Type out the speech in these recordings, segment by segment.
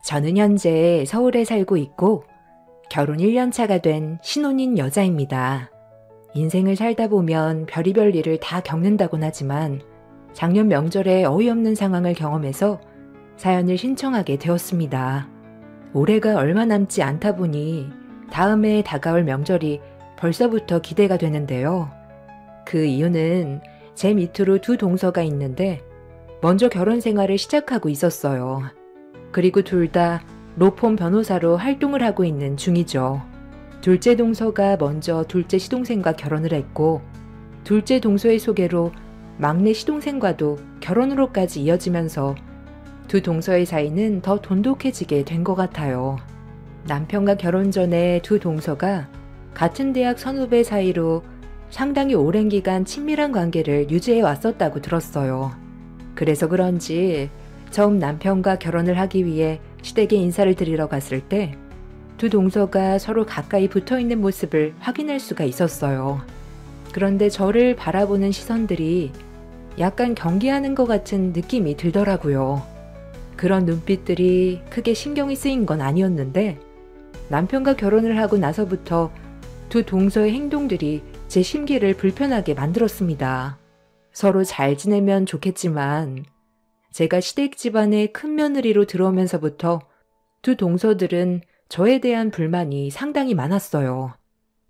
저는 현재 서울에 살고 있고 결혼 1년 차가 된 신혼인 여자입니다. 인생을 살다 보면 별의별 일을 다 겪는다곤 하지만 작년 명절에 어이없는 상황을 경험해서 사연을 신청하게 되었습니다. 올해가 얼마 남지 않다 보니 다음에 다가올 명절이 벌써부터 기대가 되는데요. 그 이유는 제 밑으로 두 동서가 있는데 먼저 결혼 생활을 시작하고 있었어요. 그리고 둘 다 로펌 변호사로 활동을 하고 있는 중이죠. 둘째 동서가 먼저 둘째 시동생과 결혼을 했고 둘째 동서의 소개로 막내 시동생과도 결혼으로까지 이어지면서 두 동서의 사이는 더 돈독해지게 된 것 같아요. 남편과 결혼 전에 두 동서가 같은 대학 선후배 사이로 상당히 오랜 기간 친밀한 관계를 유지해 왔었다고 들었어요. 그래서 그런지 처음 남편과 결혼을 하기 위해 시댁에 인사를 드리러 갔을 때 두 동서가 서로 가까이 붙어있는 모습을 확인할 수가 있었어요. 그런데 저를 바라보는 시선들이 약간 경계하는 것 같은 느낌이 들더라고요. 그런 눈빛들이 크게 신경이 쓰인 건 아니었는데 남편과 결혼을 하고 나서부터 두 동서의 행동들이 제 심기를 불편하게 만들었습니다. 서로 잘 지내면 좋겠지만 제가 시댁 집안의 큰 며느리로 들어오면서부터 두 동서들은 저에 대한 불만이 상당히 많았어요.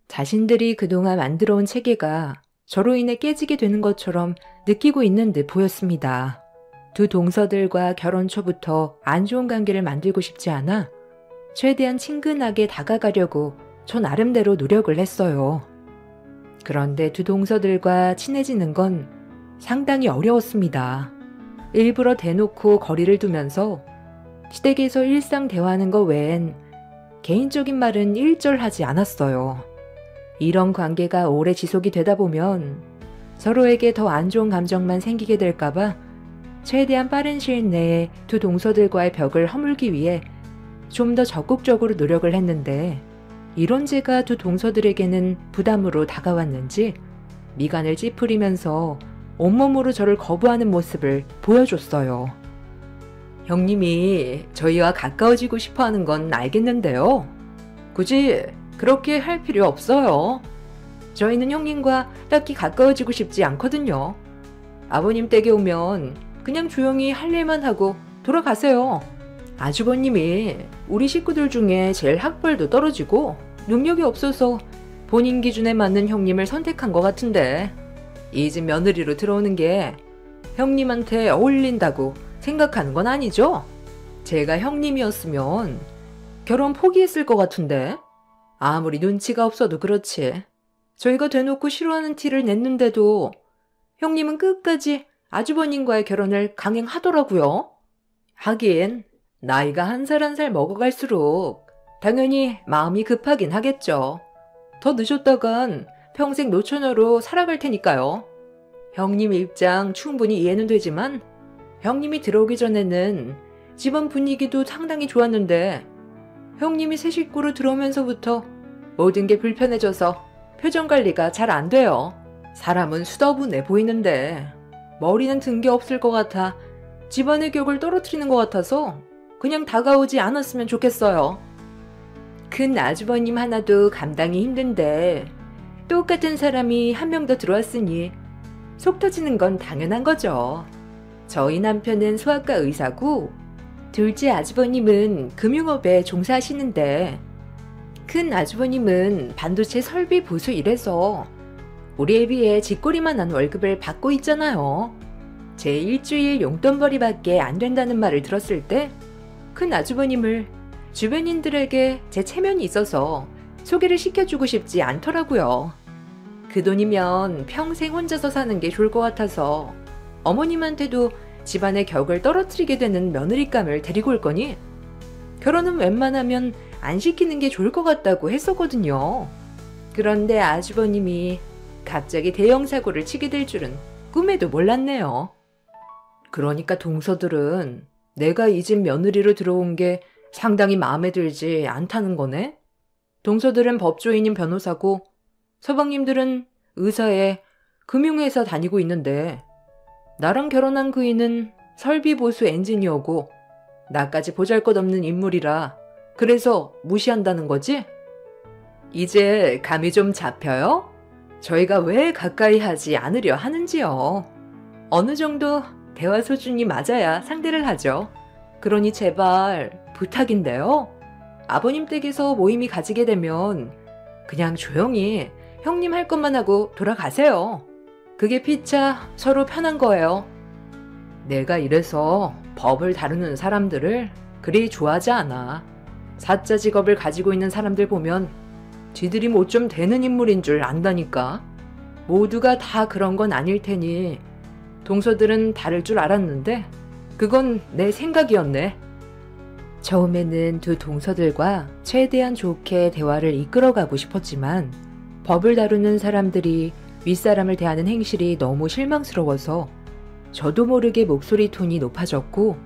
자신들이 그동안 만들어온 체계가 저로 인해 깨지게 되는 것처럼 느끼고 있는 듯 보였습니다. 두 동서들과 결혼 초부터 안 좋은 관계를 만들고 싶지 않아 최대한 친근하게 다가가려고 저 나름대로 노력을 했어요. 그런데 두 동서들과 친해지는 건 상당히 어려웠습니다. 일부러 대놓고 거리를 두면서 시댁에서 일상 대화하는 것 외엔 개인적인 말은 일절하지 않았어요. 이런 관계가 오래 지속이 되다 보면 서로에게 더 안 좋은 감정만 생기게 될까봐 최대한 빠른 시일 내에 두 동서들과의 벽을 허물기 위해 좀 더 적극적으로 노력을 했는데 이런 제가 두 동서들에게는 부담으로 다가왔는지 미간을 찌푸리면서 온몸으로 저를 거부하는 모습을 보여줬어요. 형님이 저희와 가까워지고 싶어하는 건 알겠는데요. 굳이 그렇게 할 필요 없어요. 저희는 형님과 딱히 가까워지고 싶지 않거든요. 아버님 댁에 오면 그냥 조용히 할 일만 하고 돌아가세요. 아주버님이 우리 식구들 중에 제일 학벌도 떨어지고 능력이 없어서 본인 기준에 맞는 형님을 선택한 것 같은데 이 집 며느리로 들어오는 게 형님한테 어울린다고 생각하는 건 아니죠? 제가 형님이었으면 결혼 포기했을 것 같은데 아무리 눈치가 없어도 그렇지. 저희가 대놓고 싫어하는 티를 냈는데도 형님은 끝까지 아주버님과의 결혼을 강행하더라고요. 하긴 나이가 한 살 한 살 먹어갈수록 당연히 마음이 급하긴 하겠죠. 더 늦었다간 평생 노처녀로 살아갈 테니까요. 형님 입장 충분히 이해는 되지만 형님이 들어오기 전에는 집안 분위기도 상당히 좋았는데 형님이 새 식구로 들어오면서부터 모든 게 불편해져서 표정 관리가 잘 안 돼요. 사람은 수더분해 보이는데 머리는 든 게 없을 것 같아 집안의 격을 떨어뜨리는 것 같아서 그냥 다가오지 않았으면 좋겠어요. 큰 아주버님 하나도 감당이 힘든데 똑같은 사람이 한 명 더 들어왔으니 속 터지는 건 당연한 거죠. 저희 남편은 소아과 의사고 둘째 아주버님은 금융업에 종사하시는데 큰 아주버님은 반도체 설비 보수 일해서 우리에 비해 쥐꼬리만한 월급을 받고 있잖아요. 제 일주일 용돈벌이밖에 안 된다는 말을 들었을 때 큰 아주버님을 주변인들에게 제 체면이 있어서 소개를 시켜주고 싶지 않더라고요. 그 돈이면 평생 혼자서 사는 게 좋을 것 같아서 어머님한테도 집안의 격을 떨어뜨리게 되는 며느리감을 데리고 올 거니 결혼은 웬만하면 안 시키는 게 좋을 것 같다고 했었거든요. 그런데 아주버님이 갑자기 대형 사고를 치게 될 줄은 꿈에도 몰랐네요. 그러니까 동서들은 내가 이 집 며느리로 들어온 게 상당히 마음에 들지 않다는 거네? 동서들은 법조인인 변호사고 서방님들은 의사에 금융회사 다니고 있는데 나랑 결혼한 그이는 설비보수 엔지니어고 나까지 보잘것없는 인물이라 그래서 무시한다는 거지? 이제 감이 좀 잡혀요? 저희가 왜 가까이 하지 않으려 하는지요. 어느 정도 대화 수준이 맞아야 상대를 하죠. 그러니 제발 부탁인데요. 아버님 댁에서 모임이 가지게 되면 그냥 조용히 형님 할 것만 하고 돌아가세요. 그게 피차 서로 편한 거예요. 내가 이래서 법을 다루는 사람들을 그리 좋아하지 않아. 사자 직업을 가지고 있는 사람들 보면 지들이 뭐 좀 되는 인물인 줄 안다니까. 모두가 다 그런 건 아닐 테니 동서들은 다를 줄 알았는데 그건 내 생각이었네. 처음에는 두 동서들과 최대한 좋게 대화를 이끌어가고 싶었지만 법을 다루는 사람들이 윗사람을 대하는 행실이 너무 실망스러워서 저도 모르게 목소리 톤이 높아졌고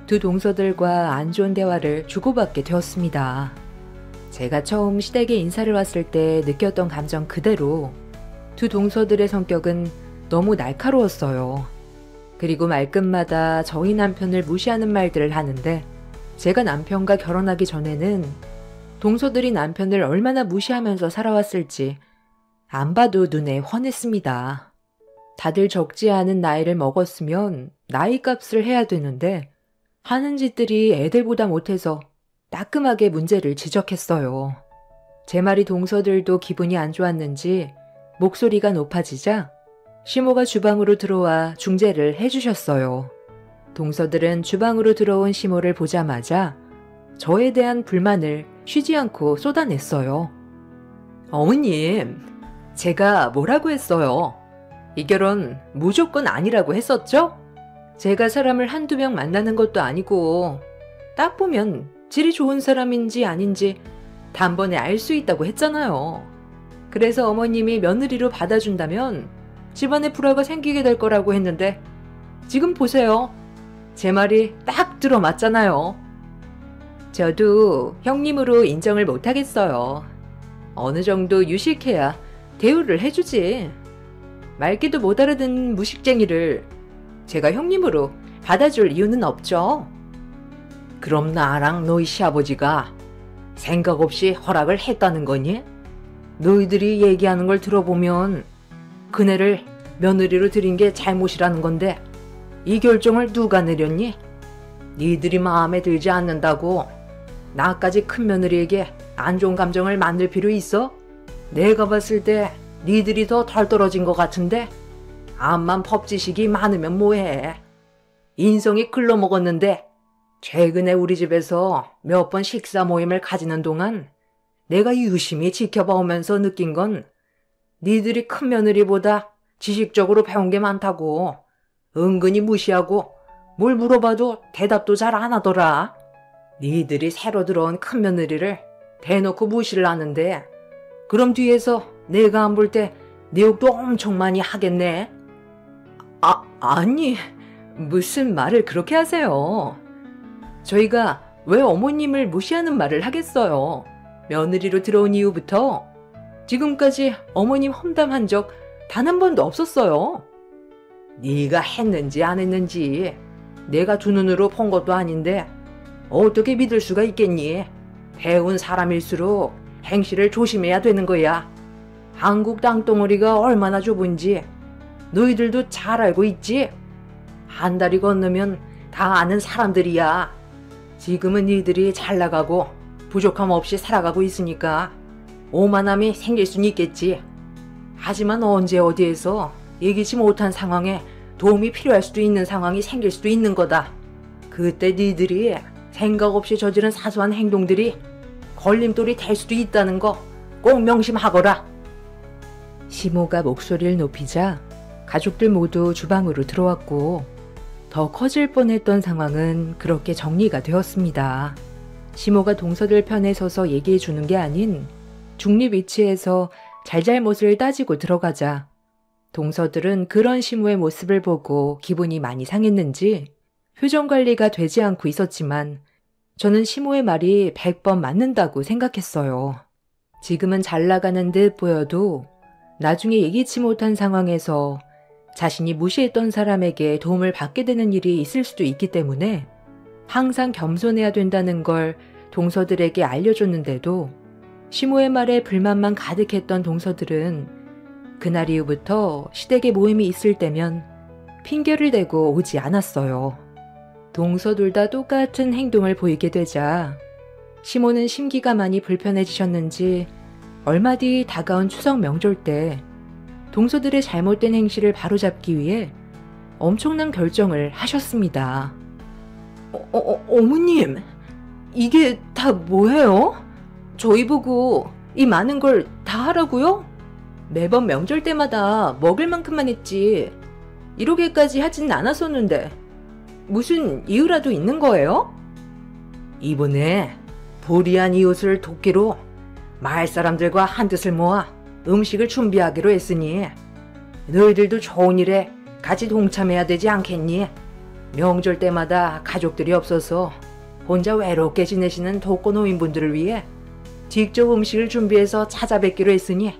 두 동서들과 안 좋은 대화를 주고받게 되었습니다. 제가 처음 시댁에 인사를 왔을 때 느꼈던 감정 그대로 두 동서들의 성격은 너무 날카로웠어요. 그리고 말끝마다 저희 남편을 무시하는 말들을 하는데 제가 남편과 결혼하기 전에는 동서들이 남편을 얼마나 무시하면서 살아왔을지 안 봐도 눈에 훤했습니다. 다들 적지 않은 나이를 먹었으면 나이값을 해야 되는데 하는 짓들이 애들보다 못해서 따끔하게 문제를 지적했어요. 제 말이 동서들도 기분이 안 좋았는지 목소리가 높아지자 시모가 주방으로 들어와 중재를 해주셨어요. 동서들은 주방으로 들어온 시모를 보자마자 저에 대한 불만을 쉬지 않고 쏟아냈어요. 어머님, 제가 뭐라고 했어요? 이 결혼 무조건 아니라고 했었죠? 제가 사람을 한두 명 만나는 것도 아니고 딱 보면 질이 좋은 사람인지 아닌지 단번에 알 수 있다고 했잖아요. 그래서 어머님이 며느리로 받아준다면 집안에 불화가 생기게 될 거라고 했는데 지금 보세요. 제 말이 딱 들어맞잖아요. 저도 형님으로 인정을 못하겠어요. 어느 정도 유식해야 대우를 해주지. 말귀도 못 알아듣는 무식쟁이를 제가 형님으로 받아줄 이유는 없죠. 그럼 나랑 너희 시아버지가 생각 없이 허락을 했다는 거니? 너희들이 얘기하는 걸 들어보면 그네를 며느리로 들인 게 잘못이라는 건데 이 결정을 누가 내렸니? 니들이 마음에 들지 않는다고 나까지 큰 며느리에게 안 좋은 감정을 만들 필요 있어? 내가 봤을 때 니들이 더 덜 떨어진 것 같은데 암만 법지식이 많으면 뭐해. 인성이 글러먹었는데 최근에 우리 집에서 몇 번 식사 모임을 가지는 동안 내가 유심히 지켜봐오면서 느낀 건 니들이 큰 며느리보다 지식적으로 배운 게 많다고. 은근히 무시하고 뭘 물어봐도 대답도 잘 안 하더라. 니들이 새로 들어온 큰 며느리를 대놓고 무시를 하는데 그럼 뒤에서 내가 안 볼 때 내 욕도 엄청 많이 하겠네. 아니 무슨 말을 그렇게 하세요. 저희가 왜 어머님을 무시하는 말을 하겠어요. 며느리로 들어온 이후부터 지금까지 어머님 험담한 적 단 한 번도 없었어요. 네가 했는지 안 했는지 내가 두 눈으로 본 것도 아닌데 어떻게 믿을 수가 있겠니? 배운 사람일수록 행실을 조심해야 되는 거야. 한국 땅덩어리가 얼마나 좁은지 너희들도 잘 알고 있지? 한 달이 건너면 다 아는 사람들이야. 지금은 니들이 잘 나가고 부족함 없이 살아가고 있으니까 오만함이 생길 수는 있겠지. 하지만 언제 어디에서 예기치 못한 상황에 도움이 필요할 수도 있는 상황이 생길 수도 있는 거다. 그때 니들이 생각 없이 저지른 사소한 행동들이 걸림돌이 될 수도 있다는 거 꼭 명심하거라. 시모가 목소리를 높이자 가족들 모두 주방으로 들어왔고 더 커질 뻔했던 상황은 그렇게 정리가 되었습니다. 시모가 동서들 편에 서서 얘기해 주는 게 아닌 중립 위치에서 잘잘못을 따지고 들어가자 동서들은 그런 시모의 모습을 보고 기분이 많이 상했는지 표정 관리가 되지 않고 있었지만 저는 시모의 말이 100번 맞는다고 생각했어요. 지금은 잘 나가는 듯 보여도 나중에 예기치 못한 상황에서 자신이 무시했던 사람에게 도움을 받게 되는 일이 있을 수도 있기 때문에 항상 겸손해야 된다는 걸 동서들에게 알려줬는데도 시모의 말에 불만만 가득했던 동서들은 그날 이후부터 시댁에 모임이 있을 때면 핑계를 대고 오지 않았어요. 동서 둘 다 똑같은 행동을 보이게 되자 시모는 심기가 많이 불편해지셨는지 얼마 뒤 다가온 추석 명절 때 동서들의 잘못된 행실을 바로잡기 위해 엄청난 결정을 하셨습니다. 어머님, 이게 다 뭐예요? 저희 보고 이 많은 걸 다 하라고요? 매번 명절 때마다 먹을 만큼만 했지 이러게까지 하진 않았었는데 무슨 이유라도 있는 거예요? 이번에 불의한 이웃을 돕기로 마을 사람들과 한뜻을 모아 음식을 준비하기로 했으니 너희들도 좋은 일에 같이 동참해야 되지 않겠니? 명절 때마다 가족들이 없어서 혼자 외롭게 지내시는 독거노인분들을 위해 직접 음식을 준비해서 찾아뵙기로 했으니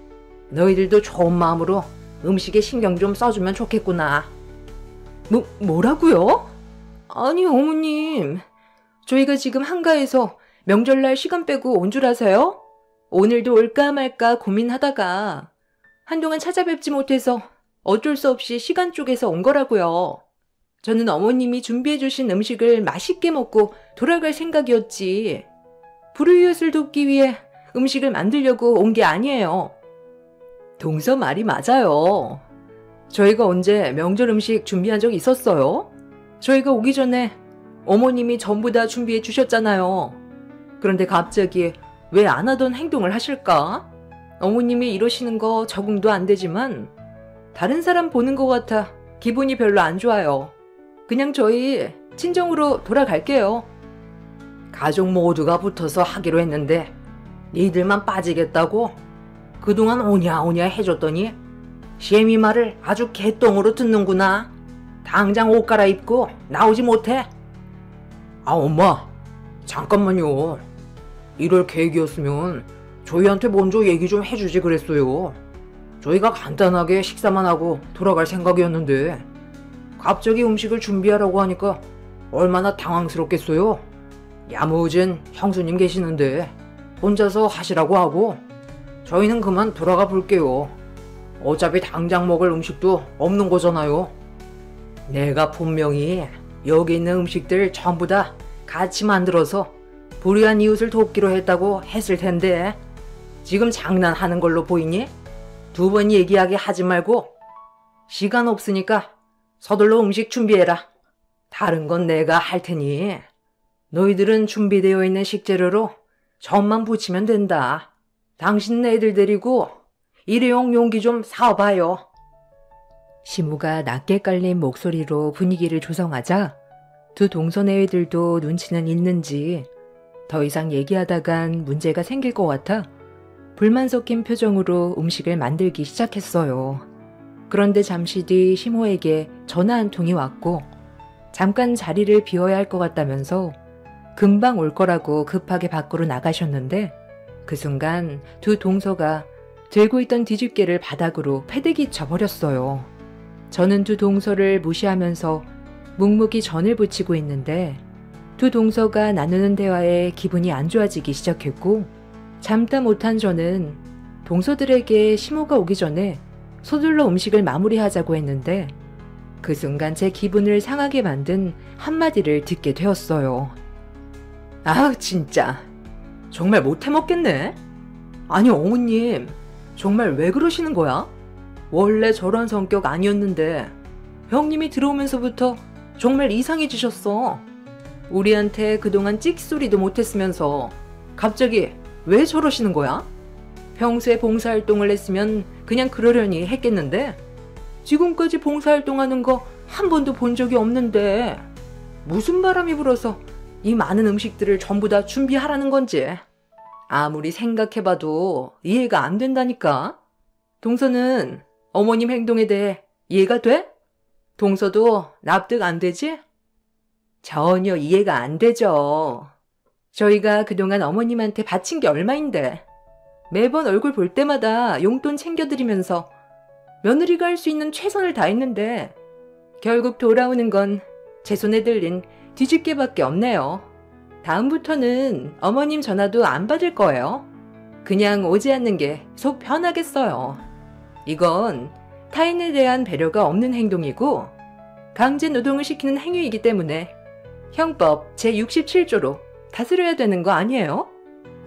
너희들도 좋은 마음으로 음식에 신경 좀 써주면 좋겠구나. 뭐라고요? 아니 어머님, 저희가 지금 한가해서 명절날 시간 빼고 온 줄 아세요? 오늘도 올까 말까 고민하다가 한동안 찾아뵙지 못해서 어쩔 수 없이 시간 쪼개서 온 거라고요. 저는 어머님이 준비해주신 음식을 맛있게 먹고 돌아갈 생각이었지 불우이웃을 돕기 위해 음식을 만들려고 온 게 아니에요. 동서 말이 맞아요. 저희가 언제 명절 음식 준비한 적 있었어요? 저희가 오기 전에 어머님이 전부 다 준비해 주셨잖아요. 그런데 갑자기 왜 안 하던 행동을 하실까? 어머님이 이러시는 거 적응도 안 되지만 다른 사람 보는 것 같아 기분이 별로 안 좋아요. 그냥 저희 친정으로 돌아갈게요. 가족 모두가 붙어서 하기로 했는데 니들만 빠지겠다고? 그동안 오냐오냐 해줬더니 시애미 말을 아주 개똥으로 듣는구나. 당장 옷 갈아입고 나오지 못해. 아 엄마, 잠깐만요. 이럴 계획이었으면 저희한테 먼저 얘기 좀 해주지 그랬어요. 저희가 간단하게 식사만 하고 돌아갈 생각이었는데 갑자기 음식을 준비하라고 하니까 얼마나 당황스럽겠어요. 야무진 형수님 계시는데 혼자서 하시라고 하고 저희는 그만 돌아가 볼게요. 어차피 당장 먹을 음식도 없는 거잖아요. 내가 분명히 여기 있는 음식들 전부 다 같이 만들어서 불의한 이웃을 돕기로 했다고 했을 텐데 지금 장난하는 걸로 보이니? 두 번 얘기하게 하지 말고 시간 없으니까 서둘러 음식 준비해라. 다른 건 내가 할 테니 너희들은 준비되어 있는 식재료로 전만 부치면 된다. 당신 애들 데리고 일회용 용기 좀 사와봐요. 시무가 낮게 깔린 목소리로 분위기를 조성하자 두 동서네 애들도 눈치는 있는지 더 이상 얘기하다간 문제가 생길 것 같아 불만 섞인 표정으로 음식을 만들기 시작했어요. 그런데 잠시 뒤 시모에게 전화 한 통이 왔고 잠깐 자리를 비워야 할 것 같다면서 금방 올 거라고 급하게 밖으로 나가셨는데 그 순간 두 동서가 들고 있던 뒤집개를 바닥으로 패대기 쳐버렸어요. 저는 두 동서를 무시하면서 묵묵히 전을 부치고 있는데 두 동서가 나누는 대화에 기분이 안 좋아지기 시작했고 참다 못한 저는 동서들에게 시모가 오기 전에 서둘러 음식을 마무리하자고 했는데 그 순간 제 기분을 상하게 만든 한마디를 듣게 되었어요. 아 진짜 정말 못해먹겠네. 아니 어머님 정말 왜 그러시는 거야? 원래 저런 성격 아니었는데 형님이 들어오면서부터 정말 이상해지셨어. 우리한테 그동안 찍소리도 못했으면서 갑자기 왜 저러시는 거야? 평소에 봉사활동을 했으면 그냥 그러려니 했겠는데 지금까지 봉사활동하는 거 한 번도 본 적이 없는데 무슨 바람이 불어서 이 많은 음식들을 전부 다 준비하라는 건지 아무리 생각해봐도 이해가 안 된다니까. 동서는 어머님 행동에 대해 이해가 돼? 동서도 납득 안 되지? 전혀 이해가 안 되죠. 저희가 그동안 어머님한테 바친 게 얼마인데 매번 얼굴 볼 때마다 용돈 챙겨드리면서 며느리가 할 수 있는 최선을 다했는데 결국 돌아오는 건 제 손에 들린 뒤집개밖에 없네요. 다음부터는 어머님 전화도 안 받을 거예요. 그냥 오지 않는 게 속 편하겠어요. 이건 타인에 대한 배려가 없는 행동이고 강제 노동을 시키는 행위이기 때문에 형법 제67조로 다스려야 되는 거 아니에요?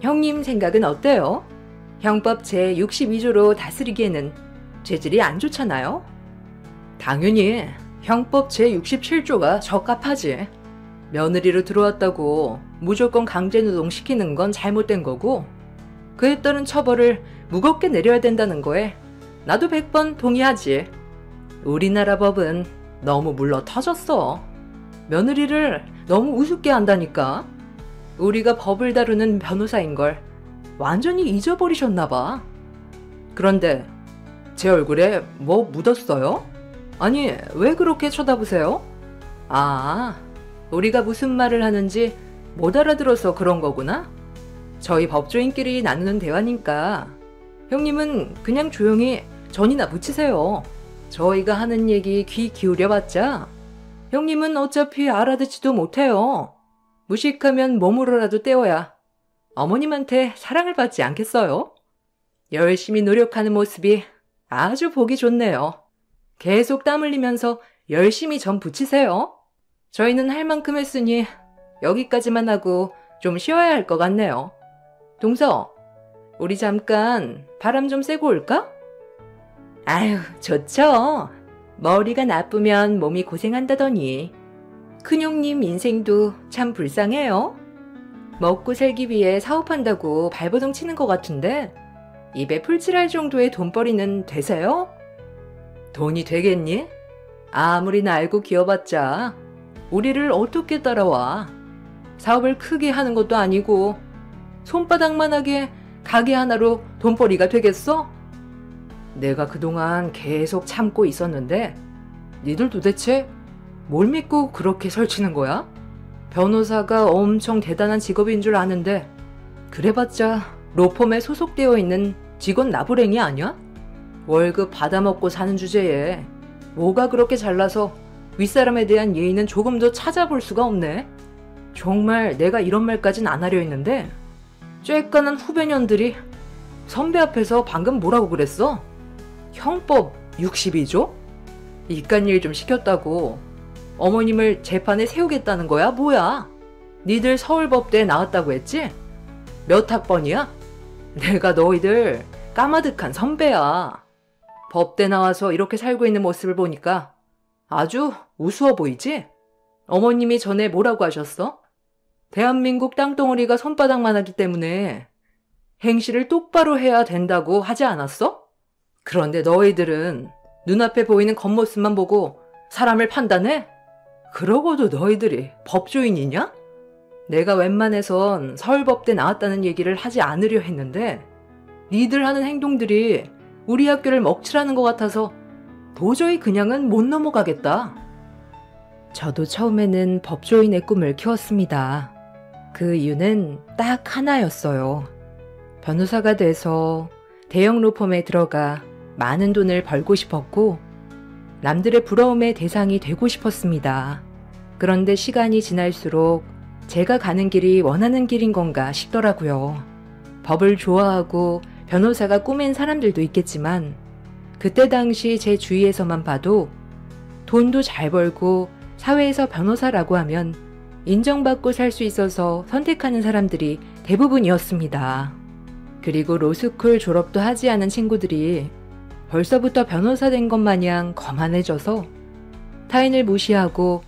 형님 생각은 어때요? 형법 제62조로 다스리기에는 죄질이 안 좋잖아요? 당연히 형법 제67조가 적합하지. 며느리로 들어왔다고 무조건 강제노동 시키는 건 잘못된 거고 그에 따른 처벌을 무겁게 내려야 된다는 거에 나도 100번 동의하지. 우리나라 법은 너무 물러 터졌어. 며느리를 너무 우습게 한다니까. 우리가 법을 다루는 변호사인 걸 완전히 잊어버리셨나 봐. 그런데 제 얼굴에 뭐 묻었어요? 아니, 왜 그렇게 쳐다보세요? 아, 우리가 무슨 말을 하는지 못 알아들어서 그런 거구나? 저희 법조인끼리 나누는 대화니까 형님은 그냥 조용히 전이나 붙이세요. 저희가 하는 얘기 귀 기울여봤자 형님은 어차피 알아듣지도 못해요. 무식하면 몸으로라도 때워야 어머님한테 사랑을 받지 않겠어요? 열심히 노력하는 모습이 아주 보기 좋네요. 계속 땀 흘리면서 열심히 전 붙이세요. 저희는 할 만큼 했으니 여기까지만 하고 좀 쉬어야 할 것 같네요. 동서, 우리 잠깐 바람 좀 쐬고 올까? 아유, 좋죠. 머리가 나쁘면 몸이 고생한다더니. 큰형님 인생도 참 불쌍해요. 먹고 살기 위해 사업한다고 발버둥 치는 것 같은데 입에 풀칠할 정도의 돈벌이는 되세요? 돈이 되겠니? 아무리 알고 기어봤자 우리를 어떻게 따라와. 사업을 크게 하는 것도 아니고 손바닥만하게 가게 하나로 돈벌이가 되겠어? 내가 그동안 계속 참고 있었는데 니들 도대체 뭘 믿고 그렇게 설치는 거야? 변호사가 엄청 대단한 직업인 줄 아는데 그래봤자 로펌에 소속되어 있는 직원 나부랭이 아니야? 월급 받아먹고 사는 주제에 뭐가 그렇게 잘나서 윗사람에 대한 예의는 조금 더 찾아볼 수가 없네. 정말 내가 이런 말까진 안 하려 했는데 쬐깐한 후배년들이 선배 앞에서 방금 뭐라고 그랬어? 형법 62조? 이깟일 좀 시켰다고 어머님을 재판에 세우겠다는 거야? 뭐야? 니들 서울법대에 나왔다고 했지? 몇 학번이야? 내가 너희들 까마득한 선배야. 법대 나와서 이렇게 살고 있는 모습을 보니까 아주 우스워 보이지? 어머님이 전에 뭐라고 하셨어? 대한민국 땅덩어리가 손바닥만 하기 때문에 행실을 똑바로 해야 된다고 하지 않았어? 그런데 너희들은 눈앞에 보이는 겉모습만 보고 사람을 판단해? 그러고도 너희들이 법조인이냐? 내가 웬만해선 서울법대 나왔다는 얘기를 하지 않으려 했는데 니들 하는 행동들이 우리 학교를 먹칠하는 것 같아서 도저히 그냥은 못 넘어가겠다. 저도 처음에는 법조인의 꿈을 키웠습니다. 그 이유는 딱 하나였어요. 변호사가 돼서 대형 로펌에 들어가 많은 돈을 벌고 싶었고 남들의 부러움의 대상이 되고 싶었습니다. 그런데 시간이 지날수록 제가 가는 길이 원하는 길인 건가 싶더라고요. 법을 좋아하고 변호사가 꿈인 사람들도 있겠지만 그때 당시 제 주위에서만 봐도 돈도 잘 벌고 사회에서 변호사라고 하면 인정받고 살 수 있어서 선택하는 사람들이 대부분이었습니다. 그리고 로스쿨 졸업도 하지 않은 친구들이 벌써부터 변호사 된 것 마냥 거만해져서 타인을 무시하고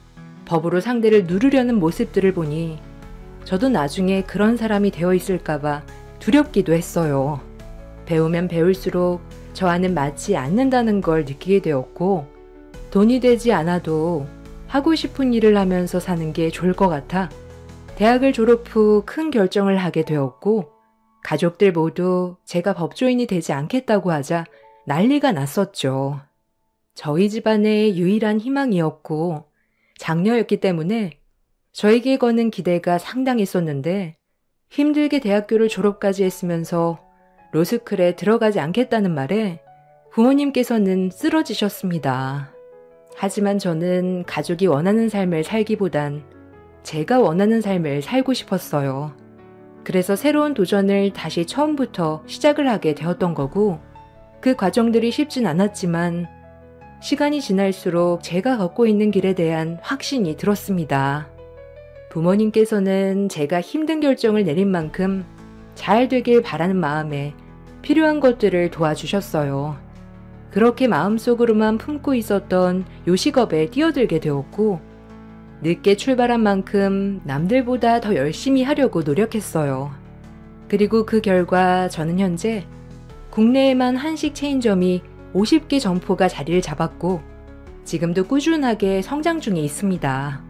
법으로 상대를 누르려는 모습들을 보니 저도 나중에 그런 사람이 되어 있을까봐 두렵기도 했어요. 배우면 배울수록 저와는 맞지 않는다는 걸 느끼게 되었고 돈이 되지 않아도 하고 싶은 일을 하면서 사는 게 좋을 것 같아 대학을 졸업 후 큰 결정을 하게 되었고 가족들 모두 제가 법조인이 되지 않겠다고 하자 난리가 났었죠. 저희 집안의 유일한 희망이었고 장녀였기 때문에 저에게 거는 기대가 상당했었는데 힘들게 대학교를 졸업까지 했으면서 로스쿨에 들어가지 않겠다는 말에 부모님께서는 쓰러지셨습니다. 하지만 저는 가족이 원하는 삶을 살기보단 제가 원하는 삶을 살고 싶었어요. 그래서 새로운 도전을 다시 처음부터 시작을 하게 되었던 거고, 그 과정들이 쉽진 않았지만 시간이 지날수록 제가 걷고 있는 길에 대한 확신이 들었습니다. 부모님께서는 제가 힘든 결정을 내린 만큼 잘 되길 바라는 마음에 필요한 것들을 도와주셨어요. 그렇게 마음속으로만 품고 있었던 요식업에 뛰어들게 되었고, 늦게 출발한 만큼 남들보다 더 열심히 하려고 노력했어요. 그리고 그 결과 저는 현재 국내에만 한식 체인점이 50개 점포가 자리를 잡았고, 지금도 꾸준하게 성장 중에 있습니다.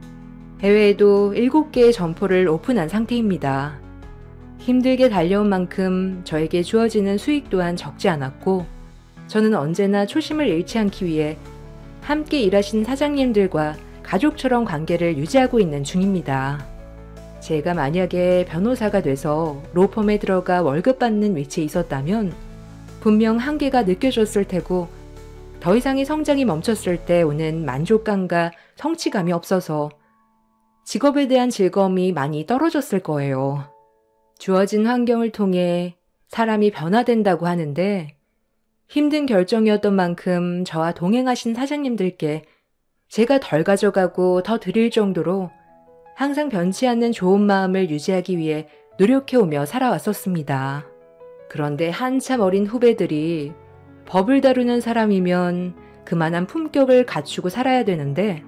해외에도 7개의 점포를 오픈한 상태입니다. 힘들게 달려온 만큼 저에게 주어지는 수익 또한 적지 않았고, 저는 언제나 초심을 잃지 않기 위해 함께 일하신 사장님들과 가족처럼 관계를 유지하고 있는 중입니다. 제가 만약에 변호사가 돼서 로펌에 들어가 월급 받는 위치에 있었다면 분명 한계가 느껴졌을 테고, 더 이상의 성장이 멈췄을 때 오는 만족감과 성취감이 없어서 직업에 대한 즐거움이 많이 떨어졌을 거예요. 주어진 환경을 통해 사람이 변화된다고 하는데, 힘든 결정이었던 만큼 저와 동행하신 사장님들께 제가 덜 가져가고 더 드릴 정도로 항상 변치 않는 좋은 마음을 유지하기 위해 노력해오며 살아왔었습니다. 그런데 한참 어린 후배들이 법을 다루는 사람이면 그만한 품격을 갖추고 살아야 되는데,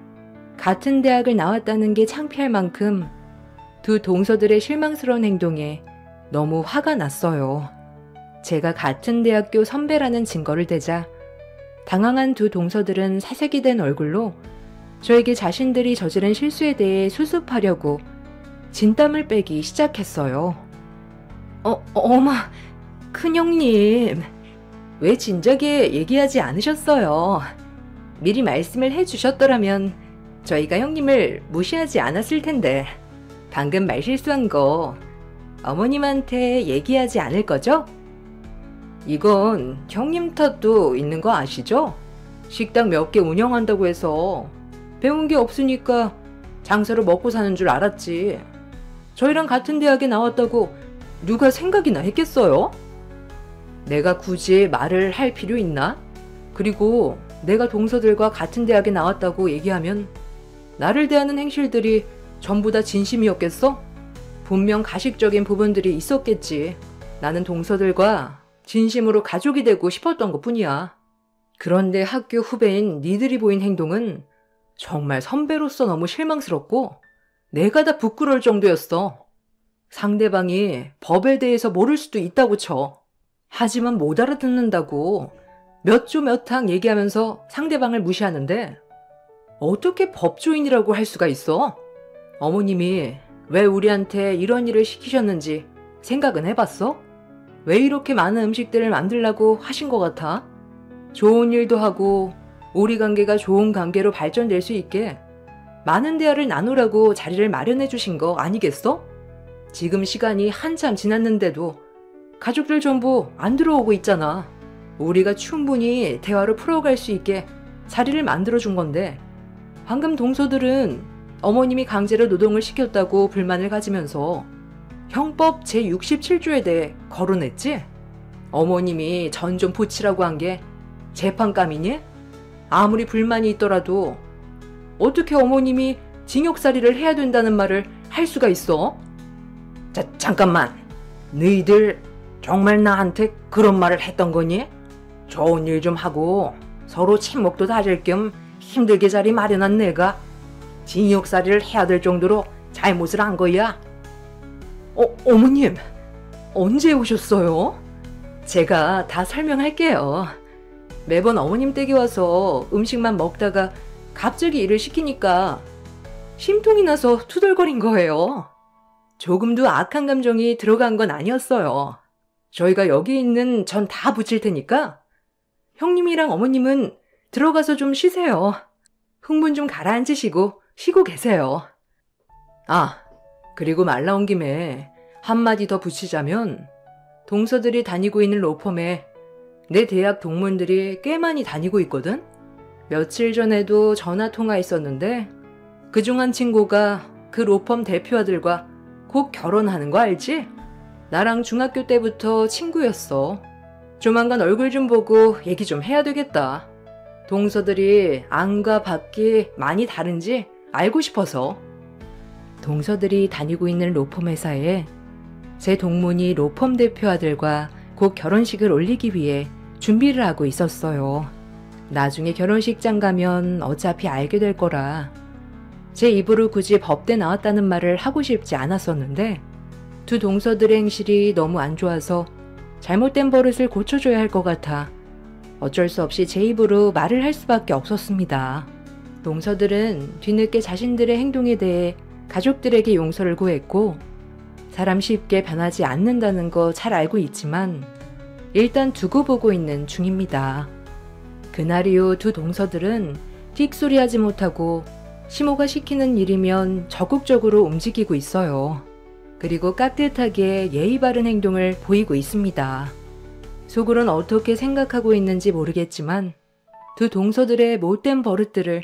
같은 대학을 나왔다는 게 창피할 만큼 두 동서들의 실망스러운 행동에 너무 화가 났어요. 제가 같은 대학교 선배라는 증거를 대자 당황한 두 동서들은 사색이 된 얼굴로 저에게 자신들이 저지른 실수에 대해 수습하려고 진땀을 빼기 시작했어요. 어머, 큰형님, 왜 진작에 얘기하지 않으셨어요? 미리 말씀을 해주셨더라면 저희가 형님을 무시하지 않았을 텐데, 방금 말실수한 거 어머님한테 얘기하지 않을 거죠? 이건 형님 탓도 있는 거 아시죠? 식당 몇 개 운영한다고 해서 배운 게 없으니까 장사로 먹고 사는 줄 알았지. 저희랑 같은 대학에 나왔다고 누가 생각이나 했겠어요? 내가 굳이 말을 할 필요 있나? 그리고 내가 동서들과 같은 대학에 나왔다고 얘기하면 나를 대하는 행실들이 전부 다 진심이었겠어? 분명 가식적인 부분들이 있었겠지. 나는 동서들과 진심으로 가족이 되고 싶었던 것뿐이야. 그런데 학교 후배인 니들이 보인 행동은 정말 선배로서 너무 실망스럽고 내가 다 부끄러울 정도였어. 상대방이 법에 대해서 모를 수도 있다고 쳐. 하지만 못 알아듣는다고 몇 조 몇 항 얘기하면서 상대방을 무시하는데 어떻게 법조인이라고 할 수가 있어? 어머님이 왜 우리한테 이런 일을 시키셨는지 생각은 해봤어? 왜 이렇게 많은 음식들을 만들라고 하신 것 같아? 좋은 일도 하고 우리 관계가 좋은 관계로 발전될 수 있게 많은 대화를 나누라고 자리를 마련해 주신 거 아니겠어? 지금 시간이 한참 지났는데도 가족들 전부 안 들어오고 있잖아. 우리가 충분히 대화로 풀어갈 수 있게 자리를 만들어준 건데, 방금 동서들은 어머님이 강제로 노동을 시켰다고 불만을 가지면서 형법 제67조에 대해 거론했지? 어머님이 전 좀 붙이라고 한 게 재판감이니? 아무리 불만이 있더라도 어떻게 어머님이 징역살이를 해야 된다는 말을 할 수가 있어? 자, 잠깐만. 너희들 정말 나한테 그런 말을 했던 거니? 좋은 일 좀 하고 서로 친목도 다질 겸 힘들게 자리 마련한 내가 징역살이를 해야 될 정도로 잘못을 한 거야? 어머님, 언제 오셨어요? 제가 다 설명할게요. 매번 어머님 댁에 와서 음식만 먹다가 갑자기 일을 시키니까 심통이 나서 투덜거린 거예요. 조금도 악한 감정이 들어간 건 아니었어요. 저희가 여기 있는 전 다 붙일 테니까 형님이랑 어머님은 들어가서 좀 쉬세요. 흥분 좀 가라앉으시고 쉬고 계세요. 아, 그리고 말 나온 김에 한마디 더 붙이자면 동서들이 다니고 있는 로펌에 내 대학 동문들이 꽤 많이 다니고 있거든? 며칠 전에도 전화 통화했었는데 그중 한 친구가 그 로펌 대표 아들과 곧 결혼하는 거 알지? 나랑 중학교 때부터 친구였어. 조만간 얼굴 좀 보고 얘기 좀 해야 되겠다. 동서들이 안과 밖이 많이 다른지 알고 싶어서. 동서들이 다니고 있는 로펌 회사에 제 동문이 로펌 대표 아들과 곧 결혼식을 올리기 위해 준비를 하고 있었어요. 나중에 결혼식장 가면 어차피 알게 될 거라 제 입으로 굳이 법대 나왔다는 말을 하고 싶지 않았었는데 두 동서들의 행실이 너무 안 좋아서 잘못된 버릇을 고쳐줘야 할 것 같아 어쩔 수 없이 제 입으로 말을 할 수밖에 없었습니다. 동서들은 뒤늦게 자신들의 행동에 대해 가족들에게 용서를 구했고 사람 쉽게 변하지 않는다는 거 잘 알고 있지만 일단 두고 보고 있는 중입니다. 그날 이후 두 동서들은 틱소리하지 못하고 시모가 시키는 일이면 적극적으로 움직이고 있어요. 그리고 깍듯하게 예의 바른 행동을 보이고 있습니다. 속으론 어떻게 생각하고 있는지 모르겠지만 두 동서들의 못된 버릇들을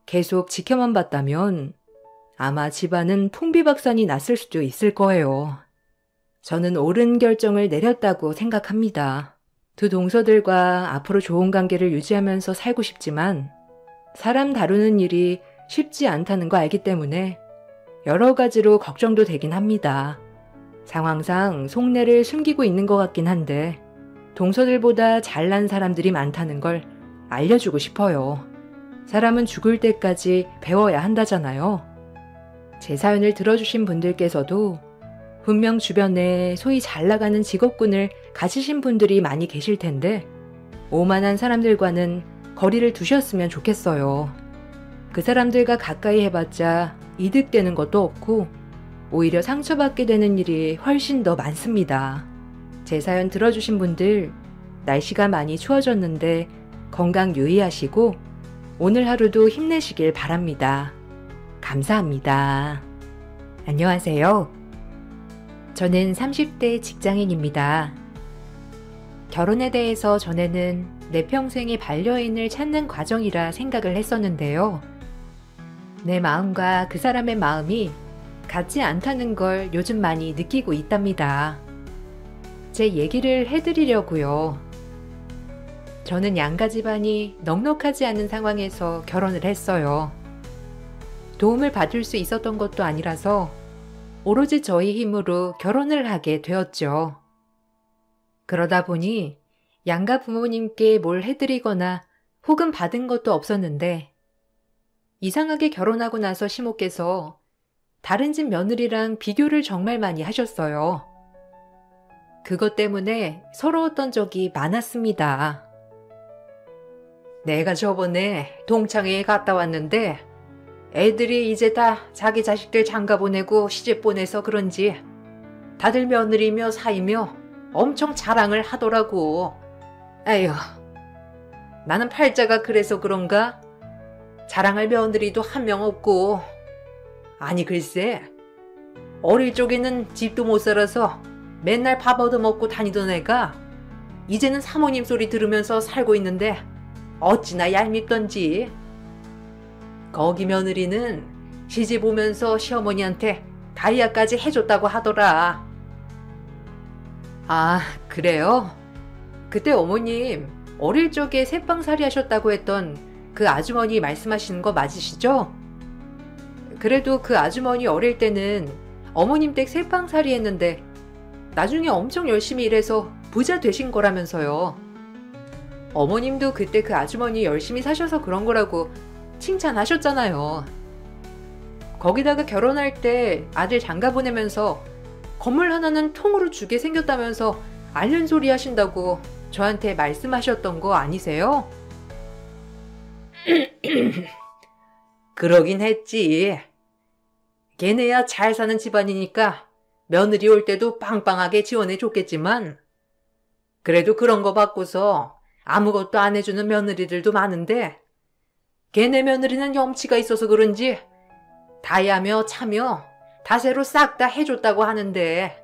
계속 지켜만 봤다면 아마 집안은 풍비박산이 났을 수도 있을 거예요. 저는 옳은 결정을 내렸다고 생각합니다. 두 동서들과 앞으로 좋은 관계를 유지하면서 살고 싶지만 사람 다루는 일이 쉽지 않다는 거 알기 때문에 여러 가지로 걱정도 되긴 합니다. 상황상 속내를 숨기고 있는 것 같긴 한데 동서들보다 잘난 사람들이 많다는 걸 알려주고 싶어요. 사람은 죽을 때까지 배워야 한다잖아요. 제 사연을 들어주신 분들께서도 분명 주변에 소위 잘 나가는 직업군을 가지신 분들이 많이 계실 텐데 오만한 사람들과는 거리를 두셨으면 좋겠어요. 그 사람들과 가까이 해봤자 이득되는 것도 없고 오히려 상처받게 되는 일이 훨씬 더 많습니다. 제 사연 들어주신 분들 날씨가 많이 추워졌는데 건강 유의하시고 오늘 하루도 힘내시길 바랍니다. 감사합니다. 안녕하세요. 저는 30대 직장인입니다. 결혼에 대해서 전에는 내 평생의 반려인을 찾는 과정이라 생각을 했었는데요. 내 마음과 그 사람의 마음이 같지 않다는 걸 요즘 많이 느끼고 있답니다. 제 얘기를 해드리려고요. 저는 양가 집안이 넉넉하지 않은 상황에서 결혼을 했어요. 도움을 받을 수 있었던 것도 아니라서 오로지 저희 힘으로 결혼을 하게 되었죠. 그러다 보니 양가 부모님께 뭘 해드리거나 혹은 받은 것도 없었는데 이상하게 결혼하고 나서 시모께서 다른 집 며느리랑 비교를 정말 많이 하셨어요. 그것 때문에 서러웠던 적이 많았습니다. 내가 저번에 동창회에 갔다 왔는데 애들이 이제 다 자기 자식들 장가 보내고 시집 보내서 그런지 다들 며느리며 사이며 엄청 자랑을 하더라고. 에휴, 나는 팔자가 그래서 그런가? 자랑할 며느리도 한 명 없고. 아니 글쎄, 어릴 적에는 집도 못 살아서 맨날 밥 얻어먹고 다니던 애가 이제는 사모님 소리 들으면서 살고 있는데 어찌나 얄밉던지. 거기 며느리는 시집 오면서 시어머니한테 다이아까지 해줬다고 하더라. 아, 그래요? 그때 어머님 어릴 적에 새빵살이 하셨다고 했던 그 아주머니 말씀하시는 거 맞으시죠? 그래도 그 아주머니 어릴 때는 어머님 댁 새빵살이 했는데 나중에 엄청 열심히 일해서 부자 되신 거라면서요. 어머님도 그때 그 아주머니 열심히 사셔서 그런 거라고 칭찬하셨잖아요. 거기다가 결혼할 때 아들 장가 보내면서 건물 하나는 통으로 주게 생겼다면서 앓는 소리 하신다고 저한테 말씀하셨던 거 아니세요? 그러긴 했지. 걔네야 잘 사는 집안이니까 며느리 올 때도 빵빵하게 지원해 줬겠지만 그래도 그런 거 받고서 아무것도 안 해주는 며느리들도 많은데 걔네 며느리는 염치가 있어서 그런지 다야며 차며 다새로 싹 다 해줬다고 하는데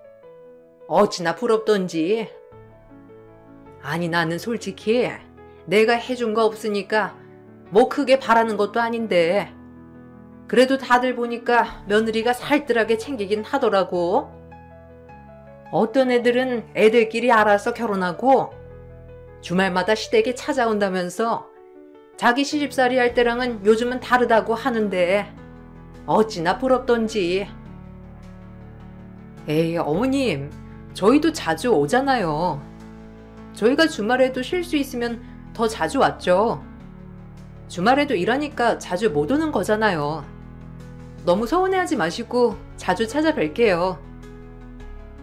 어찌나 부럽던지. 아니 나는 솔직히 내가 해준 거 없으니까 뭐 크게 바라는 것도 아닌데 그래도 다들 보니까 며느리가 살뜰하게 챙기긴 하더라고. 어떤 애들은 애들끼리 알아서 결혼하고 주말마다 시댁에 찾아온다면서 자기 시집살이 할 때랑은 요즘은 다르다고 하는데 어찌나 부럽던지. 에이, 어머님, 저희도 자주 오잖아요. 저희가 주말에도 쉴 수 있으면 더 자주 왔죠. 주말에도 일하니까 자주 못 오는 거잖아요. 너무 서운해하지 마시고 자주 찾아뵐게요.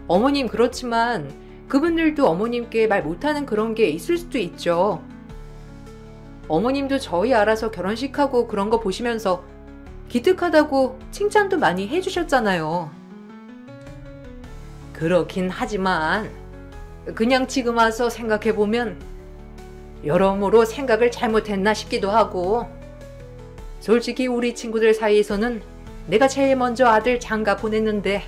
어머님, 그렇지만 그분들도 어머님께 말 못하는 그런 게 있을 수도 있죠. 어머님도 저희 알아서 결혼식하고 그런 거 보시면서 기특하다고 칭찬도 많이 해주셨잖아요. 그렇긴 하지만 그냥 지금 와서 생각해보면 여러모로 생각을 잘못했나 싶기도 하고, 솔직히 우리 친구들 사이에서는 내가 제일 먼저 아들 장가 보냈는데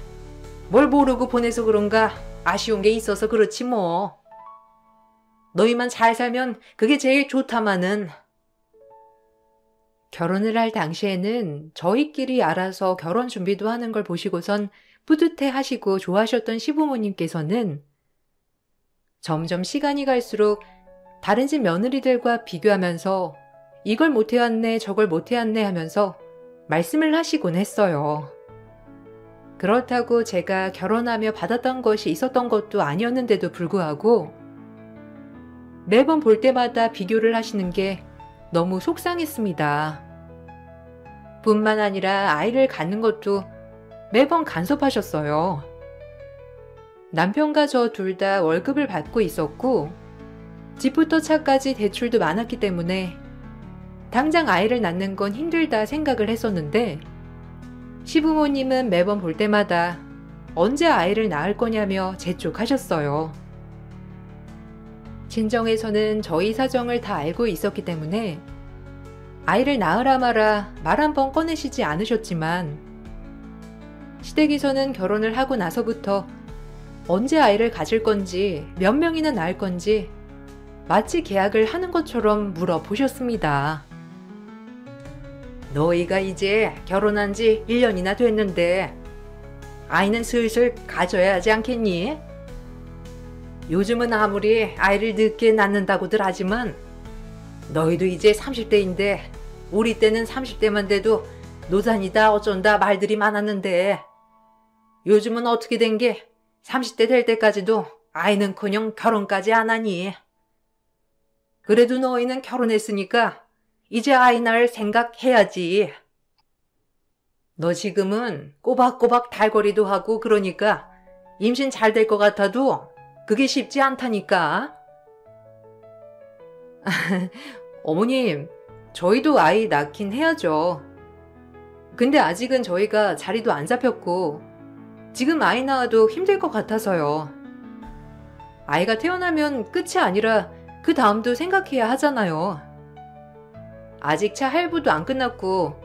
뭘 모르고 보내서 그런가 아쉬운 게 있어서 그렇지 뭐. 너희만 잘 살면 그게 제일 좋다마는. 결혼을 할 당시에는 저희끼리 알아서 결혼 준비도 하는 걸 보시고선 뿌듯해 하시고 좋아하셨던 시부모님께서는 점점 시간이 갈수록 다른 집 며느리들과 비교하면서 이걸 못해왔네 저걸 못해왔네 하면서 말씀을 하시곤 했어요. 그렇다고 제가 결혼하며 받았던 것이 있었던 것도 아니었는데도 불구하고 매번 볼 때마다 비교를 하시는 게 너무 속상했습니다. 뿐만 아니라 아이를 갖는 것도 매번 간섭하셨어요. 남편과 저 둘 다 월급을 받고 있었고 집부터 차까지 대출도 많았기 때문에 당장 아이를 낳는 건 힘들다 생각을 했었는데, 시부모님은 매번 볼 때마다 언제 아이를 낳을 거냐며 재촉하셨어요. 친정에서는 저희 사정을 다 알고 있었기 때문에 아이를 낳으라 마라 말 한 번 꺼내시지 않으셨지만, 시댁에서는 결혼을 하고 나서부터 언제 아이를 가질 건지 몇 명이나 낳을 건지 마치 계약을 하는 것처럼 물어보셨습니다. 너희가 이제 결혼한 지 1년이나 됐는데 아이는 슬슬 가져야 하지 않겠니? 요즘은 아무리 아이를 늦게 낳는다고들 하지만 너희도 이제 30대인데 우리 때는 30대만 돼도 노산이다 어쩐다 말들이 많았는데 요즘은 어떻게 된 게 30대 될 때까지도 아이는커녕 결혼까지 안 하니? 그래도 너희는 결혼했으니까 이제 아이 낳을 생각해야지. 너 지금은 꼬박꼬박 달거리도 하고 그러니까 임신 잘 될 것 같아도 그게 쉽지 않다니까. 어머님, 저희도 아이 낳긴 해야죠. 근데 아직은 저희가 자리도 안 잡혔고 지금 아이 낳아도 힘들 것 같아서요. 아이가 태어나면 끝이 아니라 그 다음도 생각해야 하잖아요. 아직 차 할부도 안 끝났고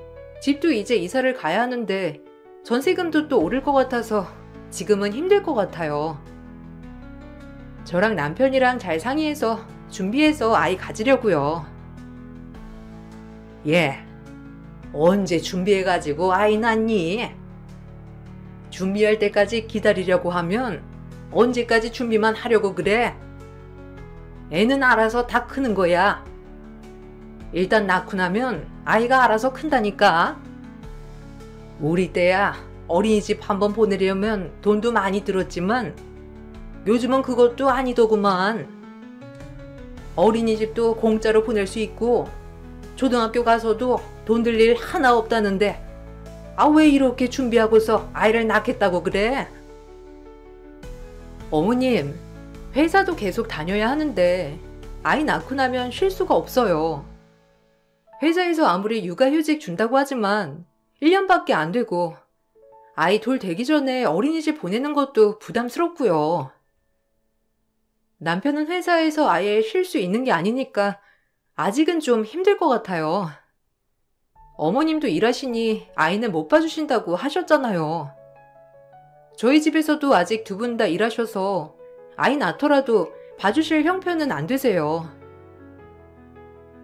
집도 이제 이사를 가야 하는데 전세금도 또 오를 것 같아서 지금은 힘들 것 같아요. 저랑 남편이랑 잘 상의해서 준비해서 아이 가지려고요. 예, 언제 준비해가지고 아이 낳니? 준비할 때까지 기다리려고 하면 언제까지 준비만 하려고 그래? 애는 알아서 다 크는 거야. 일단 낳고 나면 아이가 알아서 큰다니까. 우리 때야 어린이집 한번 보내려면 돈도 많이 들었지만 요즘은 그것도 아니더구만. 어린이집도 공짜로 보낼 수 있고 초등학교 가서도 돈 들 일 하나 없다는데 왜 이렇게 준비하고서 아이를 낳겠다고 그래? 어머님, 회사도 계속 다녀야 하는데 아이 낳고 나면 쉴 수가 없어요. 회사에서 아무리 육아휴직 준다고 하지만 1년밖에 안 되고 아이 돌 되기 전에 어린이집 보내는 것도 부담스럽고요. 남편은 회사에서 아예 쉴 수 있는 게 아니니까 아직은 좀 힘들 것 같아요. 어머님도 일하시니 아이는 못 봐주신다고 하셨잖아요. 저희 집에서도 아직 두 분 다 일하셔서 아이 낳더라도 봐주실 형편은 안 되세요.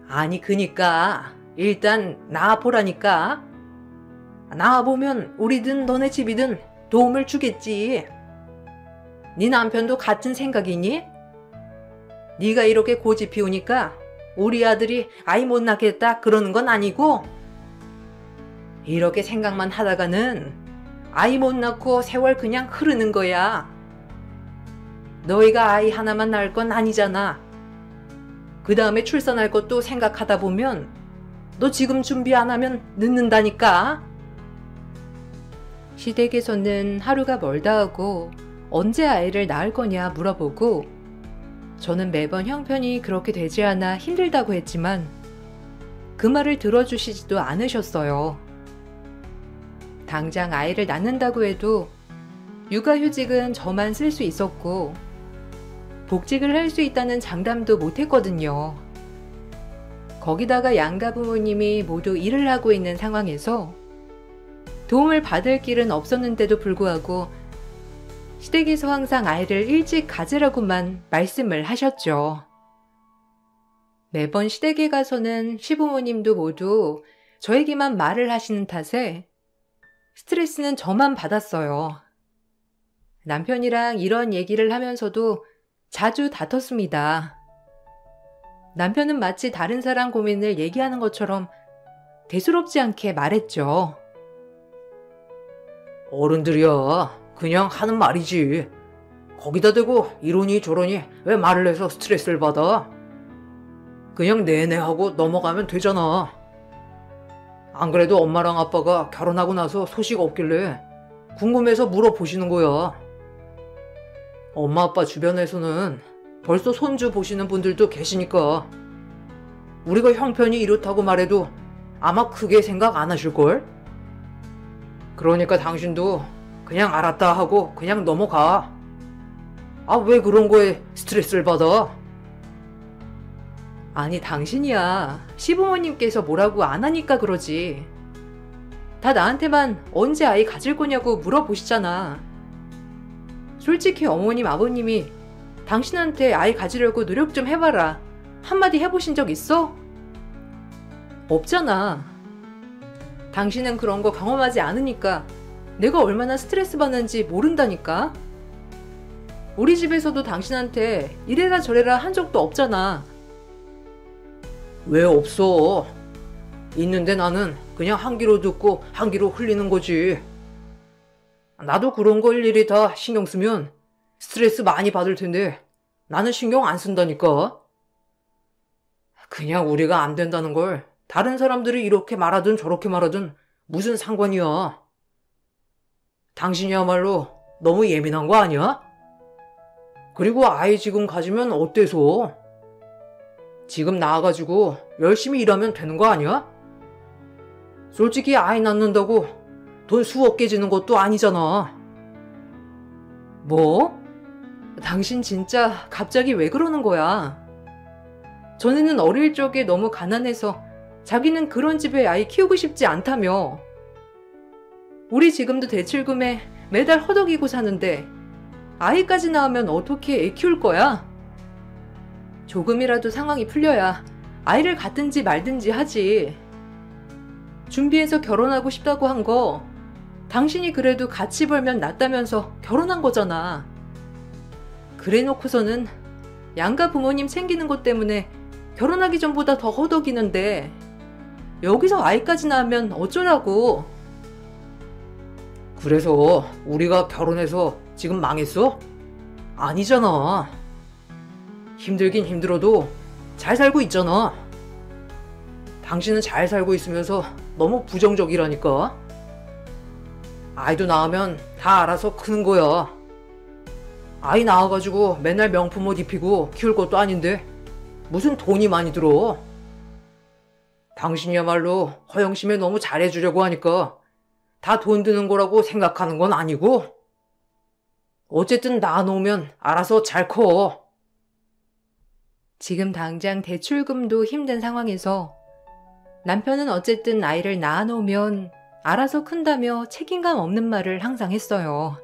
아니 그니까 일단 낳아보라니까. 나와보면 우리든 너네 집이든 도움을 주겠지. 네 남편도 같은 생각이니? 네가 이렇게 고집 피우니까 우리 아들이 아이 못 낳겠다 그러는 건 아니고, 이렇게 생각만 하다가는 아이 못 낳고 세월 그냥 흐르는 거야. 너희가 아이 하나만 낳을 건 아니잖아. 그 다음에 출산할 것도 생각하다 보면 너 지금 준비 안 하면 늦는다니까. 시댁에서는 하루가 멀다 하고 언제 아이를 낳을 거냐 물어보고, 저는 매번 형편이 그렇게 되지 않아 힘들다고 했지만 그 말을 들어주시지도 않으셨어요. 당장 아이를 낳는다고 해도 육아휴직은 저만 쓸 수 있었고 복직을 할 수 있다는 장담도 못했거든요. 거기다가 양가 부모님이 모두 일을 하고 있는 상황에서 도움을 받을 길은 없었는데도 불구하고 시댁에서 항상 아이를 일찍 가지라고만 말씀을 하셨죠. 매번 시댁에 가서는 시부모님도 모두 저에게만 말을 하시는 탓에 스트레스는 저만 받았어요. 남편이랑 이런 얘기를 하면서도 자주 다퉜습니다. 남편은 마치 다른 사람 고민을 얘기하는 것처럼 대수롭지 않게 말했죠. 어른들이야 그냥 하는 말이지. 거기다 대고 이러니 저러니 왜 말을 해서 스트레스를 받아? 그냥 내내 하고 넘어가면 되잖아. 안 그래도 엄마랑 아빠가 결혼하고 나서 소식 없길래 궁금해서 물어보시는 거야. 엄마 아빠 주변에서는 벌써 손주 보시는 분들도 계시니까 우리가 형편이 이렇다고 말해도 아마 크게 생각 안 하실걸? 그러니까 당신도 그냥 알았다 하고 그냥 넘어가. 아, 왜 그런 거에 스트레스를 받아? 아니, 당신이야. 시부모님께서 뭐라고 안 하니까 그러지. 다 나한테만 언제 아이 가질 거냐고 물어보시잖아. 솔직히 어머님, 아버님이 당신한테 아이 가지려고 노력 좀 해봐라 한마디 해보신 적 있어? 없잖아. 당신은 그런 거 경험하지 않으니까 내가 얼마나 스트레스 받는지 모른다니까. 우리 집에서도 당신한테 이래라 저래라 한 적도 없잖아. 왜 없어? 있는데 나는 그냥 한 귀로 듣고 한 귀로 흘리는 거지. 나도 그런 거 일일이 다 신경 쓰면 스트레스 많이 받을 텐데 나는 신경 안 쓴다니까. 그냥 우리가 안 된다는 걸 다른 사람들이 이렇게 말하든 저렇게 말하든 무슨 상관이야. 당신이야말로 너무 예민한 거 아니야? 그리고 아이 지금 가지면 어때서? 지금 나와가지고 열심히 일하면 되는 거 아니야? 솔직히 아이 낳는다고 돈 수억 깨지는 것도 아니잖아. 뭐? 당신 진짜 갑자기 왜 그러는 거야? 전에는 어릴 적에 너무 가난해서 자기는 그런 집에 아이 키우고 싶지 않다며. 우리 지금도 대출금에 매달 허덕이고 사는데 아이까지 낳으면 어떻게 애 키울 거야? 조금이라도 상황이 풀려야 아이를 갖든지 말든지 하지. 준비해서 결혼하고 싶다고 한 거 당신이 그래도 같이 벌면 낫다면서 결혼한 거잖아. 그래 놓고서는 양가 부모님 챙기는 것 때문에 결혼하기 전보다 더 허덕이는데 여기서 아이까지 낳으면 어쩌라고. 그래서 우리가 결혼해서 지금 망했어? 아니잖아. 힘들긴 힘들어도 잘 살고 있잖아. 당신은 잘 살고 있으면서 너무 부정적이라니까. 아이도 낳으면 다 알아서 크는 거야. 아이 낳아가지고 맨날 명품 옷 입히고 키울 것도 아닌데 무슨 돈이 많이 들어. 당신이야말로 허영심에 너무 잘해주려고 하니까 다 돈 드는 거라고 생각하는 건 아니고, 어쨌든 낳아놓으면 알아서 잘 커. 지금 당장 대출금도 힘든 상황에서 남편은 어쨌든 아이를 낳아놓으면 알아서 큰다며 책임감 없는 말을 항상 했어요.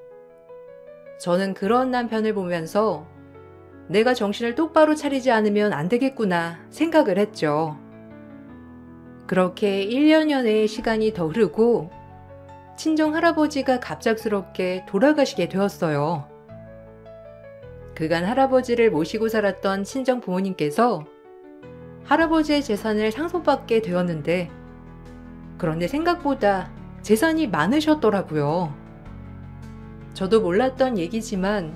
저는 그런 남편을 보면서 내가 정신을 똑바로 차리지 않으면 안 되겠구나 생각을 했죠. 그렇게 1년여의 시간이 더 흐르고 친정 할아버지가 갑작스럽게 돌아가시게 되었어요. 그간 할아버지를 모시고 살았던 친정 부모님께서 할아버지의 재산을 상속받게 되었는데, 그런데 생각보다 재산이 많으셨더라고요. 저도 몰랐던 얘기지만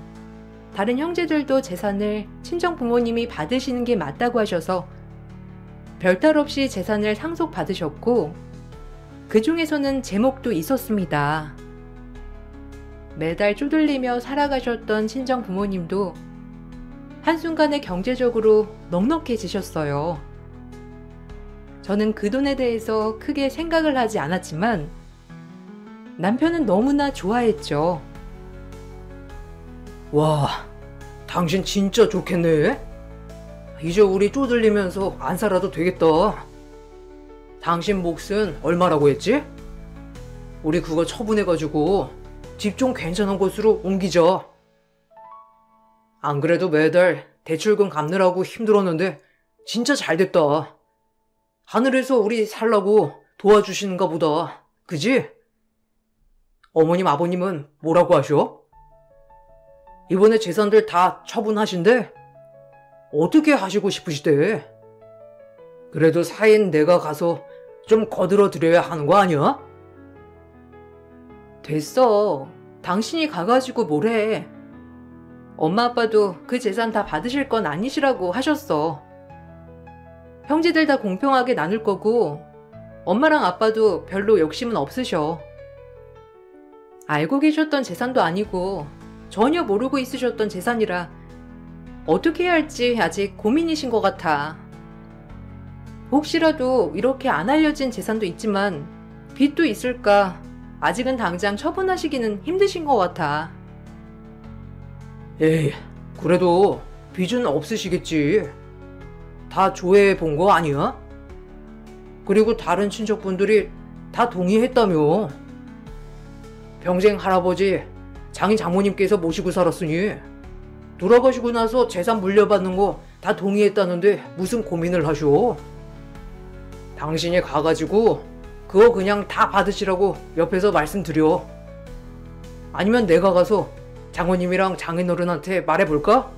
다른 형제들도 재산을 친정 부모님이 받으시는 게 맞다고 하셔서 별탈 없이 재산을 상속받으셨고, 그 중에서는 제목도 있었습니다. 매달 쪼들리며 살아가셨던 친정 부모님도 한순간에 경제적으로 넉넉해지셨어요. 저는 그 돈에 대해서 크게 생각을 하지 않았지만 남편은 너무나 좋아했죠. 와, 당신 진짜 좋겠네. 이제 우리 쪼들리면서 안 살아도 되겠다. 당신 몫은 얼마라고 했지? 우리 그거 처분해가지고 집 좀 괜찮은 곳으로 옮기자. 안 그래도 매달 대출금 갚느라고 힘들었는데 진짜 잘 됐다. 하늘에서 우리 살라고 도와주시는가 보다. 그지? 어머님 아버님은 뭐라고 하셔? 이번에 재산들 다 처분하신대? 어떻게 하시고 싶으시대? 그래도 사인 내가 가서 좀 거들어 드려야 하는 거 아니야? 됐어. 당신이 가가지고 뭐래. 엄마 아빠도 그 재산 다 받으실 건 아니시라고 하셨어. 형제들 다 공평하게 나눌 거고 엄마랑 아빠도 별로 욕심은 없으셔. 알고 계셨던 재산도 아니고 전혀 모르고 있으셨던 재산이라 어떻게 해야 할지 아직 고민이신 것 같아. 혹시라도 이렇게 안 알려진 재산도 있지만 빚도 있을까 아직은 당장 처분하시기는 힘드신 것 같아. 에이, 그래도 빚은 없으시겠지. 다 조회해 본 거 아니야? 그리고 다른 친척분들이 다 동의했다며. 평생 할아버지, 장인 장모님께서 모시고 살았으니 돌아가시고 나서 재산 물려받는 거 다 동의했다는데 무슨 고민을 하셔? 당신이 가가지고 그거 그냥 다 받으시라고 옆에서 말씀드려. 아니면 내가 가서 장모님이랑 장인어른한테 말해볼까?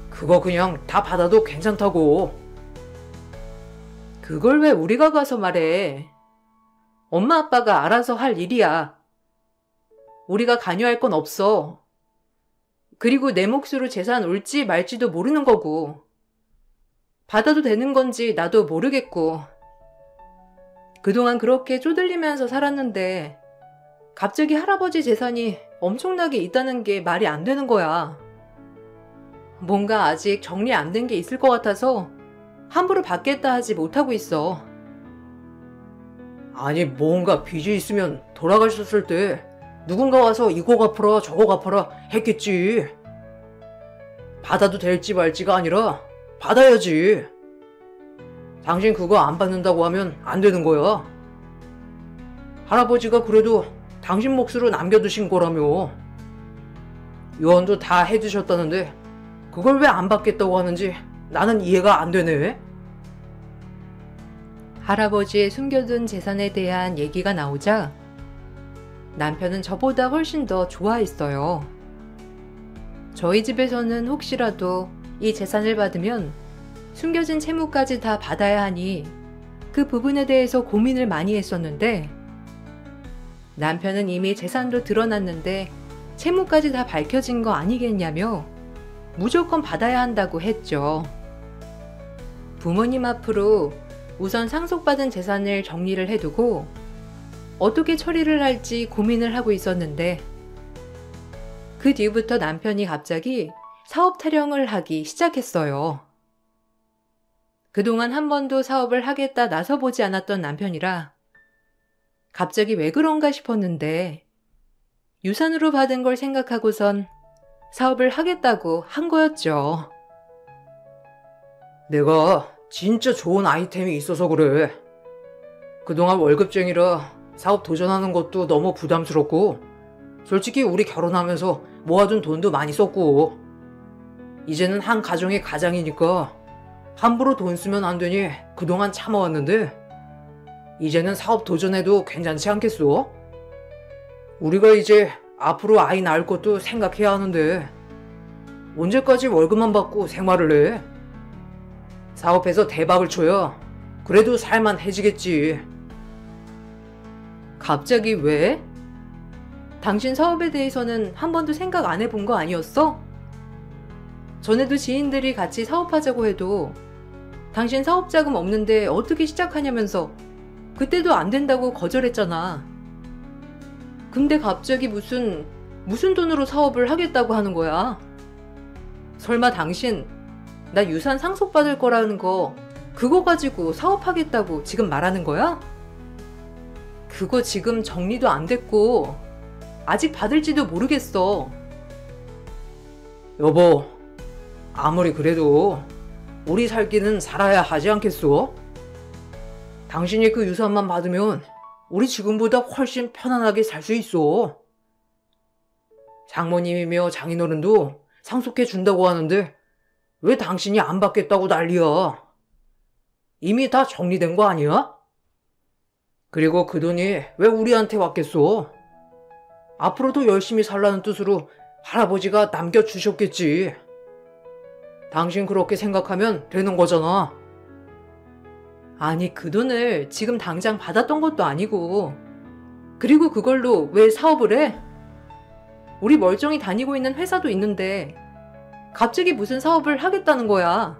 그거 그냥 다 받아도 괜찮다고. 그걸 왜 우리가 가서 말해? 엄마 아빠가 알아서 할 일이야. 우리가 관여할 건 없어. 그리고 내 몫으로 재산 올지 말지도 모르는 거고. 받아도 되는 건지 나도 모르겠고. 그동안 그렇게 쪼들리면서 살았는데 갑자기 할아버지 재산이 엄청나게 있다는 게 말이 안 되는 거야. 뭔가 아직 정리 안 된 게 있을 것 같아서 함부로 받겠다 하지 못하고 있어. 아니, 뭔가 빚이 있으면 돌아가셨을 때 누군가 와서 이거 갚아라 저거 갚아라 했겠지. 받아도 될지 말지가 아니라 받아야지. 당신 그거 안 받는다고 하면 안 되는 거야. 할아버지가 그래도 당신 몫으로 남겨두신 거라며. 유언도 다 해주셨다는데 그걸 왜 안 받겠다고 하는지 나는 이해가 안 되네. 할아버지의 숨겨둔 재산에 대한 얘기가 나오자 남편은 저보다 훨씬 더 좋아했어요. 저희 집에서는 혹시라도 이 재산을 받으면 숨겨진 채무까지 다 받아야 하니 그 부분에 대해서 고민을 많이 했었는데, 남편은 이미 재산도 드러났는데 채무까지 다 밝혀진 거 아니겠냐며 무조건 받아야 한다고 했죠. 부모님 앞으로 우선 상속받은 재산을 정리를 해두고 어떻게 처리를 할지 고민을 하고 있었는데, 그 뒤부터 남편이 갑자기 사업 타령을 하기 시작했어요. 그동안 한 번도 사업을 하겠다 나서보지 않았던 남편이라 갑자기 왜 그런가 싶었는데, 유산으로 받은 걸 생각하고선 사업을 하겠다고 한 거였죠. 내가 진짜 좋은 아이템이 있어서 그래. 그동안 월급쟁이라 사업 도전하는 것도 너무 부담스럽고, 솔직히 우리 결혼하면서 모아둔 돈도 많이 썼고, 이제는 한 가정의 가장이니까 함부로 돈 쓰면 안 되니 그동안 참아왔는데, 이제는 사업 도전해도 괜찮지 않겠어? 우리가 이제 앞으로 아이 낳을 것도 생각해야 하는데 언제까지 월급만 받고 생활을 해? 사업해서 대박을 쳐야 그래도 살만해지겠지. 갑자기 왜? 당신 사업에 대해서는 한 번도 생각 안 해본 거 아니었어? 전에도 지인들이 같이 사업하자고 해도 당신 사업 자금 없는데 어떻게 시작하냐면서 그때도 안 된다고 거절했잖아. 근데 갑자기 무슨 돈으로 사업을 하겠다고 하는 거야? 설마 당신 나 유산 상속받을 거라는 거 그거 가지고 사업하겠다고 지금 말하는 거야? 그거 지금 정리도 안 됐고 아직 받을지도 모르겠어. 여보, 아무리 그래도 우리 살기는 살아야 하지 않겠소? 당신이 그 유산만 받으면 우리 지금보다 훨씬 편안하게 살 수 있어. 장모님이며 장인어른도 상속해 준다고 하는데 왜 당신이 안 받겠다고 난리야? 이미 다 정리된 거 아니야? 그리고 그 돈이 왜 우리한테 왔겠소? 앞으로도 열심히 살라는 뜻으로 할아버지가 남겨주셨겠지. 당신 그렇게 생각하면 되는 거잖아. 아니, 그 돈을 지금 당장 받았던 것도 아니고 그리고 그걸로 왜 사업을 해? 우리 멀쩡히 다니고 있는 회사도 있는데 갑자기 무슨 사업을 하겠다는 거야?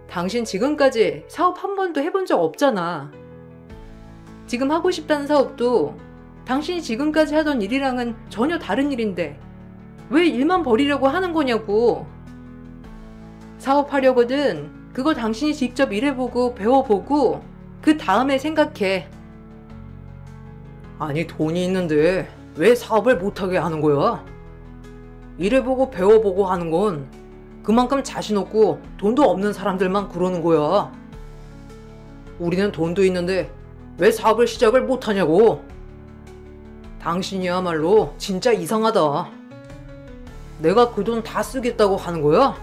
당신 지금까지 사업 한 번도 해본 적 없잖아. 지금 하고 싶다는 사업도 당신이 지금까지 하던 일이랑은 전혀 다른 일인데 왜 일만 벌이려고 하는 거냐고. 사업하려거든 그거 당신이 직접 일해보고 배워보고 그 다음에 생각해. 아니, 돈이 있는데 왜 사업을 못하게 하는 거야? 일해보고 배워보고 하는 건 그만큼 자신 없고 돈도 없는 사람들만 그러는 거야. 우리는 돈도 있는데 왜 사업을 시작을 못하냐고. 당신이야말로 진짜 이상하다. 내가 그 돈 다 쓰겠다고 하는 거야?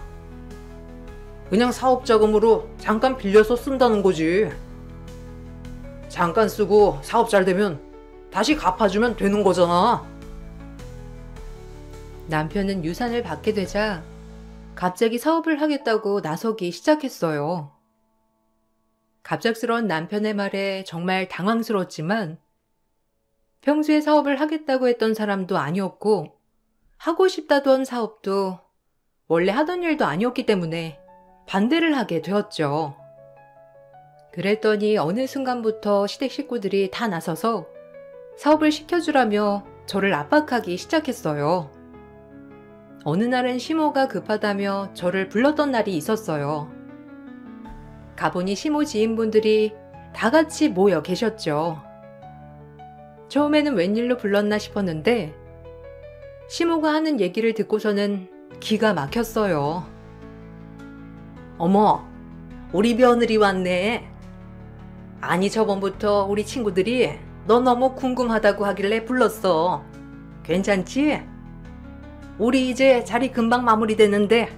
그냥 사업 자금으로 잠깐 빌려서 쓴다는 거지. 잠깐 쓰고 사업 잘 되면 다시 갚아주면 되는 거잖아. 남편은 유산을 받게 되자 갑자기 사업을 하겠다고 나서기 시작했어요. 갑작스러운 남편의 말에 정말 당황스러웠지만 평소에 사업을 하겠다고 했던 사람도 아니었고 하고 싶다던 사업도 원래 하던 일도 아니었기 때문에 반대를 하게 되었죠. 그랬더니 어느 순간부터 시댁 식구들이 다 나서서 사업을 시켜주라며 저를 압박하기 시작했어요. 어느 날은 시모가 급하다며 저를 불렀던 날이 있었어요. 가보니 시모 지인분들이 다 같이 모여 계셨죠. 처음에는 웬일로 불렀나 싶었는데 시모가 하는 얘기를 듣고서는 기가 막혔어요. 어머, 우리 며느리 왔네. 아니, 저번부터 우리 친구들이 너 너무 궁금하다고 하길래 불렀어. 괜찮지? 우리 이제 자리 금방 마무리됐는데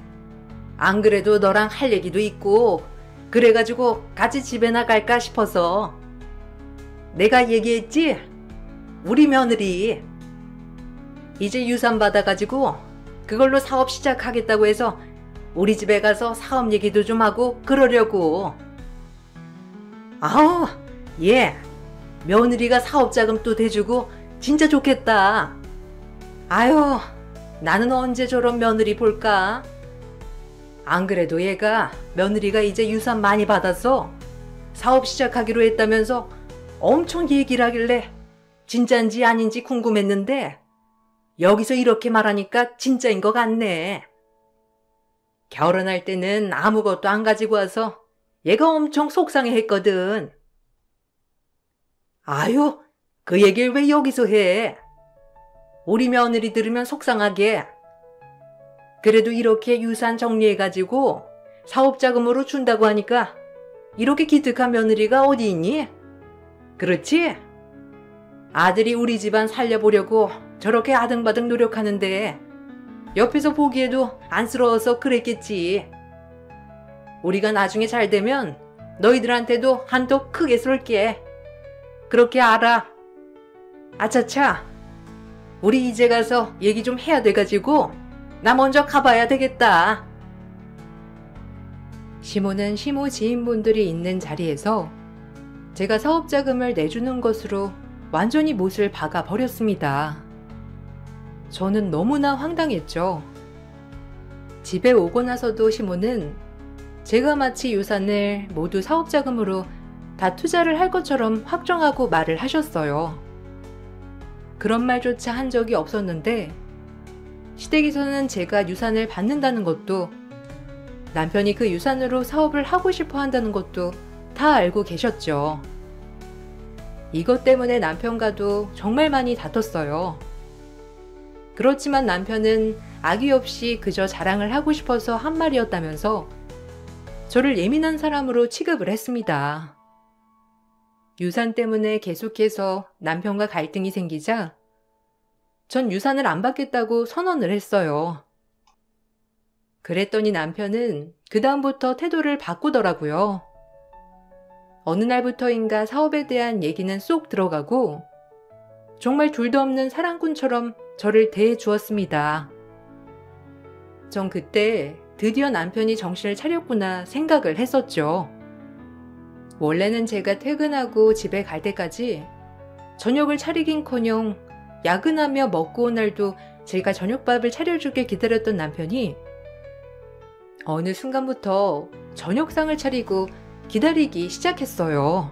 안 그래도 너랑 할 얘기도 있고 그래가지고 같이 집에 나갈까 싶어서. 내가 얘기했지? 우리 며느리 이제 유산 받아가지고 그걸로 사업 시작하겠다고 해서 우리 집에 가서 사업 얘기도 좀 하고 그러려고. 아우, 예, 며느리가 사업 자금도 대주고 진짜 좋겠다. 아유, 나는 언제 저런 며느리 볼까? 안 그래도 얘가 며느리가 이제 유산 많이 받아서 사업 시작하기로 했다면서 엄청 얘기를 하길래 진짜인지 아닌지 궁금했는데 여기서 이렇게 말하니까 진짜인 것 같네. 결혼할 때는 아무것도 안 가지고 와서 얘가 엄청 속상해했거든. 아유, 그 얘기를 왜 여기서 해? 우리 며느리 들으면 속상하게. 그래도 이렇게 유산 정리해가지고 사업자금으로 준다고 하니까 이렇게 기특한 며느리가 어디 있니? 그렇지? 아들이 우리 집안 살려보려고 저렇게 아등바등 노력하는데 옆에서 보기에도 안쓰러워서 그랬겠지. 우리가 나중에 잘 되면 너희들한테도 한턱 크게 쏠게. 그렇게 알아. 아차차. 우리 이제 가서 얘기 좀 해야 돼가지고 나 먼저 가봐야 되겠다. 시모는 시모 지인분들이 있는 자리에서 제가 사업자금을 내주는 것으로 완전히 못을 박아 버렸습니다. 저는 너무나 황당했죠. 집에 오고 나서도 시모는 제가 마치 유산을 모두 사업자금으로 다 투자를 할 것처럼 확정하고 말을 하셨어요. 그런 말조차 한 적이 없었는데 시댁에서는 제가 유산을 받는다는 것도 남편이 그 유산으로 사업을 하고 싶어 한다는 것도 다 알고 계셨죠. 이것 때문에 남편과도 정말 많이 다퉜어요. 그렇지만 남편은 악의 없이 그저 자랑을 하고 싶어서 한 말이었다면서 저를 예민한 사람으로 취급을 했습니다. 유산 때문에 계속해서 남편과 갈등이 생기자 전 유산을 안 받겠다고 선언을 했어요. 그랬더니 남편은 그다음부터 태도를 바꾸더라고요. 어느 날부터인가 사업에 대한 얘기는 쏙 들어가고 정말 둘도 없는 사랑꾼처럼 저를 대해 주었습니다. 전 그때 드디어 남편이 정신을 차렸구나 생각을 했었죠. 원래는 제가 퇴근하고 집에 갈 때까지 저녁을 차리긴커녕 야근하며 먹고 온 날도 제가 저녁밥을 차려주길 기다렸던 남편이 어느 순간부터 저녁상을 차리고 기다리기 시작했어요.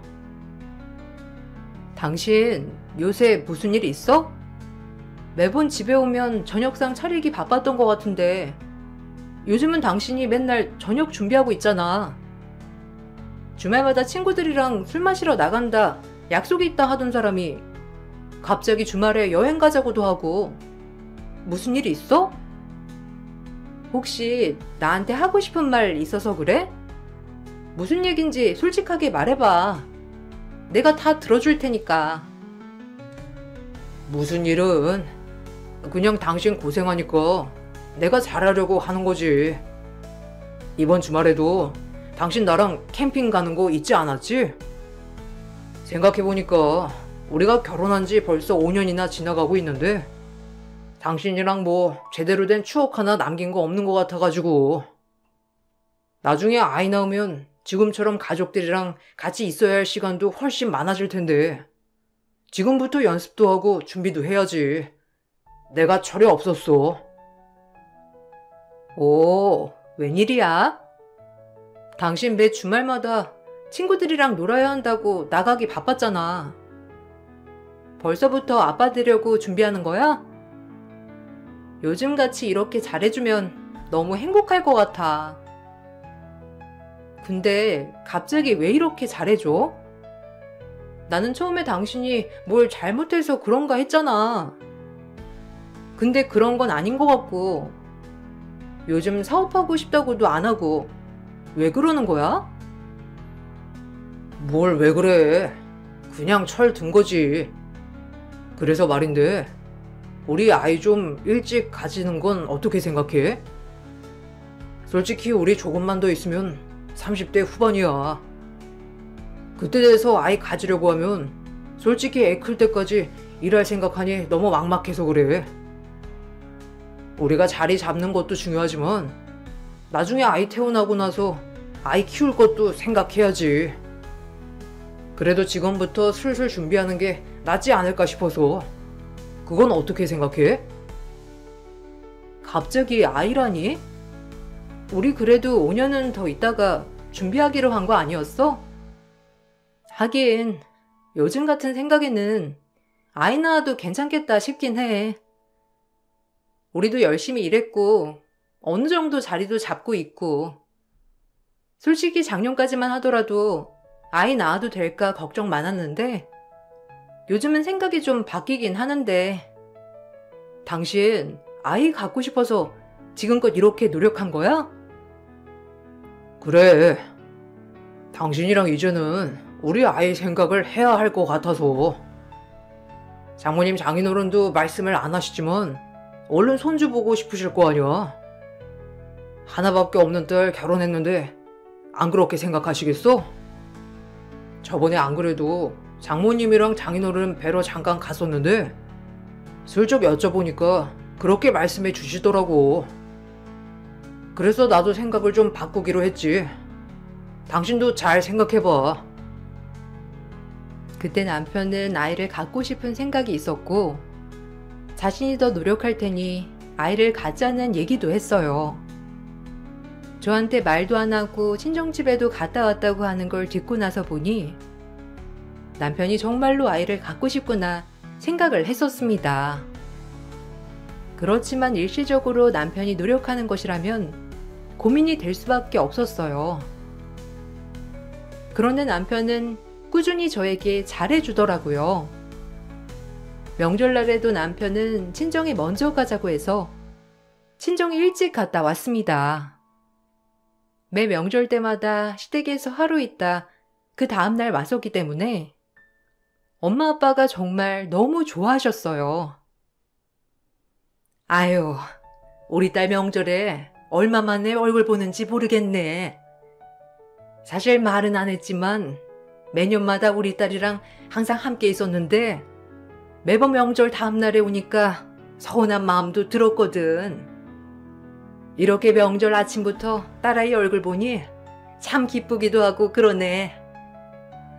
당신 요새 무슨 일 있어? 매번 집에 오면 저녁상 차리기 바빴던 것 같은데 요즘은 당신이 맨날 저녁 준비하고 있잖아. 주말마다 친구들이랑 술 마시러 나간다, 약속이 있다 하던 사람이 갑자기 주말에 여행 가자고도 하고 무슨 일 있어? 혹시 나한테 하고 싶은 말 있어서 그래? 무슨 얘긴지 솔직하게 말해봐. 내가 다 들어줄 테니까. 무슨 일은 그냥 당신 고생하니까 내가 잘하려고 하는 거지. 이번 주말에도 당신 나랑 캠핑 가는 거 잊지 않았지? 생각해보니까 우리가 결혼한 지 벌써 5년이나 지나가고 있는데 당신이랑 뭐 제대로 된 추억 하나 남긴 거 없는 것 같아가지고 나중에 아이 낳으면 지금처럼 가족들이랑 같이 있어야 할 시간도 훨씬 많아질 텐데 지금부터 연습도 하고 준비도 해야지. 내가 철이 없었어. 오, 웬일이야? 당신 매 주말마다 친구들이랑 놀아야 한다고 나가기 바빴잖아. 벌써부터 아빠 되려고 준비하는 거야? 요즘같이 이렇게 잘해주면 너무 행복할 것 같아. 근데 갑자기 왜 이렇게 잘해줘? 나는 처음에 당신이 뭘 잘못해서 그런가 했잖아. 근데 그런 건 아닌 것 같고 요즘 사업하고 싶다고도 안 하고 왜 그러는 거야? 뭘 왜 그래? 그냥 철 든 거지. 그래서 말인데 우리 아이 좀 일찍 가지는 건 어떻게 생각해? 솔직히 우리 조금만 더 있으면 30대 후반이야. 그때 돼서 아이 가지려고 하면 솔직히 애 클 때까지 일할 생각하니 너무 막막해서 그래. 우리가 자리 잡는 것도 중요하지만 나중에 아이 태어나고 나서 아이 키울 것도 생각해야지. 그래도 지금부터 슬슬 준비하는 게 낫지 않을까 싶어서. 그건 어떻게 생각해? 갑자기 아이라니? 우리 그래도 5년은 더 있다가 준비하기로 한 거 아니었어? 하긴 요즘 같은 생각에는 아이 낳아도 괜찮겠다 싶긴 해. 우리도 열심히 일했고 어느 정도 자리도 잡고 있고 솔직히 작년까지만 하더라도 아이 낳아도 될까 걱정 많았는데 요즘은 생각이 좀 바뀌긴 하는데 당신 아이 갖고 싶어서 지금껏 이렇게 노력한 거야? 그래. 당신이랑 이제는 우리 아이 생각을 해야 할 것 같아서. 장모님 장인어른도 말씀을 안 하시지만 얼른 손주 보고 싶으실 거 아니야. 하나밖에 없는 딸 결혼했는데 안 그렇게 생각하시겠어? 저번에 안 그래도 장모님이랑 장인어른 뵈러 잠깐 갔었는데 슬쩍 여쭤보니까 그렇게 말씀해 주시더라고. 그래서 나도 생각을 좀 바꾸기로 했지. 당신도 잘 생각해봐. 그때 남편은 아이를 갖고 싶은 생각이 있었고 자신이 더 노력할 테니 아이를 갖자는 얘기도 했어요. 저한테 말도 안 하고 친정집에도 갔다 왔다고 하는 걸 듣고 나서 보니 남편이 정말로 아이를 갖고 싶구나 생각을 했었습니다. 그렇지만 일시적으로 남편이 노력하는 것이라면 고민이 될 수밖에 없었어요. 그런데 남편은 꾸준히 저에게 잘해주더라고요. 명절날에도 남편은 친정에 먼저 가자고 해서 친정에 일찍 갔다 왔습니다. 매 명절 때마다 시댁에서 하루 있다 그 다음날 왔었기 때문에 엄마 아빠가 정말 너무 좋아하셨어요. 아유, 우리 딸 명절에 얼마 만에 얼굴 보는지 모르겠네. 사실 말은 안 했지만 매년마다 우리 딸이랑 항상 함께 있었는데 매번 명절 다음날에 오니까 서운한 마음도 들었거든. 이렇게 명절 아침부터 딸아이 얼굴 보니 참 기쁘기도 하고 그러네.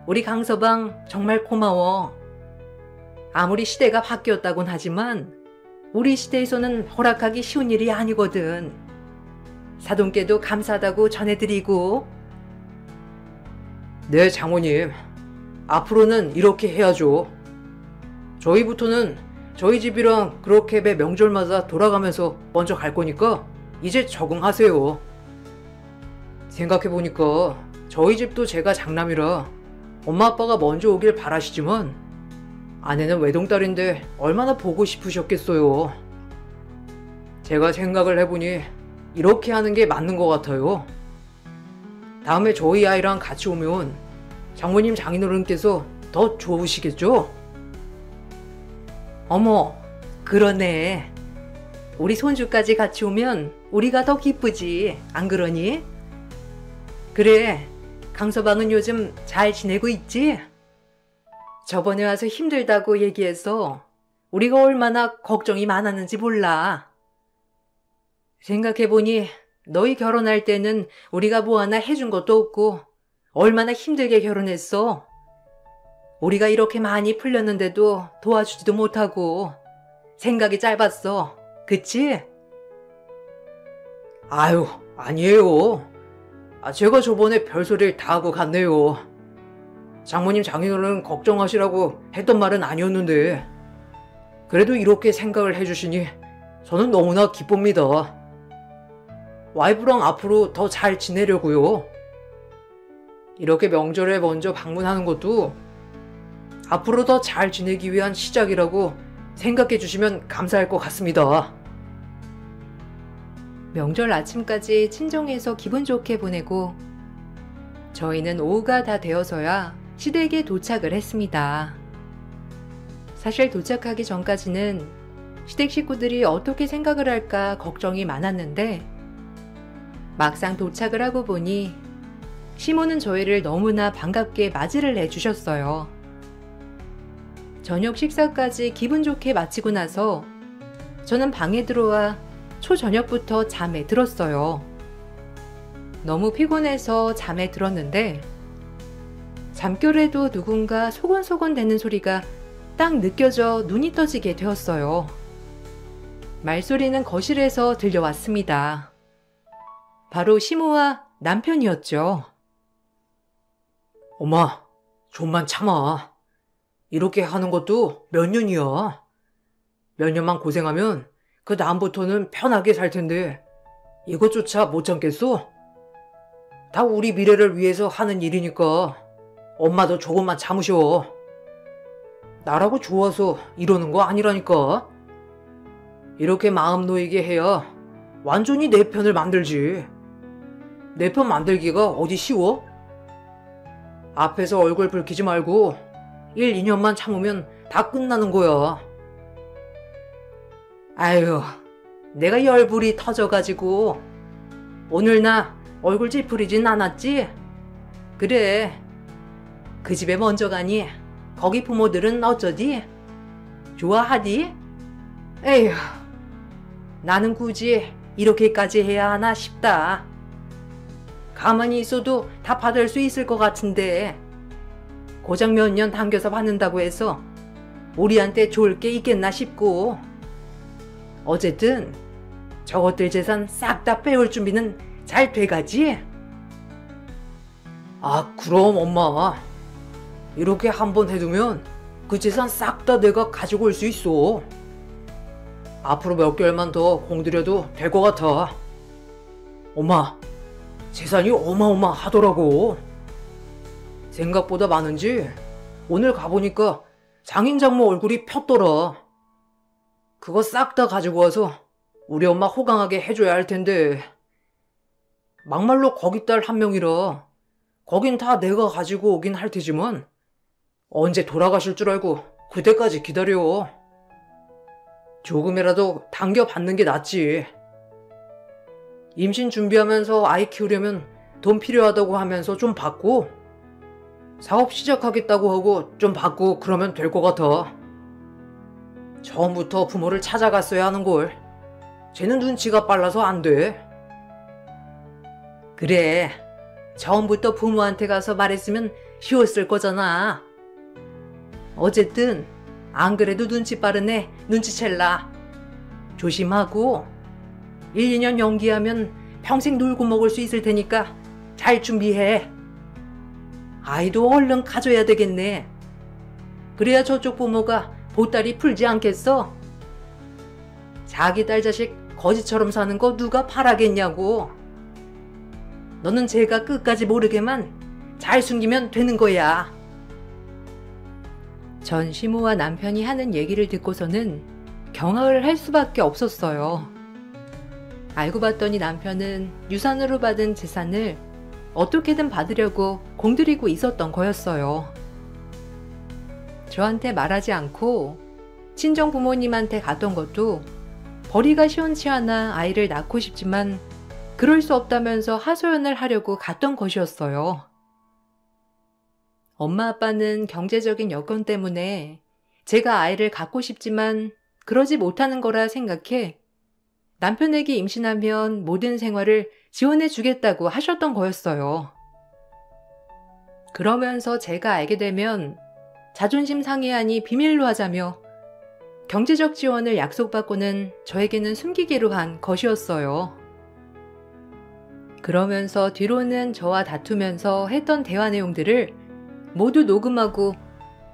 우리 강서방 정말 고마워. 아무리 시대가 바뀌었다곤 하지만 우리 시대에서는 허락하기 쉬운 일이 아니거든. 사돈께도 감사하다고 전해드리고. 네, 장모님. 앞으로는 이렇게 해야죠. 저희부터는 저희 집이랑 그렇게 매 명절마다 돌아가면서 먼저 갈 거니까 이제 적응하세요. 생각해보니까 저희 집도 제가 장남이라 엄마 아빠가 먼저 오길 바라시지만 아내는 외동딸인데 얼마나 보고 싶으셨겠어요. 제가 생각을 해보니 이렇게 하는 게 맞는 것 같아요. 다음에 저희 아이랑 같이 오면 장모님 장인어른께서 더 좋으시겠죠? 어머, 그러네. 우리 손주까지 같이 오면 우리가 더 기쁘지, 안 그러니? 그래, 강서방은 요즘 잘 지내고 있지? 저번에 와서 힘들다고 얘기해서 우리가 얼마나 걱정이 많았는지 몰라. 생각해보니 너희 결혼할 때는 우리가 뭐 하나 해준 것도 없고 얼마나 힘들게 결혼했어. 우리가 이렇게 많이 풀렸는데도 도와주지도 못하고 생각이 짧았어. 그치? 아유, 아니에요. 제가 저번에 별소리를 다 하고 갔네요. 장모님 장인어른 걱정하시라고 했던 말은 아니었는데 그래도 이렇게 생각을 해주시니 저는 너무나 기쁩니다. 와이프랑 앞으로 더 잘 지내려고요. 이렇게 명절에 먼저 방문하는 것도 앞으로 더 잘 지내기 위한 시작이라고 생각해 주시면 감사할 것 같습니다. 명절 아침까지 친정에서 기분 좋게 보내고 저희는 오후가 다 되어서야 시댁에 도착을 했습니다. 사실 도착하기 전까지는 시댁 식구들이 어떻게 생각을 할까 걱정이 많았는데 막상 도착을 하고 보니 시모는 저희를 너무나 반갑게 맞이를 해주셨어요. 저녁 식사까지 기분 좋게 마치고 나서 저는 방에 들어와 초저녁부터 잠에 들었어요. 너무 피곤해서 잠에 들었는데 잠결에도 누군가 소곤소곤 대는 소리가 딱 느껴져 눈이 떠지게 되었어요. 말소리는 거실에서 들려왔습니다. 바로 시모와 남편이었죠. 엄마, 좀만 참아. 이렇게 하는 것도 몇 년이야. 몇 년만 고생하면 그 다음부터는 편하게 살 텐데 이것조차 못 참겠어? 다 우리 미래를 위해서 하는 일이니까 엄마도 조금만 참으셔. 나라고 좋아서 이러는 거 아니라니까. 이렇게 마음 놓이게 해야 완전히 내 편을 만들지. 내 편 만들기가 어디 쉬워? 앞에서 얼굴 붉히지 말고 1, 2년만 참으면 다 끝나는 거야. 아유, 내가 열불이 터져가지고 오늘 나 얼굴 찌푸리진 않았지? 그래, 그 집에 먼저 가니 거기 부모들은 어쩌디? 좋아하디? 에휴, 나는 굳이 이렇게까지 해야 하나 싶다. 가만히 있어도 다 받을 수 있을 것 같은데 고작 몇 년 당겨서 받는다고 해서 우리한테 좋을 게 있겠나 싶고. 어쨌든 저것들 재산 싹 다 빼올 준비는 잘 돼가지? 아, 그럼 엄마. 이렇게 한번 해두면 그 재산 싹 다 내가 가지고 올 수 있어. 앞으로 몇 개월만 더 공들여도 될 것 같아. 엄마, 재산이 어마어마하더라고. 생각보다 많은지 오늘 가보니까 장인 장모 얼굴이 폈더라. 그거 싹 다 가지고 와서 우리 엄마 호강하게 해줘야 할 텐데. 막말로 거기 딸 한 명이라 거긴 다 내가 가지고 오긴 할 테지만 언제 돌아가실 줄 알고 그때까지 기다려. 조금이라도 당겨받는 게 낫지. 임신 준비하면서 아이 키우려면 돈 필요하다고 하면서 좀 받고, 사업 시작하겠다고 하고 좀 받고 그러면 될 것 같아. 처음부터 부모를 찾아갔어야 하는걸. 쟤는 눈치가 빨라서 안 돼. 그래, 처음부터 부모한테 가서 말했으면 쉬웠을 거잖아. 어쨌든 안 그래도 눈치 빠른 애 눈치챌라. 조심하고 1, 2년 연기하면 평생 놀고 먹을 수 있을 테니까 잘 준비해. 아이도 얼른 가져야 되겠네. 그래야 저쪽 부모가 보따리 풀지 않겠어? 자기 딸 자식 거지처럼 사는 거 누가 바라겠냐고. 너는 제가 끝까지 모르게만 잘 숨기면 되는 거야. 전 시모와 남편이 하는 얘기를 듣고서는 경악을 할 수밖에 없었어요. 알고 봤더니 남편은 유산으로 받은 재산을 어떻게든 받으려고 공들이고 있었던 거였어요. 저한테 말하지 않고 친정 부모님한테 갔던 것도 벌이가 시원치 않아 아이를 낳고 싶지만 그럴 수 없다면서 하소연을 하려고 갔던 것이었어요. 엄마 아빠는 경제적인 여건 때문에 제가 아이를 갖고 싶지만 그러지 못하는 거라 생각해 남편에게 임신하면 모든 생활을 지원해 주겠다고 하셨던 거였어요. 그러면서 제가 알게 되면 자존심 상해하니 비밀로 하자며 경제적 지원을 약속받고는 저에게는 숨기기로 한 것이었어요. 그러면서 뒤로는 저와 다투면서 했던 대화 내용들을 모두 녹음하고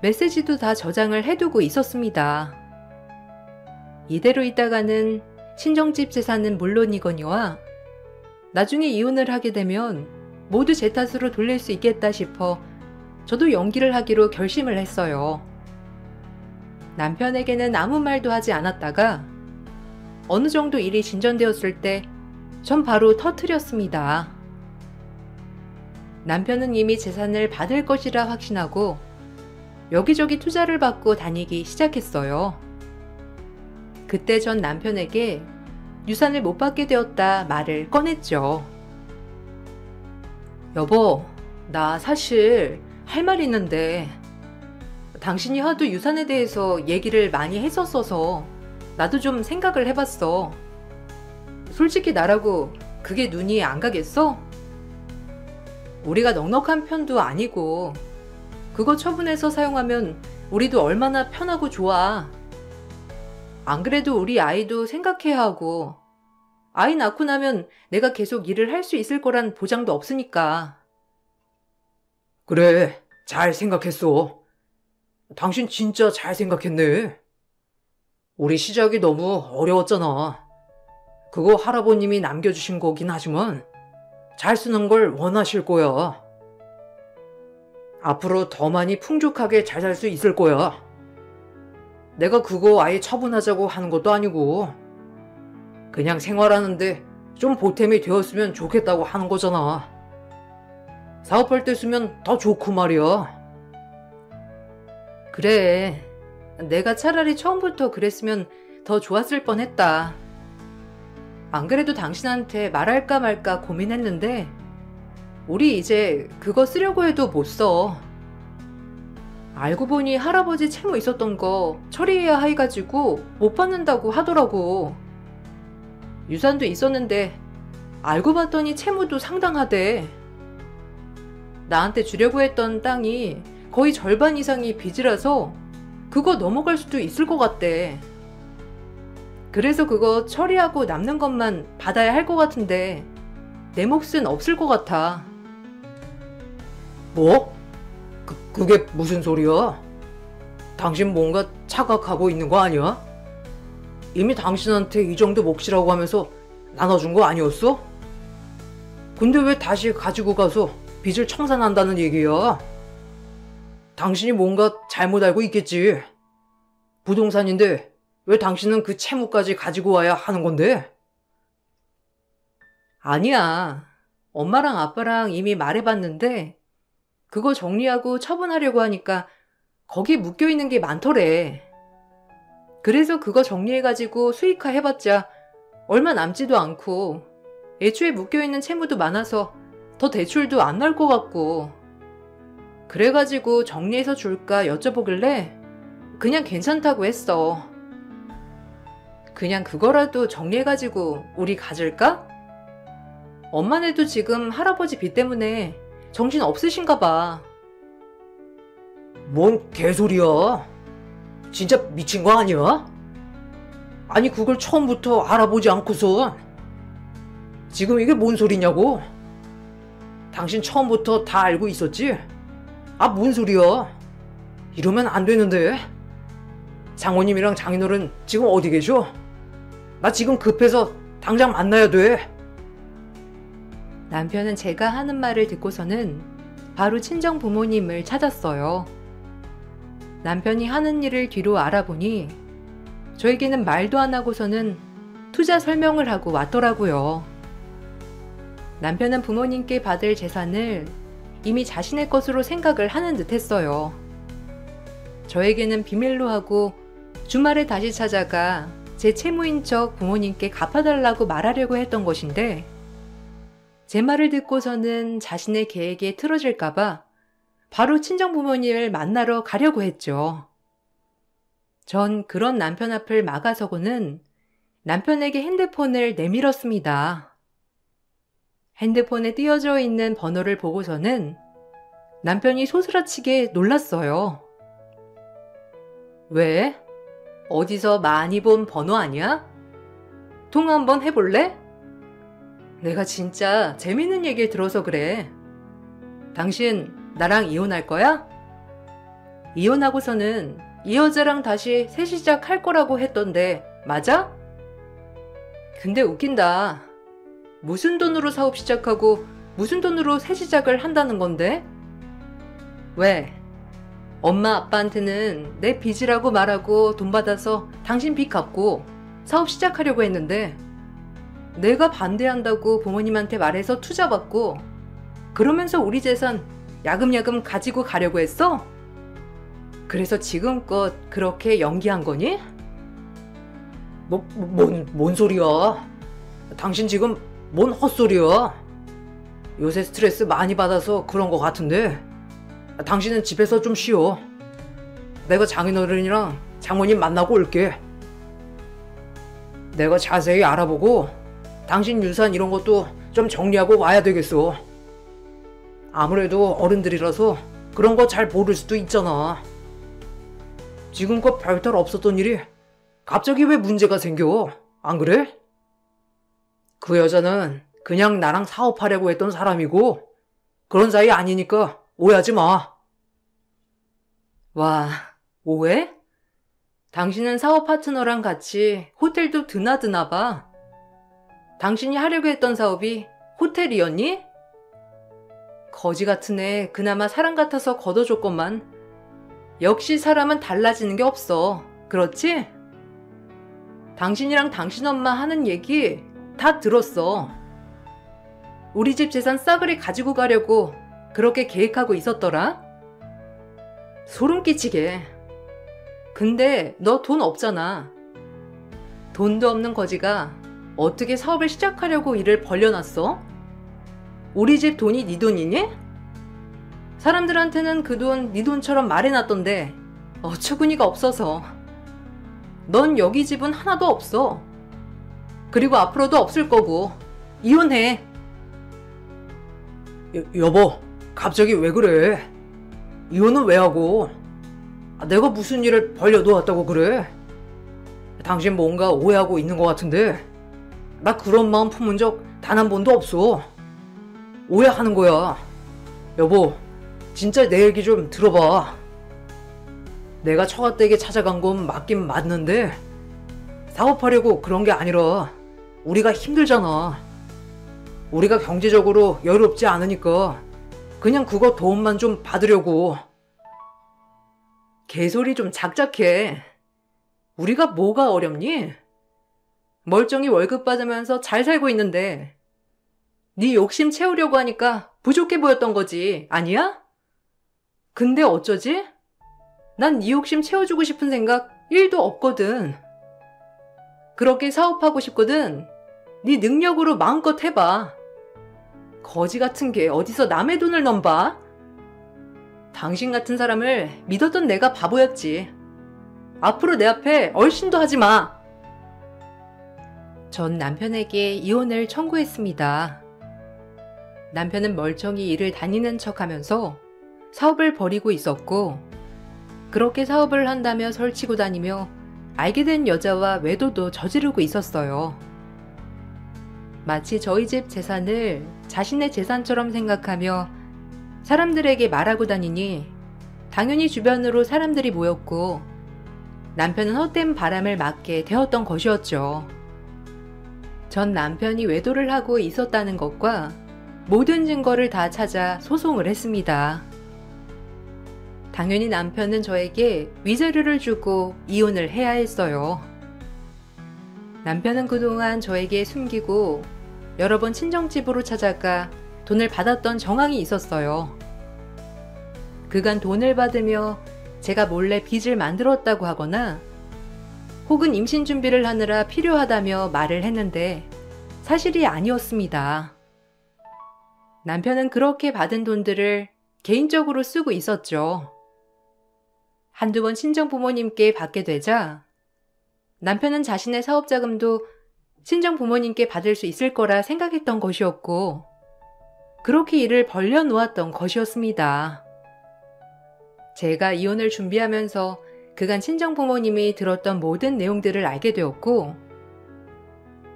메시지도 다 저장을 해두고 있었습니다. 이대로 있다가는 친정집 재산은 물론이거니와 나중에 이혼을 하게 되면 모두 제 탓으로 돌릴 수 있겠다 싶어 저도 연기를 하기로 결심을 했어요. 남편에게는 아무 말도 하지 않았다가 어느 정도 일이 진전되었을 때 전 바로 터뜨렸습니다. 남편은 이미 재산을 받을 것이라 확신하고 여기저기 투자를 받고 다니기 시작했어요. 그때 전 남편에게 유산을 못 받게 되었다 말을 꺼냈죠. 여보, 나 사실 할 말 있는데 당신이 하도 유산에 대해서 얘기를 많이 했었어서 나도 좀 생각을 해봤어. 솔직히 나라고 그게 눈이 안 가겠어? 우리가 넉넉한 편도 아니고 그거 처분해서 사용하면 우리도 얼마나 편하고 좋아. 안 그래도 우리 아이도 생각해야 하고 아이 낳고 나면 내가 계속 일을 할 수 있을 거란 보장도 없으니까. 그래, 잘 생각했어. 당신 진짜 잘 생각했네. 우리 시작이 너무 어려웠잖아. 그거 할아버님이 남겨주신 거긴 하지만 잘 쓰는 걸 원하실 거야. 앞으로 더 많이 풍족하게 잘 살 수 있을 거야. 내가 그거 아예 처분하자고 하는 것도 아니고 그냥 생활하는데 좀 보탬이 되었으면 좋겠다고 하는 거잖아. 사업할 때 쓰면 더 좋고 말이야. 그래, 내가 차라리 처음부터 그랬으면 더 좋았을 뻔했다. 안 그래도 당신한테 말할까 말까 고민했는데 우리 이제 그거 쓰려고 해도 못 써. 알고 보니 할아버지 채무 있었던 거 처리해야 해가지고 못 받는다고 하더라고. 유산도 있었는데 알고 봤더니 채무도 상당하대. 나한테 주려고 했던 땅이 거의 절반 이상이 빚이라서 그거 넘어갈 수도 있을 것 같대. 그래서 그거 처리하고 남는 것만 받아야 할 것 같은데 내 몫은 없을 것 같아. 뭐? 그게 무슨 소리야? 당신 뭔가 착각하고 있는 거 아니야? 이미 당신한테 이 정도 몫이라고 하면서 나눠준 거 아니었어? 근데 왜 다시 가지고 가서 빚을 청산한다는 얘기야? 당신이 뭔가 잘못 알고 있겠지. 부동산인데 왜 당신은 그 채무까지 가지고 와야 하는 건데? 아니야. 엄마랑 아빠랑 이미 말해봤는데 그거 정리하고 처분하려고 하니까 거기 묶여있는 게 많더래. 그래서 그거 정리해가지고 수익화 해봤자 얼마 남지도 않고 애초에 묶여있는 채무도 많아서 더 대출도 안 나올 것 같고. 그래가지고 정리해서 줄까 여쭤보길래 그냥 괜찮다고 했어. 그냥 그거라도 정리해가지고 우리 가질까? 엄마네도 지금 할아버지 빚 때문에 정신 없으신가 봐. 뭔 개소리야? 진짜 미친 거 아니야? 아니 그걸 처음부터 알아보지 않고선 지금 이게 뭔 소리냐고? 당신 처음부터 다 알고 있었지? 아, 뭔 소리야? 이러면 안 되는데. 장모님이랑 장인어른 지금 어디 계셔? 나 지금 급해서 당장 만나야 돼. 남편은 제가 하는 말을 듣고서는 바로 친정 부모님을 찾았어요. 남편이 하는 일을 뒤로 알아보니 저에게는 말도 안 하고서는 투자 설명을 하고 왔더라고요. 남편은 부모님께 받을 재산을 이미 자신의 것으로 생각을 하는 듯 했어요. 저에게는 비밀로 하고 주말에 다시 찾아가 제 채무인 척 부모님께 갚아달라고 말하려고 했던 것인데 제 말을 듣고서는 자신의 계획에 틀어질까봐 바로 친정 부모님을 만나러 가려고 했죠. 전 그런 남편 앞을 막아서고는 남편에게 핸드폰을 내밀었습니다. 핸드폰에 띄어져 있는 번호를 보고서는 남편이 소스라치게 놀랐어요. 왜? 어디서 많이 본 번호 아니야? 통화 한번 해볼래? 내가 진짜 재밌는 얘기를 들어서 그래. 당신 나랑 이혼할 거야? 이혼하고서는 이 여자랑 다시 새 시작할 거라고 했던데 맞아? 근데 웃긴다. 무슨 돈으로 사업 시작하고 무슨 돈으로 새 시작을 한다는 건데? 왜? 엄마 아빠한테는 내 빚이라고 말하고 돈 받아서 당신 빚 갚고 사업 시작하려고 했는데 내가 반대한다고 부모님한테 말해서 투자 받고 그러면서 우리 재산 야금야금 가지고 가려고 했어? 그래서 지금껏 그렇게 연기한 거니? 뭔 소리야? 당신 지금 뭔 헛소리야? 요새 스트레스 많이 받아서 그런 거 같은데 당신은 집에서 좀 쉬어. 내가 장인어른이랑 장모님 만나고 올게. 내가 자세히 알아보고 당신 유산 이런 것도 좀 정리하고 와야 되겠어. 아무래도 어른들이라서 그런 거 잘 모를 수도 있잖아. 지금껏 별탈 없었던 일이 갑자기 왜 문제가 생겨? 안 그래? 그 여자는 그냥 나랑 사업하려고 했던 사람이고 그런 사이 아니니까 오해하지 마. 와, 오해? 당신은 사업 파트너랑 같이 호텔도 드나드나 봐. 당신이 하려고 했던 사업이 호텔이었니? 거지 같은 애 그나마 사람 같아서 걷어줬건만 역시 사람은 달라지는 게 없어. 그렇지? 당신이랑 당신 엄마 하는 얘기 다 들었어. 우리 집 재산 싸그리 가지고 가려고 그렇게 계획하고 있었더라? 소름 끼치게. 근데 너 돈 없잖아. 돈도 없는 거지가 어떻게 사업을 시작하려고 일을 벌려놨어? 우리 집 돈이 네 돈이니? 사람들한테는 그 돈 네 돈처럼 말해놨던데 어처구니가 없어서. 넌 여기 집은 하나도 없어. 그리고 앞으로도 없을 거고. 이혼해. 여보, 갑자기 왜 그래? 이혼은 왜 하고? 내가 무슨 일을 벌려놓았다고 그래? 당신 뭔가 오해하고 있는 것 같은데 나 그런 마음 품은 적 단 한 번도 없어. 오해하는 거야. 여보, 진짜 내 얘기 좀 들어봐. 내가 처갓댁에 찾아간 건 맞긴 맞는데 사업하려고 그런 게 아니라 우리가 힘들잖아. 우리가 경제적으로 여유롭지 않으니까 그냥 그거 도움만 좀 받으려고. 개소리 좀 작작해. 우리가 뭐가 어렵니? 멀쩡히 월급 받으면서 잘 살고 있는데 네 욕심 채우려고 하니까 부족해 보였던 거지, 아니야? 근데 어쩌지? 난 네 욕심 채워주고 싶은 생각 1도 없거든. 그렇게 사업하고 싶거든. 네 능력으로 마음껏 해봐. 거지 같은 게 어디서 남의 돈을 넘봐? 당신 같은 사람을 믿었던 내가 바보였지. 앞으로 내 앞에 얼씬도 하지 마. 전 남편에게 이혼을 청구했습니다. 남편은 멀쩡히 일을 다니는 척하면서 사업을 벌이고 있었고, 그렇게 사업을 한다며 설치고 다니며 알게 된 여자와 외도도 저지르고 있었어요. 마치 저희 집 재산을 자신의 재산처럼 생각하며 사람들에게 말하고 다니니 당연히 주변으로 사람들이 모였고 남편은 헛된 바람을 맞게 되었던 것이었죠. 전 남편이 외도를 하고 있었다는 것과 모든 증거를 다 찾아 소송을 했습니다. 당연히 남편은 저에게 위자료를 주고 이혼을 해야 했어요. 남편은 그동안 저에게 숨기고 여러 번 친정집으로 찾아가 돈을 받았던 정황이 있었어요. 그간 돈을 받으며 제가 몰래 빚을 만들었다고 하거나 혹은 임신 준비를 하느라 필요하다며 말을 했는데 사실이 아니었습니다. 남편은 그렇게 받은 돈들을 개인적으로 쓰고 있었죠. 한두 번 친정 부모님께 받게 되자 남편은 자신의 사업 자금도 친정 부모님께 받을 수 있을 거라 생각했던 것이었고 그렇게 일을 벌려놓았던 것이었습니다. 제가 이혼을 준비하면서 그간 친정 부모님이 들었던 모든 내용들을 알게 되었고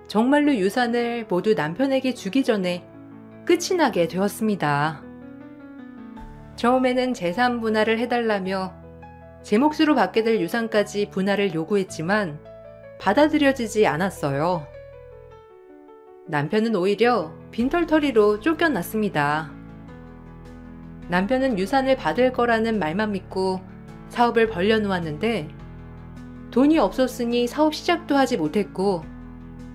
정말로 유산을 모두 남편에게 주기 전에 끝이 나게 되었습니다. 처음에는 재산 분할을 해달라며 제 몫으로 받게 될 유산까지 분할을 요구했지만 받아들여지지 않았어요. 남편은 오히려 빈털터리로 쫓겨났습니다. 남편은 유산을 받을 거라는 말만 믿고 사업을 벌려놓았는데 돈이 없었으니 사업 시작도 하지 못했고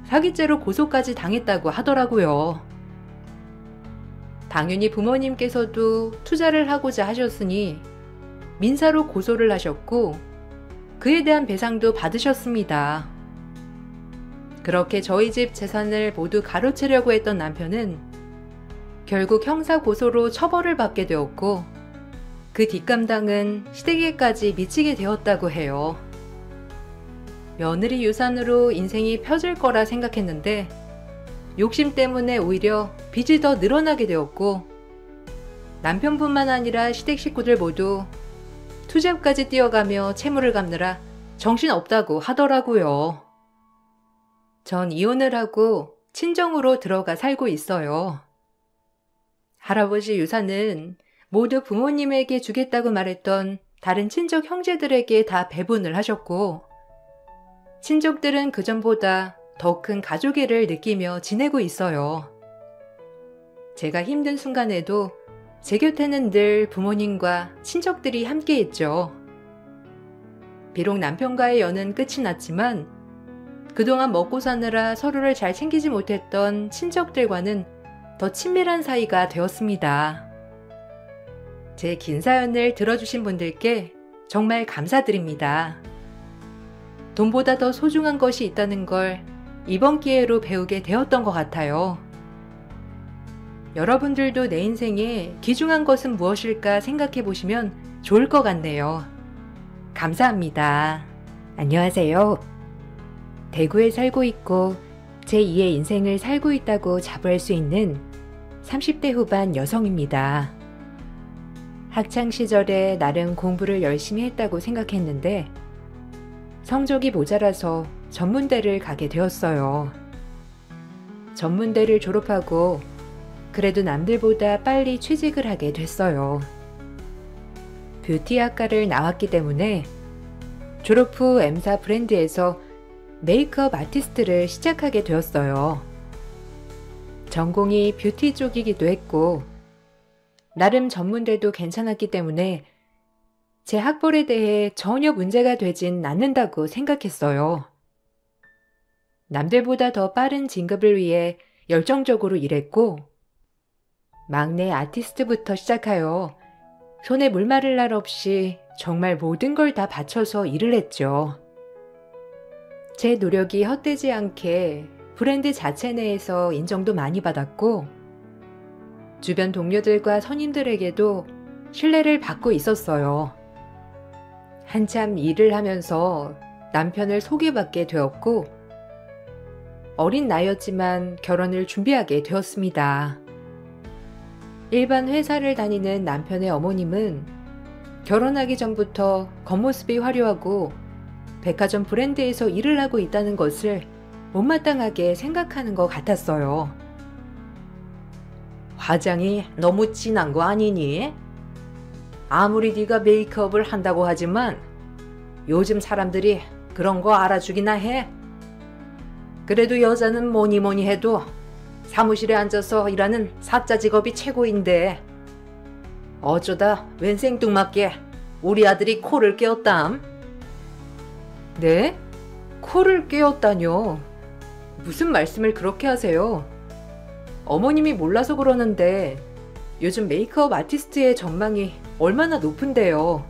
사기죄로 고소까지 당했다고 하더라고요. 당연히 부모님께서도 투자를 하고자 하셨으니 민사로 고소를 하셨고 그에 대한 배상도 받으셨습니다. 그렇게 저희 집 재산을 모두 가로채려고 했던 남편은 결국 형사 고소로 처벌을 받게 되었고 그 뒷감당은 시댁에까지 미치게 되었다고 해요. 며느리 유산으로 인생이 펴질 거라 생각했는데 욕심 때문에 오히려 빚이 더 늘어나게 되었고 남편뿐만 아니라 시댁 식구들 모두 투잡까지 뛰어가며 채무를 갚느라 정신없다고 하더라고요. 전 이혼을 하고 친정으로 들어가 살고 있어요. 할아버지 유산은 모두 부모님에게 주겠다고 말했던 다른 친척 형제들에게 다 배분을 하셨고 친족들은 그전보다 더 큰 가족애를 느끼며 지내고 있어요. 제가 힘든 순간에도 제 곁에는 늘 부모님과 친척들이 함께했죠. 비록 남편과의 연은 끝이 났지만 그동안 먹고 사느라 서로를 잘 챙기지 못했던 친척들과는 더 친밀한 사이가 되었습니다. 제 긴 사연을 들어주신 분들께 정말 감사드립니다. 돈보다 더 소중한 것이 있다는 걸 이번 기회로 배우게 되었던 것 같아요. 여러분들도 내 인생에 귀중한 것은 무엇일까 생각해 보시면 좋을 것 같네요. 감사합니다. 안녕하세요. 대구에 살고 있고 제2의 인생을 살고 있다고 자부할 수 있는 30대 후반 여성입니다. 학창 시절에 나름 공부를 열심히 했다고 생각했는데 성적이 모자라서 전문대를 가게 되었어요. 전문대를 졸업하고 그래도 남들보다 빨리 취직을 하게 됐어요. 뷰티학과를 나왔기 때문에 졸업 후 M사 브랜드에서 메이크업 아티스트를 시작하게 되었어요. 전공이 뷰티 쪽이기도 했고 나름 전문대도 괜찮았기 때문에 제 학벌에 대해 전혀 문제가 되진 않는다고 생각했어요. 남들보다 더 빠른 진급을 위해 열정적으로 일했고 막내 아티스트부터 시작하여 손에 물 마를 날 없이 정말 모든 걸 다 바쳐서 일을 했죠. 제 노력이 헛되지 않게 브랜드 자체 내에서 인정도 많이 받았고 주변 동료들과 선임들에게도 신뢰를 받고 있었어요. 한참 일을 하면서 남편을 소개받게 되었고 어린 나이였지만 결혼을 준비하게 되었습니다. 일반 회사를 다니는 남편의 어머님은 결혼하기 전부터 겉모습이 화려하고 백화점 브랜드에서 일을 하고 있다는 것을 못마땅하게 생각하는 것 같았어요. 화장이 너무 진한 거 아니니? 아무리 네가 메이크업을 한다고 하지만 요즘 사람들이 그런 거 알아주기나 해. 그래도 여자는 뭐니 뭐니 해도 사무실에 앉아서 일하는 사자 직업이 최고인데 어쩌다 웬 생뚱맞게 우리 아들이 코를 깨었담? 네? 코를 깨었다뇨? 무슨 말씀을 그렇게 하세요? 어머님이 몰라서 그러는데 요즘 메이크업 아티스트의 전망이 얼마나 높은데요.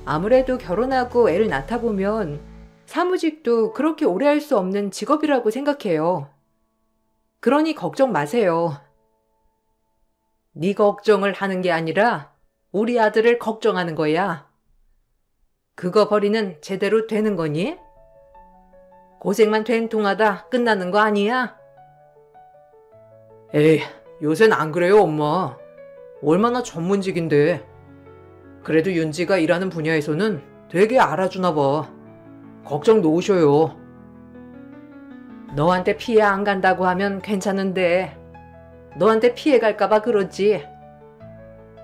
아무래도 결혼하고 애를 낳다 보면 사무직도 그렇게 오래 할 수 없는 직업이라고 생각해요. 그러니 걱정 마세요. 네 걱정을 하는 게 아니라 우리 아들을 걱정하는 거야. 그거 버리는 제대로 되는 거니? 고생만 된통하다 끝나는 거 아니야? 에이, 요샌 안 그래요, 엄마. 얼마나 전문직인데. 그래도 윤지가 일하는 분야에서는 되게 알아주나 봐. 걱정 놓으셔요. 너한테 피해 안 간다고 하면 괜찮은데 너한테 피해 갈까봐 그러지.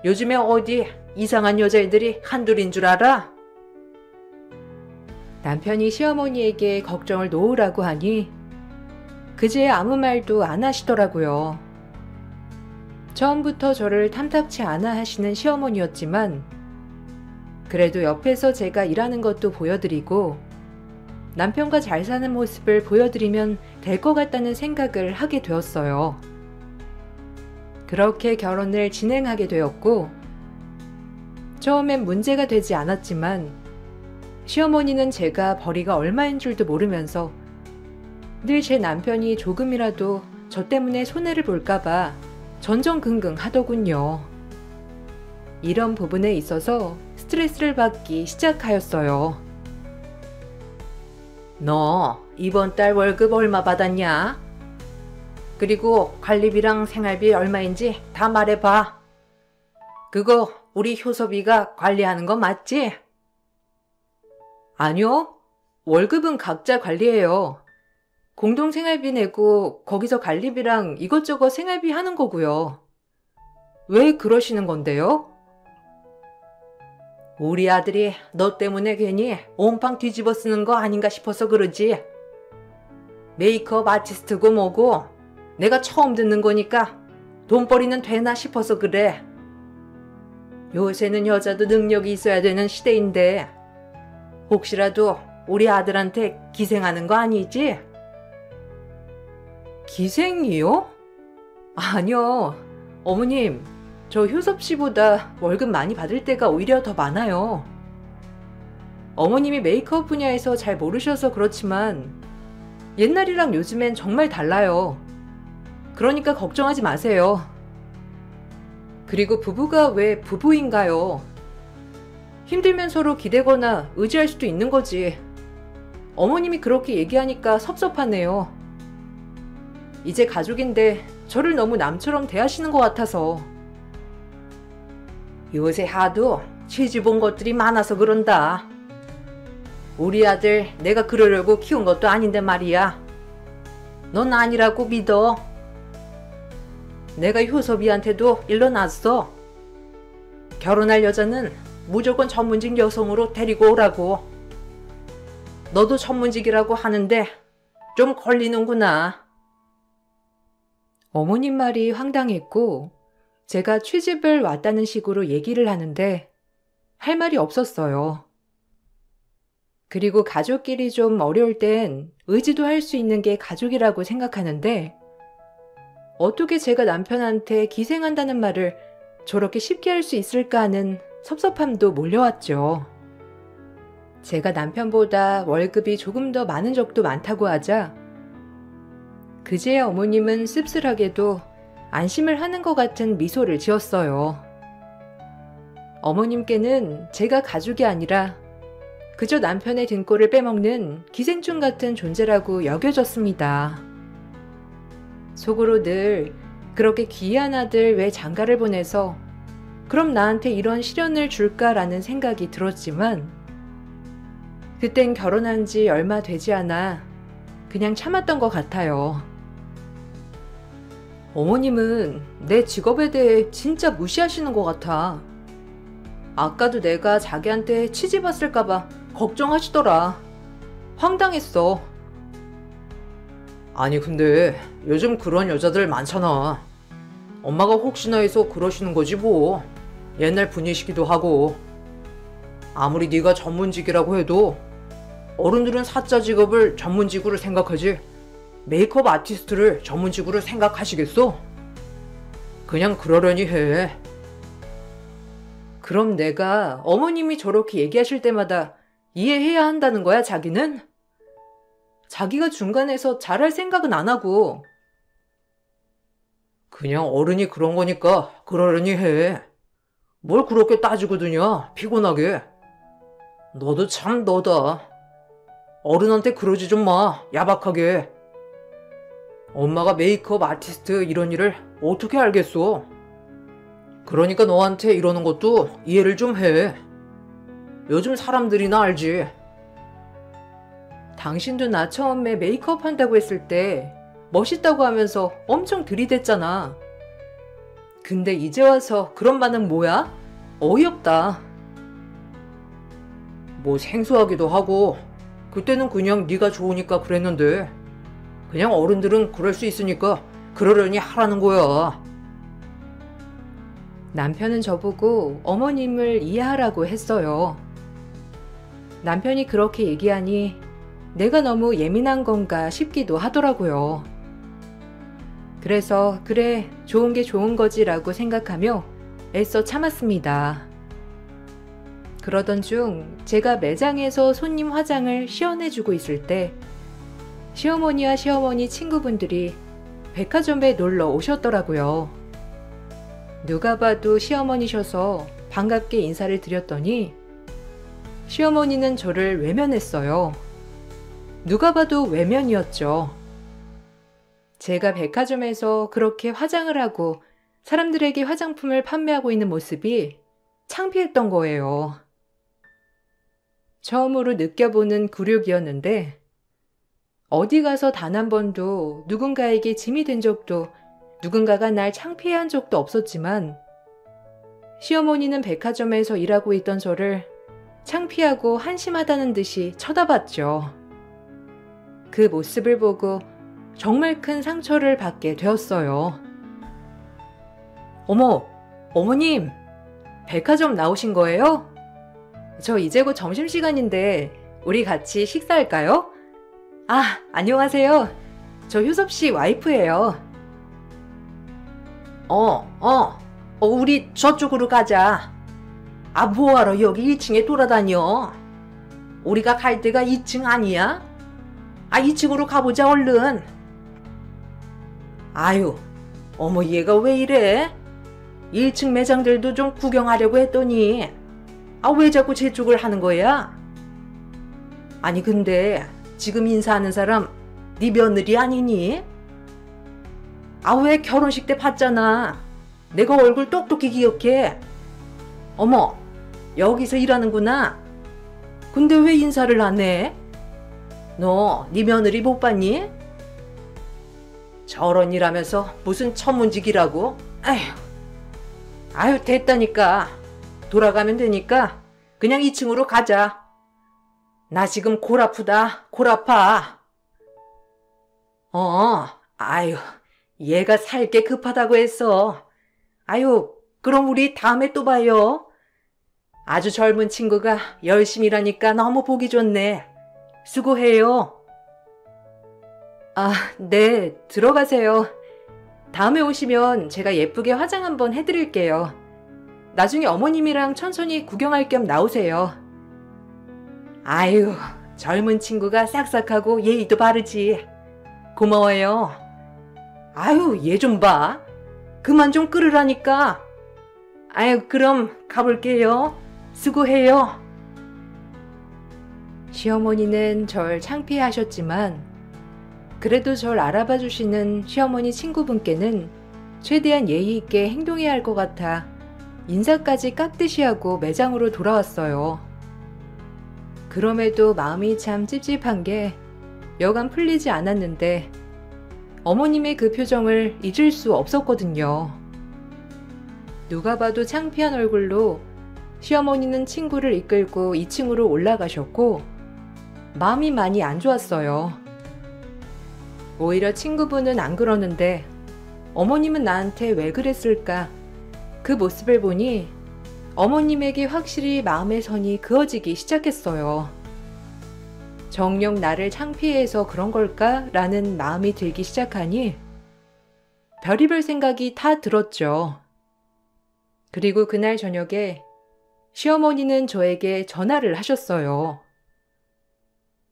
요즘에 어디 이상한 여자애들이 한둘인 줄 알아? 남편이 시어머니에게 걱정을 놓으라고 하니 그제 아무 말도 안 하시더라고요. 처음부터 저를 탐탁치 않아 하시는 시어머니였지만 그래도 옆에서 제가 일하는 것도 보여드리고 남편과 잘 사는 모습을 보여드리면 될 것 같다는 생각을 하게 되었어요. 그렇게 결혼을 진행하게 되었고 처음엔 문제가 되지 않았지만 시어머니는 제가 벌이가 얼마인 줄도 모르면서 늘 제 남편이 조금이라도 저 때문에 손해를 볼까봐 전전긍긍 하더군요. 이런 부분에 있어서 스트레스를 받기 시작하였어요. 너 이번 달 월급 얼마 받았냐? 그리고 관리비랑 생활비 얼마인지 다 말해봐. 그거 우리 효섭이가 관리하는 거 맞지? 아니요. 월급은 각자 관리해요. 공동생활비 내고 거기서 관리비랑 이것저것 생활비 하는 거고요. 왜 그러시는 건데요? 우리 아들이 너 때문에 괜히 온팡 뒤집어 쓰는 거 아닌가 싶어서 그러지. 메이크업 아티스트고 뭐고 내가 처음 듣는 거니까 돈벌이는 되나 싶어서 그래. 요새는 여자도 능력이 있어야 되는 시대인데 혹시라도 우리 아들한테 기생하는 거 아니지? 기생이요? 아니요. 어머님, 저 효섭 씨보다 월급 많이 받을 때가 오히려 더 많아요. 어머님이 메이크업 분야에서 잘 모르셔서 그렇지만 옛날이랑 요즘엔 정말 달라요. 그러니까 걱정하지 마세요. 그리고 부부가 왜 부부인가요? 힘들면 서로 기대거나 의지할 수도 있는 거지. 어머님이 그렇게 얘기하니까 섭섭하네요. 이제 가족인데 저를 너무 남처럼 대하시는 것 같아서. 요새 하도 시집 온 것들이 많아서 그런다. 우리 아들 내가 그러려고 키운 것도 아닌데 말이야. 넌 아니라고 믿어. 내가 효섭이한테도 일러놨어. 결혼할 여자는 무조건 전문직 여성으로 데리고 오라고. 너도 전문직이라고 하는데 좀 걸리는구나. 어머님 말이 황당했고 제가 취집을 왔다는 식으로 얘기를 하는데 할 말이 없었어요. 그리고 가족끼리 좀 어려울 땐 의지도 할 수 있는 게 가족이라고 생각하는데 어떻게 제가 남편한테 기생한다는 말을 저렇게 쉽게 할 수 있을까 하는 섭섭함도 몰려왔죠. 제가 남편보다 월급이 조금 더 많은 적도 많다고 하자 그제야 어머님은 씁쓸하게도 안심을 하는 것 같은 미소를 지었어요. 어머님께는 제가 가족이 아니라 그저 남편의 등골을 빼먹는 기생충 같은 존재라고 여겨졌습니다. 속으로 늘 그렇게 귀한 아들 왜 장가를 보내서 그럼 나한테 이런 시련을 줄까라는 생각이 들었지만 그땐 결혼한 지 얼마 되지 않아 그냥 참았던 것 같아요. 어머님은 내 직업에 대해 진짜 무시하시는 것 같아. 아까도 내가 자기한테 치집 왔을까봐 걱정하시더라. 황당했어. 아니 근데 요즘 그런 여자들 많잖아. 엄마가 혹시나 해서 그러시는 거지 뭐. 옛날 분이시기도 하고. 아무리 네가 전문직이라고 해도 어른들은 사자 직업을 전문직으로 생각하지 메이크업 아티스트를 전문직으로 생각하시겠어? 그냥 그러려니 해. 그럼 내가 어머님이 저렇게 얘기하실 때마다 이해해야 한다는 거야, 자기는? 자기가 중간에서 잘할 생각은 안 하고. 그냥 어른이 그런 거니까 그러려니 해. 뭘 그렇게 따지고 드냐, 피곤하게. 너도 참 너다. 어른한테 그러지 좀 마, 야박하게. 엄마가 메이크업 아티스트 이런 일을 어떻게 알겠어? 그러니까 너한테 이러는 것도 이해를 좀 해. 요즘 사람들이나 알지. 당신도 나 처음에 메이크업 한다고 했을 때 멋있다고 하면서 엄청 들이댔잖아. 근데 이제 와서 그런 반응 뭐야? 어이없다. 뭐 생소하기도 하고 그때는 그냥 네가 좋으니까 그랬는데 그냥 어른들은 그럴 수 있으니까 그러려니 하라는 거야. 남편은 저보고 어머님을 이해하라고 했어요. 남편이 그렇게 얘기하니 내가 너무 예민한 건가 싶기도 하더라고요. 그래서 그래, 좋은 게 좋은 거지라고 생각하며 애써 참았습니다. 그러던 중 제가 매장에서 손님 화장을 시연해주고 있을 때 시어머니와 시어머니 친구분들이 백화점에 놀러 오셨더라고요. 누가 봐도 시어머니셔서 반갑게 인사를 드렸더니 시어머니는 저를 외면했어요. 누가 봐도 외면이었죠. 제가 백화점에서 그렇게 화장을 하고 사람들에게 화장품을 판매하고 있는 모습이 창피했던 거예요. 처음으로 느껴보는 굴욕이었는데 어디 가서 단 한 번도 누군가에게 짐이 된 적도 누군가가 날 창피해한 적도 없었지만 시어머니는 백화점에서 일하고 있던 저를 창피하고 한심하다는 듯이 쳐다봤죠. 그 모습을 보고 정말 큰 상처를 받게 되었어요. 어머, 어머님, 백화점 나오신 거예요? 저 이제 곧 점심시간인데 우리 같이 식사할까요? 아, 안녕하세요. 저 효섭 씨 와이프예요. 우리 저쪽으로 가자. 아, 뭐하러 여기 2층에 돌아다녀? 우리가 갈 데가 2층 아니야? 아, 2층으로 가보자, 얼른. 아유, 어머 얘가 왜 이래? 1층 매장들도 좀 구경하려고 했더니 왜 자꾸 제 쪽을 하는 거야? 아니 근데 지금 인사하는 사람 네 며느리 아니니? 왜 결혼식 때 봤잖아. 내가 얼굴 똑똑히 기억해. 어머, 여기서 일하는구나. 근데 왜 인사를 안 해? 너 네 며느리 못 봤니? 저런 일 하면서 무슨 천문직이라고? 아유 됐다니까. 돌아가면 되니까 그냥 2층으로 가자. 나 지금 골 아프다. 골 아파. 아유, 얘가 살 게 급하다고 했어. 아유, 그럼 우리 다음에 또 봐요. 아주 젊은 친구가 열심히 일하니까 너무 보기 좋네. 수고해요. 네, 들어가세요. 다음에 오시면 제가 예쁘게 화장 한번 해드릴게요. 나중에 어머님이랑 천천히 구경할 겸 나오세요. 아유, 젊은 친구가 싹싹하고 예의도 바르지. 고마워요. 아유, 얘 좀 봐. 그만 좀 끌으라니까. 아유, 그럼 가볼게요. 수고해요. 시어머니는 절 창피해하셨지만 그래도 절 알아봐 주시는 시어머니 친구분께는 최대한 예의 있게 행동해야 할 것 같아 인사까지 깍듯이 하고 매장으로 돌아왔어요. 그럼에도 마음이 참 찝찝한 게 여간 풀리지 않았는데 어머님의 그 표정을 잊을 수 없었거든요. 누가 봐도 창피한 얼굴로 시어머니는 친구를 이끌고 2층으로 올라가셨고 마음이 많이 안 좋았어요. 오히려 친구분은 안 그러는데 어머님은 나한테 왜 그랬을까? 그 모습을 보니 어머님에게 확실히 마음의 선이 그어지기 시작했어요. 정녕 나를 창피해서 그런 걸까? 라는 마음이 들기 시작하니 별의별 생각이 다 들었죠. 그리고 그날 저녁에 시어머니는 저에게 전화를 하셨어요.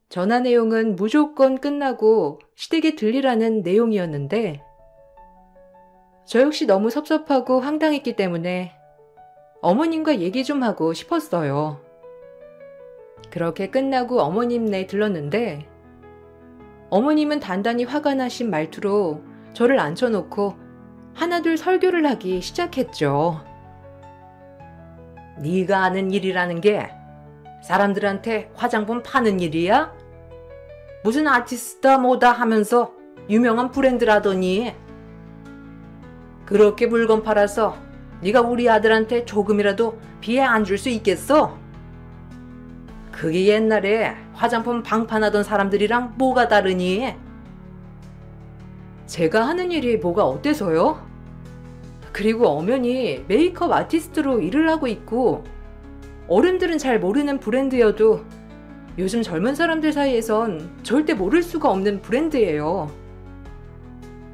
전화 내용은 무조건 끝나고 시댁에 들리라는 내용이었는데 저 역시 너무 섭섭하고 황당했기 때문에 어머님과 얘기 좀 하고 싶었어요. 그렇게 끝나고 어머님네 들렀는데 어머님은 단단히 화가 나신 말투로 저를 앉혀놓고 하나둘 설교를 하기 시작했죠. 네가 아는 일이라는 게 사람들한테 화장품 파는 일이야? 무슨 아티스트다 뭐다 하면서 유명한 브랜드라더니 그렇게 물건 팔아서 네가 우리 아들한테 조금이라도 피해 안 줄 수 있겠어? 그게 옛날에 화장품 방판하던 사람들이랑 뭐가 다르니? 제가 하는 일이 뭐가 어때서요? 그리고 엄연히 메이크업 아티스트로 일을 하고 있고 어른들은 잘 모르는 브랜드여도 요즘 젊은 사람들 사이에선 절대 모를 수가 없는 브랜드예요.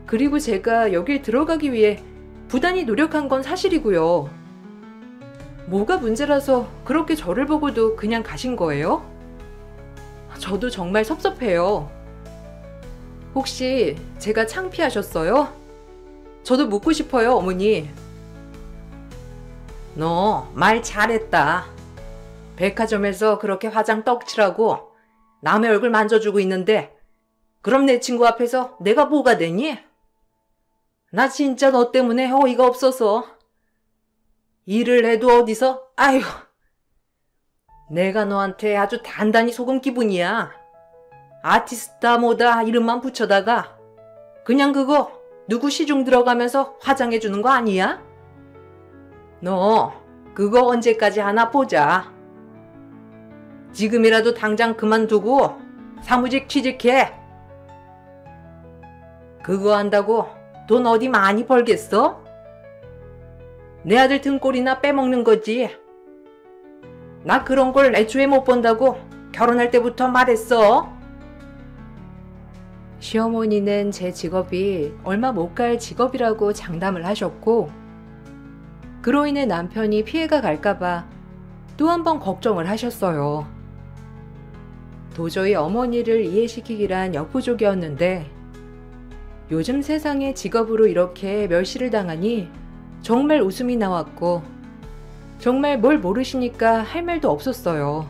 그리고 제가 여길 들어가기 위해 부단히 노력한 건 사실이고요. 뭐가 문제라서 그렇게 저를 보고도 그냥 가신 거예요? 저도 정말 섭섭해요. 혹시 제가 창피하셨어요? 저도 묻고 싶어요, 어머니. 너 말 잘했다. 백화점에서 그렇게 화장 떡칠하고 남의 얼굴 만져주고 있는데 그럼 내 친구 앞에서 내가 뭐가 되니? 나 진짜 너 때문에 어이가 없어서 일을 해도 어디서 아휴 내가 너한테 아주 단단히 속은 기분이야. 아티스트다 뭐다 이름만 붙여다가 그냥 그거 누구 시중 들어가면서 화장해주는 거 아니야? 너 그거 언제까지 하나 보자. 지금이라도 당장 그만두고 사무직 취직해. 그거 한다고 돈 어디 많이 벌겠어? 내 아들 등골이나 빼먹는 거지. 나 그런 걸 애초에 못 본다고 결혼할 때부터 말했어. 시어머니는 제 직업이 얼마 못 갈 직업이라고 장담을 하셨고 그로 인해 남편이 피해가 갈까봐 또 한 번 걱정을 하셨어요. 도저히 어머니를 이해시키기란 역부족이었는데 요즘 세상에 직업으로 이렇게 멸시를 당하니 정말 웃음이 나왔고 정말 뭘 모르시니까 할 말도 없었어요.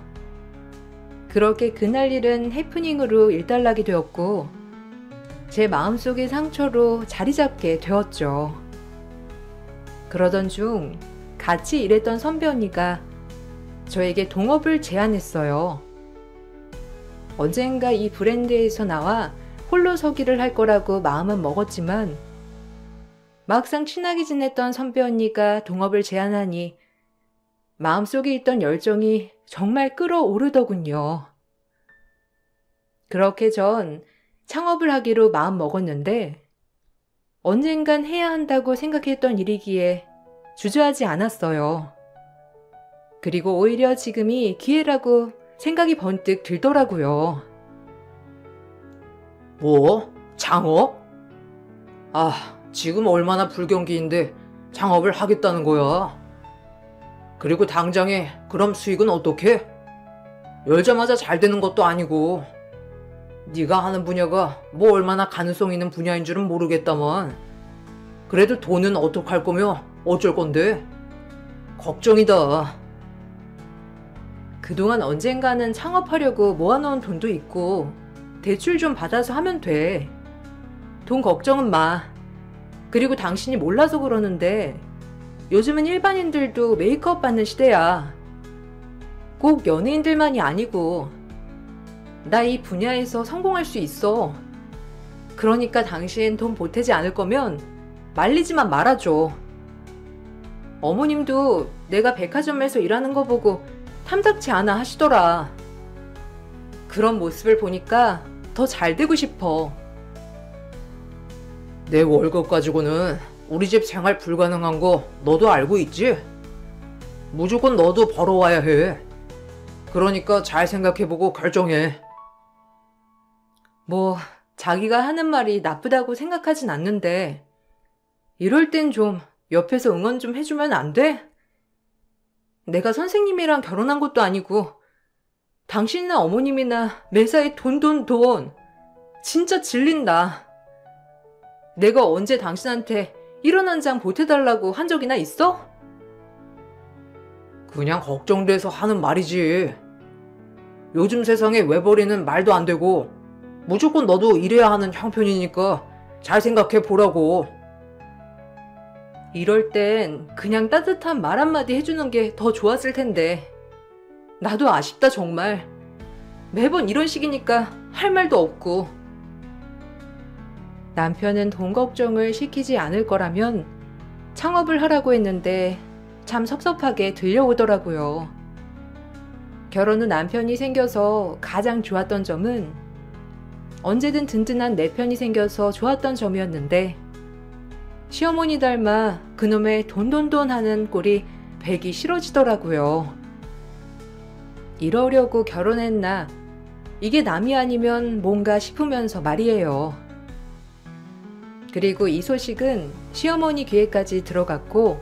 그렇게 그날 일은 해프닝으로 일단락이 되었고 제 마음속의 상처로 자리 잡게 되었죠. 그러던 중 같이 일했던 선배 언니가 저에게 동업을 제안했어요. 언젠가 이 브랜드에서 나와 홀로 서기를 할 거라고 마음은 먹었지만 막상 친하게 지냈던 선배 언니가 동업을 제안하니 마음속에 있던 열정이 정말 끌어오르더군요. 그렇게 전 창업을 하기로 마음 먹었는데 언젠간 해야 한다고 생각했던 일이기에 주저하지 않았어요. 그리고 오히려 지금이 기회라고 생각이 번뜩 들더라고요. 뭐? 창업? 아, 지금 얼마나 불경기인데 창업을 하겠다는 거야. 그리고 당장에 그럼 수익은 어떻게? 열자마자 잘 되는 것도 아니고 네가 하는 분야가 뭐 얼마나 가능성 있는 분야인 줄은 모르겠다만 그래도 돈은 어떡할 거며 어쩔 건데? 걱정이다. 그동안 언젠가는 창업하려고 모아놓은 돈도 있고 대출 좀 받아서 하면 돼. 돈 걱정은 마. 그리고 당신이 몰라서 그러는데 요즘은 일반인들도 메이크업 받는 시대야. 꼭 연예인들만이 아니고 나 이 분야에서 성공할 수 있어. 그러니까 당신 돈 보태지 않을 거면 말리지만 말아줘. 어머님도 내가 백화점에서 일하는 거 보고 탐탁치 않아 하시더라. 그런 모습을 보니까 더 잘 되고 싶어. 내 월급 가지고는 우리 집 생활 불가능한 거 너도 알고 있지? 무조건 너도 벌어와야 해. 그러니까 잘 생각해보고 결정해. 뭐 자기가 하는 말이 나쁘다고 생각하진 않는데 이럴 땐 좀 옆에서 응원 좀 해주면 안 돼? 내가 선생님이랑 결혼한 것도 아니고 당신이나 어머님이나 매사에 돈. 진짜 질린다. 내가 언제 당신한테 1원 한 장 보태달라고 한 적이나 있어? 그냥 걱정돼서 하는 말이지. 요즘 세상에 외벌이는 말도 안 되고 무조건 너도 일해야 하는 형편이니까 잘 생각해 보라고. 이럴 땐 그냥 따뜻한 말 한마디 해주는 게 더 좋았을 텐데. 나도 아쉽다 정말. 매번 이런 식이니까 할 말도 없고. 남편은 돈 걱정을 시키지 않을 거라면 창업을 하라고 했는데 참 섭섭하게 들려오더라고요. 결혼 후 남편이 생겨서 가장 좋았던 점은 언제든 든든한 내 편이 생겨서 좋았던 점이었는데 시어머니 닮아 그놈의 돈 하는 꼴이 배기 싫어지더라고요. 이러려고 결혼했나? 이게 남이 아니면 뭔가 싶으면서 말이에요. 그리고 이 소식은 시어머니 귀에까지 들어갔고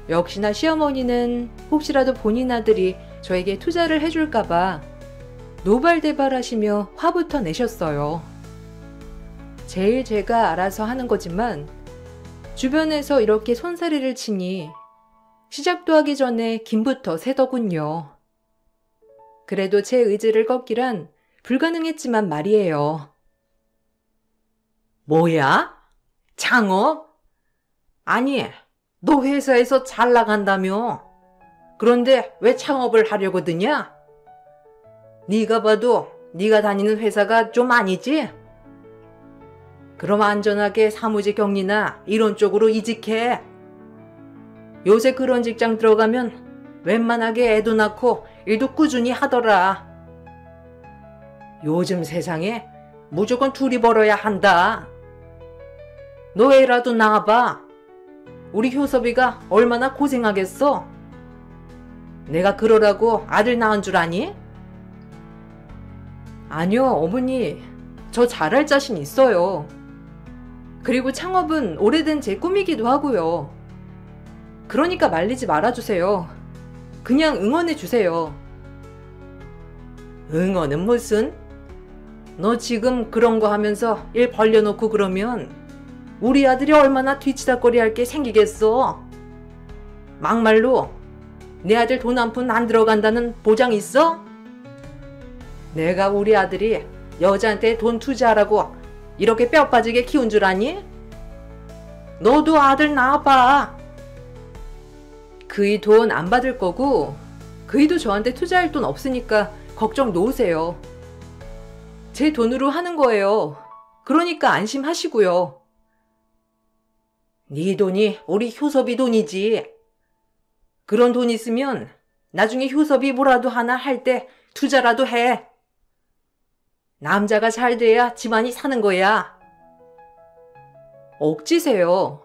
역시나 시어머니는 혹시라도 본인 아들이 저에게 투자를 해줄까봐 노발대발하시며 화부터 내셨어요. 제일 제가 알아서 하는 거지만 주변에서 이렇게 손사래를 치니 시작도 하기 전에 김부터 새더군요. 그래도 제 의지를 꺾기란 불가능했지만 말이에요. 뭐야? 창업? 아니, 너 회사에서 잘 나간다며. 그런데 왜 창업을 하려고 드냐? 네가 봐도 네가 다니는 회사가 좀 아니지? 그럼 안전하게 사무직 격리나 이런 쪽으로 이직해. 요새 그런 직장 들어가면 웬만하게 애도 낳고 일도 꾸준히 하더라. 요즘 세상에 무조건 둘이 벌어야 한다. 너 애라도 낳아봐. 우리 효섭이가 얼마나 고생하겠어? 내가 그러라고 아들 낳은 줄 아니? 아니요, 어머니. 저 잘할 자신 있어요. 그리고 창업은 오래된 제 꿈이기도 하고요. 그러니까 말리지 말아주세요. 그냥 응원해주세요. 응원은 무슨? 너 지금 그런 거 하면서 일 벌려놓고 그러면 우리 아들이 얼마나 뒤치다꺼리 할 게 생기겠어. 막말로 내 아들 돈 한 푼 안 들어간다는 보장 있어? 내가 우리 아들이 여자한테 돈 투자하라고 이렇게 뼈 빠지게 키운 줄 아니? 너도 아들 낳아봐. 그이 돈 안 받을 거고 그이도 저한테 투자할 돈 없으니까 걱정 놓으세요. 제 돈으로 하는 거예요. 그러니까 안심하시고요. 네 돈이 우리 효섭이 돈이지. 그런 돈 있으면 나중에 효섭이 뭐라도 하나 할 때 투자라도 해. 남자가 잘 돼야 집안이 사는 거야. 억지세요.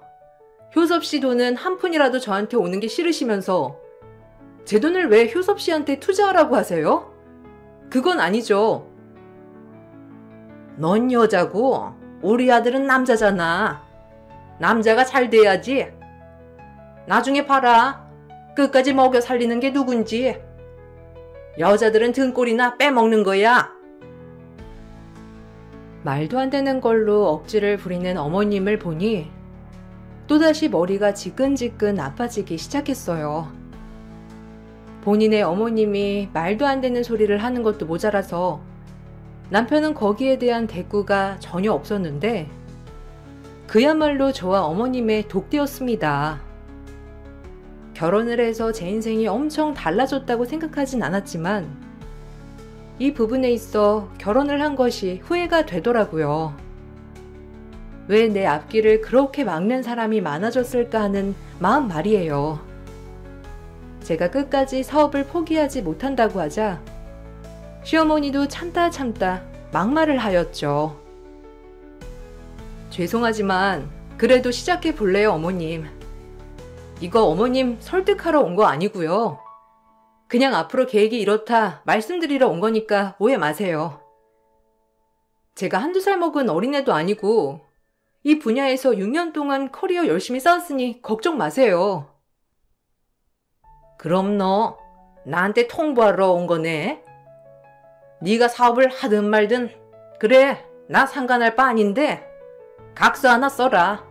효섭 씨 돈은 한 푼이라도 저한테 오는 게 싫으시면서 제 돈을 왜 효섭 씨한테 투자하라고 하세요? 그건 아니죠. 넌 여자고 우리 아들은 남자잖아. 남자가 잘 돼야지. 나중에 봐라. 끝까지 먹여 살리는 게 누군지. 여자들은 등골이나 빼먹는 거야. 말도 안 되는 걸로 억지를 부리는 어머님을 보니 또다시 머리가 지끈지끈 아파지기 시작했어요. 본인의 어머님이 말도 안 되는 소리를 하는 것도 모자라서 남편은 거기에 대한 대꾸가 전혀 없었는데 그야말로 저와 어머님의 독대였습니다. 결혼을 해서 제 인생이 엄청 달라졌다고 생각하진 않았지만 이 부분에 있어 결혼을 한 것이 후회가 되더라고요. 왜 내 앞길을 그렇게 막는 사람이 많아졌을까 하는 마음 말이에요. 제가 끝까지 사업을 포기하지 못한다고 하자 시어머니도 참다 막말을 하였죠. 죄송하지만 그래도 시작해 볼래요, 어머님. 이거 어머님 설득하러 온 거 아니고요. 그냥 앞으로 계획이 이렇다 말씀드리러 온 거니까 오해 마세요. 제가 한두 살 먹은 어린애도 아니고 이 분야에서 6년 동안 커리어 열심히 쌓았으니 걱정 마세요. 그럼 너 나한테 통보하러 온 거네? 네가 사업을 하든 말든 그래 나 상관할 바 아닌데 각서 하나 써라.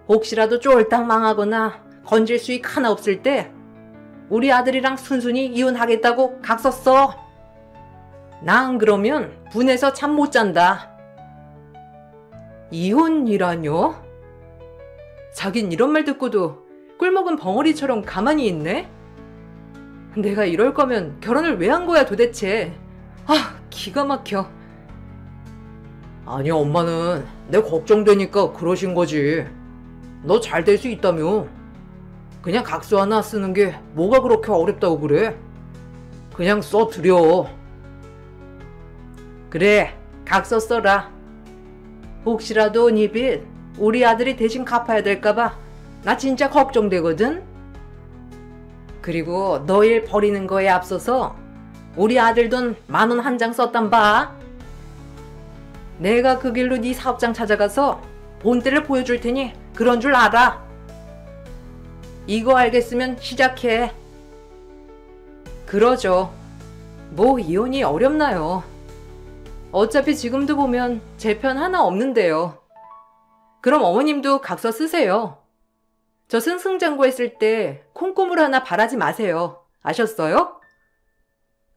혹시라도 쫄딱 망하거나 건질 수익 하나 없을 때 우리 아들이랑 순순히 이혼하겠다고 각서 써. 나 안 그러면 분해서 잠 못 잔다. 이혼이라뇨? 자긴 이런 말 듣고도 꿀먹은 벙어리처럼 가만히 있네? 내가 이럴 거면 결혼을 왜 한 거야 도대체. 기가 막혀. 아니, 엄마는 내 걱정되니까 그러신 거지. 너 잘 될 수 있다며. 그냥 각서 하나 쓰는 게 뭐가 그렇게 어렵다고 그래? 그냥 써드려. 그래, 각서 써라. 혹시라도 네 빚 우리 아들이 대신 갚아야 될까봐 나 진짜 걱정되거든. 그리고 너 일 버리는 거에 앞서서 우리 아들 돈 10,000원 한 장 썼단 봐. 내가 그 길로 네 사업장 찾아가서 본때를 보여줄 테니 그런 줄 알아. 이거 알겠으면 시작해. 그러죠. 뭐 이혼이 어렵나요? 어차피 지금도 보면 제 편 하나 없는데요. 그럼 어머님도 각서 쓰세요. 저 승승장구했을 때 콩고물 하나 바라지 마세요. 아셨어요?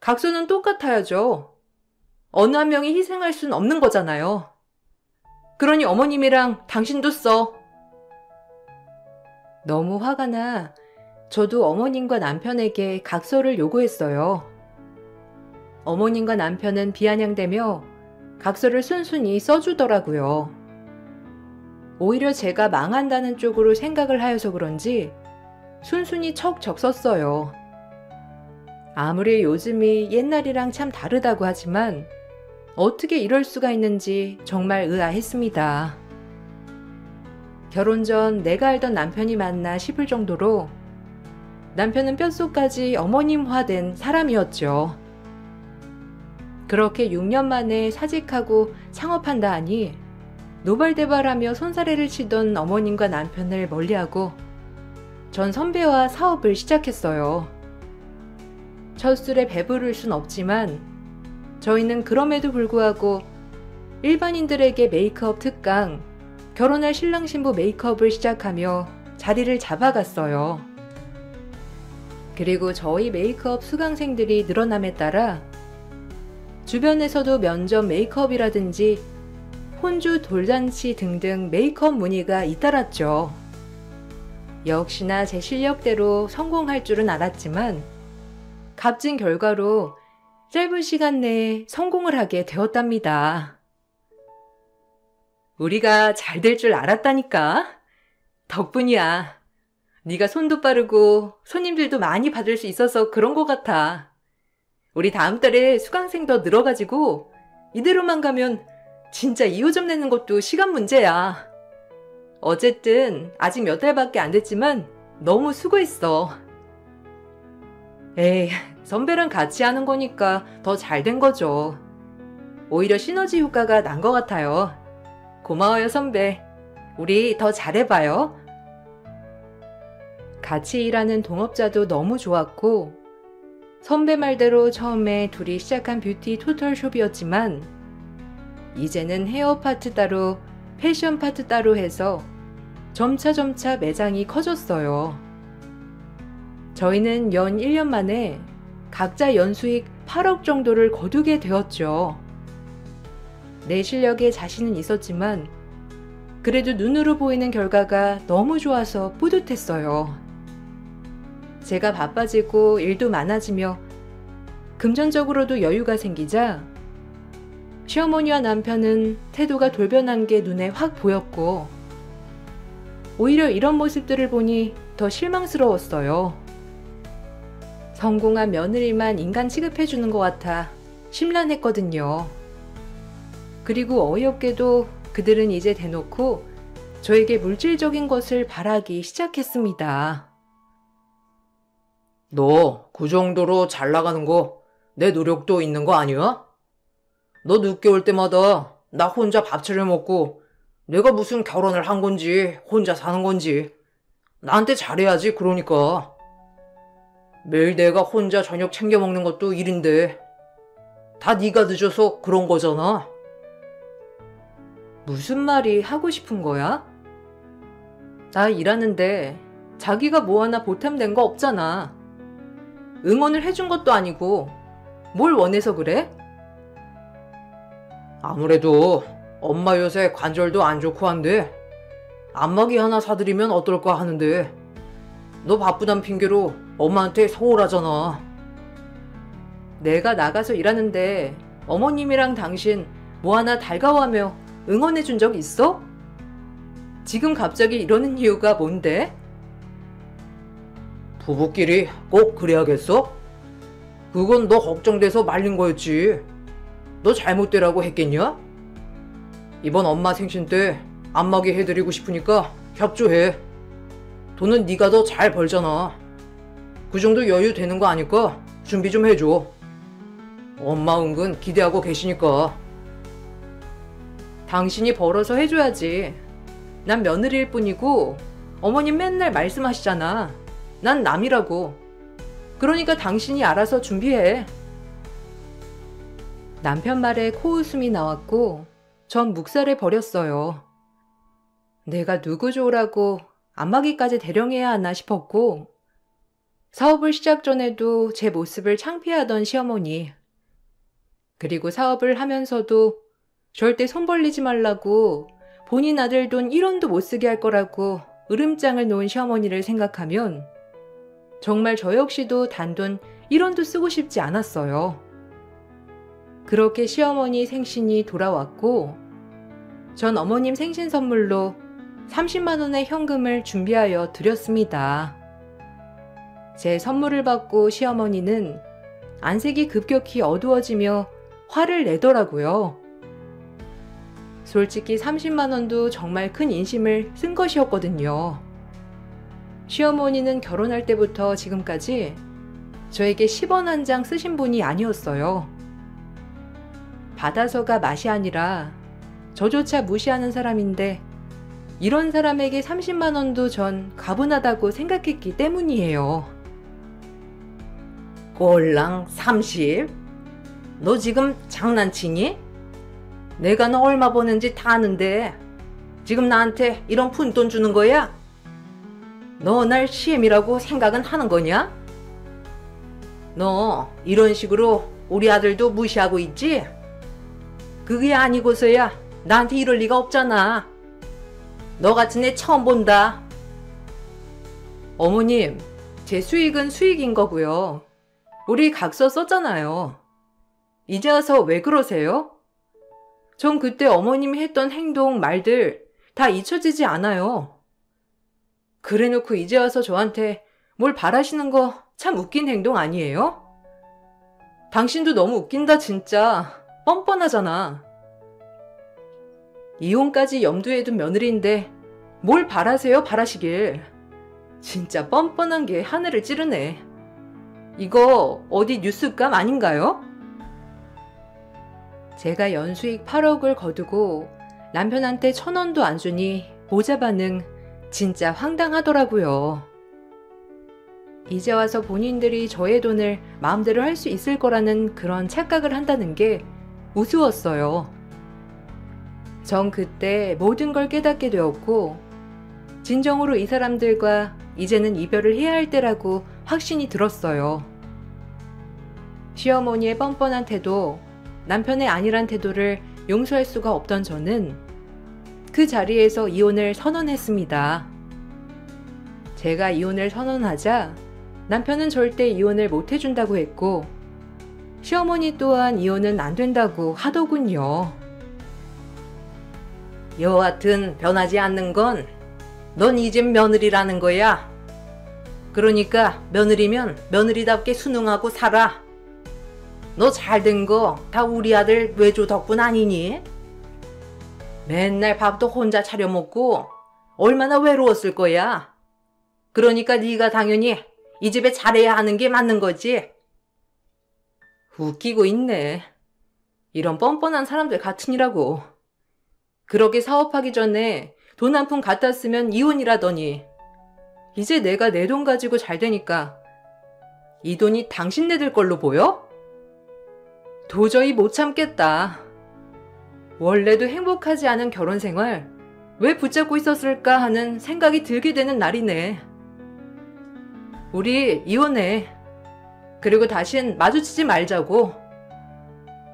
각서는 똑같아야죠. 어느 한 명이 희생할 순 없는 거잖아요. 그러니 어머님이랑 당신도 써. 너무 화가 나 저도 어머님과 남편에게 각서를 요구했어요. 어머님과 남편은 비아냥대며 각서를 순순히 써주더라고요. 오히려 제가 망한다는 쪽으로 생각을 하여서 그런지 순순히 척척 썼어요. 아무리 요즘이 옛날이랑 참 다르다고 하지만 어떻게 이럴 수가 있는지 정말 의아했습니다. 결혼 전 내가 알던 남편이 맞나 싶을 정도로 남편은 뼛속까지 어머님화된 사람이었죠. 그렇게 6년 만에 사직하고 창업한다 하니 노발대발하며 손사래를 치던 어머님과 남편을 멀리하고 전 선배와 사업을 시작했어요. 첫 술에 배부를 순 없지만 저희는 그럼에도 불구하고 일반인들에게 메이크업 특강, 결혼할 신랑 신부 메이크업을 시작하며 자리를 잡아갔어요. 그리고 저희 메이크업 수강생들이 늘어남에 따라 주변에서도 면접 메이크업이라든지 혼주 돌잔치 등등 메이크업 문의가 잇따랐죠. 역시나 제 실력대로 성공할 줄은 알았지만 값진 결과로 짧은 시간 내에 성공을 하게 되었답니다. 우리가 잘 될 줄 알았다니까. 덕분이야. 네가 손도 빠르고 손님들도 많이 받을 수 있어서 그런 것 같아. 우리 다음 달에 수강생 더 늘어가지고 이대로만 가면 진짜 2호점 내는 것도 시간 문제야. 어쨌든 아직 몇 달밖에 안 됐지만 너무 수고했어. 에이, 선배랑 같이 하는 거니까 더 잘 된 거죠. 오히려 시너지 효과가 난 것 같아요. 고마워요, 선배. 우리 더 잘해봐요. 같이 일하는 동업자도 너무 좋았고, 선배 말대로 처음에 둘이 시작한 뷰티 토털숍이었지만 이제는 헤어 파트 따로, 패션 파트 따로 해서 점차 매장이 커졌어요. 저희는 연 1년 만에 각자 연수익 8억 정도를 거두게 되었죠. 내 실력에 자신은 있었지만 그래도 눈으로 보이는 결과가 너무 좋아서 뿌듯했어요. 제가 바빠지고 일도 많아지며 금전적으로도 여유가 생기자 시어머니와 남편은 태도가 돌변한 게 눈에 확 보였고 오히려 이런 모습들을 보니 더 실망스러웠어요. 성공한 며느리만 인간 취급해주는 것 같아 심란했거든요. 그리고 어이없게도 그들은 이제 대놓고 저에게 물질적인 것을 바라기 시작했습니다. 너 그 정도로 잘 나가는 거 내 노력도 있는 거 아니야? 너 늦게 올 때마다 나 혼자 밥 차려 먹고 내가 무슨 결혼을 한 건지 혼자 사는 건지 나한테 잘해야지. 그러니까 매일 내가 혼자 저녁 챙겨 먹는 것도 일인데 다 네가 늦어서 그런 거잖아. 무슨 말이 하고 싶은 거야? 나 일하는데 자기가 뭐 하나 보탬된 거 없잖아. 응원을 해준 것도 아니고 뭘 원해서 그래? 아무래도 엄마 요새 관절도 안 좋고 한데 안마기 하나 사드리면 어떨까 하는데 너 바쁘단 핑계로 엄마한테 서운하잖아. 내가 나가서 일하는데 어머님이랑 당신 뭐 하나 달가워하며 응원해준 적 있어? 지금 갑자기 이러는 이유가 뭔데? 부부끼리 꼭 그래야겠어? 그건 너 걱정돼서 말린 거였지. 너 잘못되라고 했겠냐? 이번 엄마 생신 때 안마기 해드리고 싶으니까 협조해. 돈은 네가 더 잘 벌잖아. 그 정도 여유 되는 거 아니까 준비 좀 해줘. 엄마 은근 기대하고 계시니까. 당신이 벌어서 해줘야지. 난 며느리일 뿐이고 어머님 맨날 말씀하시잖아. 난 남이라고. 그러니까 당신이 알아서 준비해. 남편 말에 코웃음이 나왔고 전 묵살해 버렸어요. 내가 누구 좋으라고 안마기까지 대령해야 하나 싶었고 사업을 시작 전에도 제 모습을 창피하던 시어머니, 그리고 사업을 하면서도 절대 손 벌리지 말라고 본인 아들 돈 1원도 못 쓰게 할 거라고 으름장을 놓은 시어머니를 생각하면 정말 저 역시도 단돈 1원도 쓰고 싶지 않았어요. 그렇게 시어머니 생신이 돌아왔고 전 어머님 생신 선물로 30만 원의 현금을 준비하여 드렸습니다. 제 선물을 받고 시어머니는 안색이 급격히 어두워지며 화를 내더라고요. 솔직히 30만 원도 정말 큰 인심을 쓴 것이었거든요. 시어머니는 결혼할 때부터 지금까지 저에게 10원 한 장 쓰신 분이 아니었어요. 받아서가 맛이 아니라 저조차 무시하는 사람인데 이런 사람에게 30만 원도 전 가분하다고 생각했기 때문이에요. 꼴랑 30? 너 지금 장난치니? 내가 너 얼마 버는지 다 아는데 지금 나한테 이런 푼돈 주는 거야? 너 날 시엠이라고 생각은 하는 거냐? 너 이런 식으로 우리 아들도 무시하고 있지? 그게 아니고서야 나한테 이럴 리가 없잖아. 너 같은 애 처음 본다. 어머님, 제 수익은 수익인 거고요. 우리 각서 썼잖아요. 이제 와서 왜 그러세요? 전 그때 어머님이 했던 행동, 말들 다 잊혀지지 않아요. 그래놓고 이제 와서 저한테 뭘 바라시는 거 참 웃긴 행동 아니에요? 당신도 너무 웃긴다 진짜. 뻔뻔하잖아. 이혼까지 염두에 둔 며느리인데 뭘 바라세요 바라시길. 진짜 뻔뻔한 게 하늘을 찌르네. 이거 어디 뉴스감 아닌가요? 제가 연수익 8억을 거두고 남편한테 1,000원도 안 주니 모자 반응 진짜 황당하더라고요. 이제 와서 본인들이 저의 돈을 마음대로 할 수 있을 거라는 그런 착각을 한다는 게 우스웠어요. 전 그때 모든 걸 깨닫게 되었고 진정으로 이 사람들과 이제는 이별을 해야 할 때라고 확신이 들었어요. 시어머니의 뻔뻔한 태도, 남편의 안일한 태도를 용서할 수가 없던 저는 그 자리에서 이혼을 선언했습니다. 제가 이혼을 선언하자 남편은 절대 이혼을 못 해준다고 했고 시어머니 또한 이혼은 안 된다고 하더군요. 여하튼 변하지 않는 건 넌 이젠 며느리라는 거야. 그러니까 며느리면 며느리답게 순응하고 살아. 너 잘된 거 다 우리 아들 외조 덕분 아니니? 맨날 밥도 혼자 차려 먹고 얼마나 외로웠을 거야. 그러니까 네가 당연히 이 집에 잘해야 하는 게 맞는 거지. 웃기고 있네. 이런 뻔뻔한 사람들 같으니라고. 그렇게 사업하기 전에 돈 한 푼 갖다 쓰면 이혼이라더니 이제 내가 내 돈 가지고 잘 되니까 이 돈이 당신네들 걸로 보여? 도저히 못 참겠다. 원래도 행복하지 않은 결혼 생활 왜 붙잡고 있었을까 하는 생각이 들게 되는 날이네. 우리 이혼해. 그리고 다신 마주치지 말자고.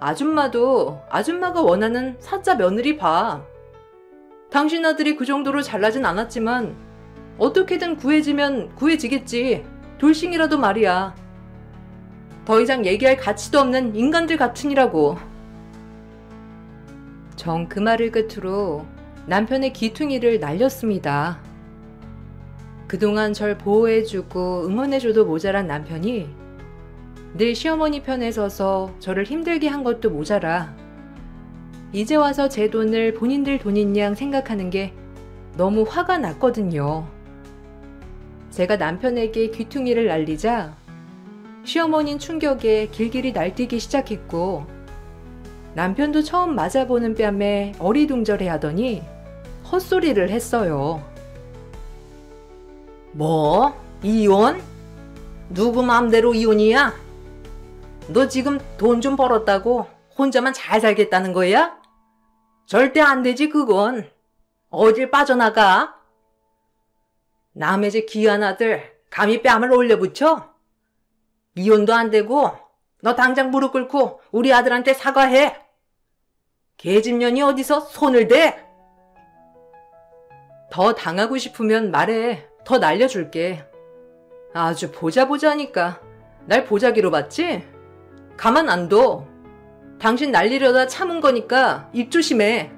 아줌마도 아줌마가 원하는 사짜 며느리 봐. 당신 아들이 그 정도로 잘나진 않았지만 어떻게든 구해지면 구해지겠지. 돌싱이라도 말이야. 더 이상 얘기할 가치도 없는 인간들 같으니라고. 전 그 말을 끝으로 남편의 귀퉁이를 날렸습니다. 그동안 절 보호해주고 응원해줘도 모자란 남편이 늘 시어머니 편에 서서 저를 힘들게 한 것도 모자라 이제 와서 제 돈을 본인들 돈인 양 생각하는 게 너무 화가 났거든요. 제가 남편에게 귀퉁이를 날리자 시어머니는 충격에 길길이 날뛰기 시작했고 남편도 처음 맞아보는 뺨에 어리둥절해 하더니 헛소리를 했어요. 뭐? 이혼? 누구 맘대로 이혼이야? 너 지금 돈 좀 벌었다고 혼자만 잘 살겠다는 거야? 절대 안 되지 그건. 어딜 빠져나가? 남의 집 귀한 아들 감히 뺨을 올려붙여? 이혼도 안 되고 너 당장 무릎 꿇고 우리 아들한테 사과해. 계집년이 어디서 손을 대? 더 당하고 싶으면 말해. 더 날려줄게. 아주 보자 하니까 날 보자기로 봤지? 가만 안 둬. 당신 날리려다 참은 거니까 입 조심해.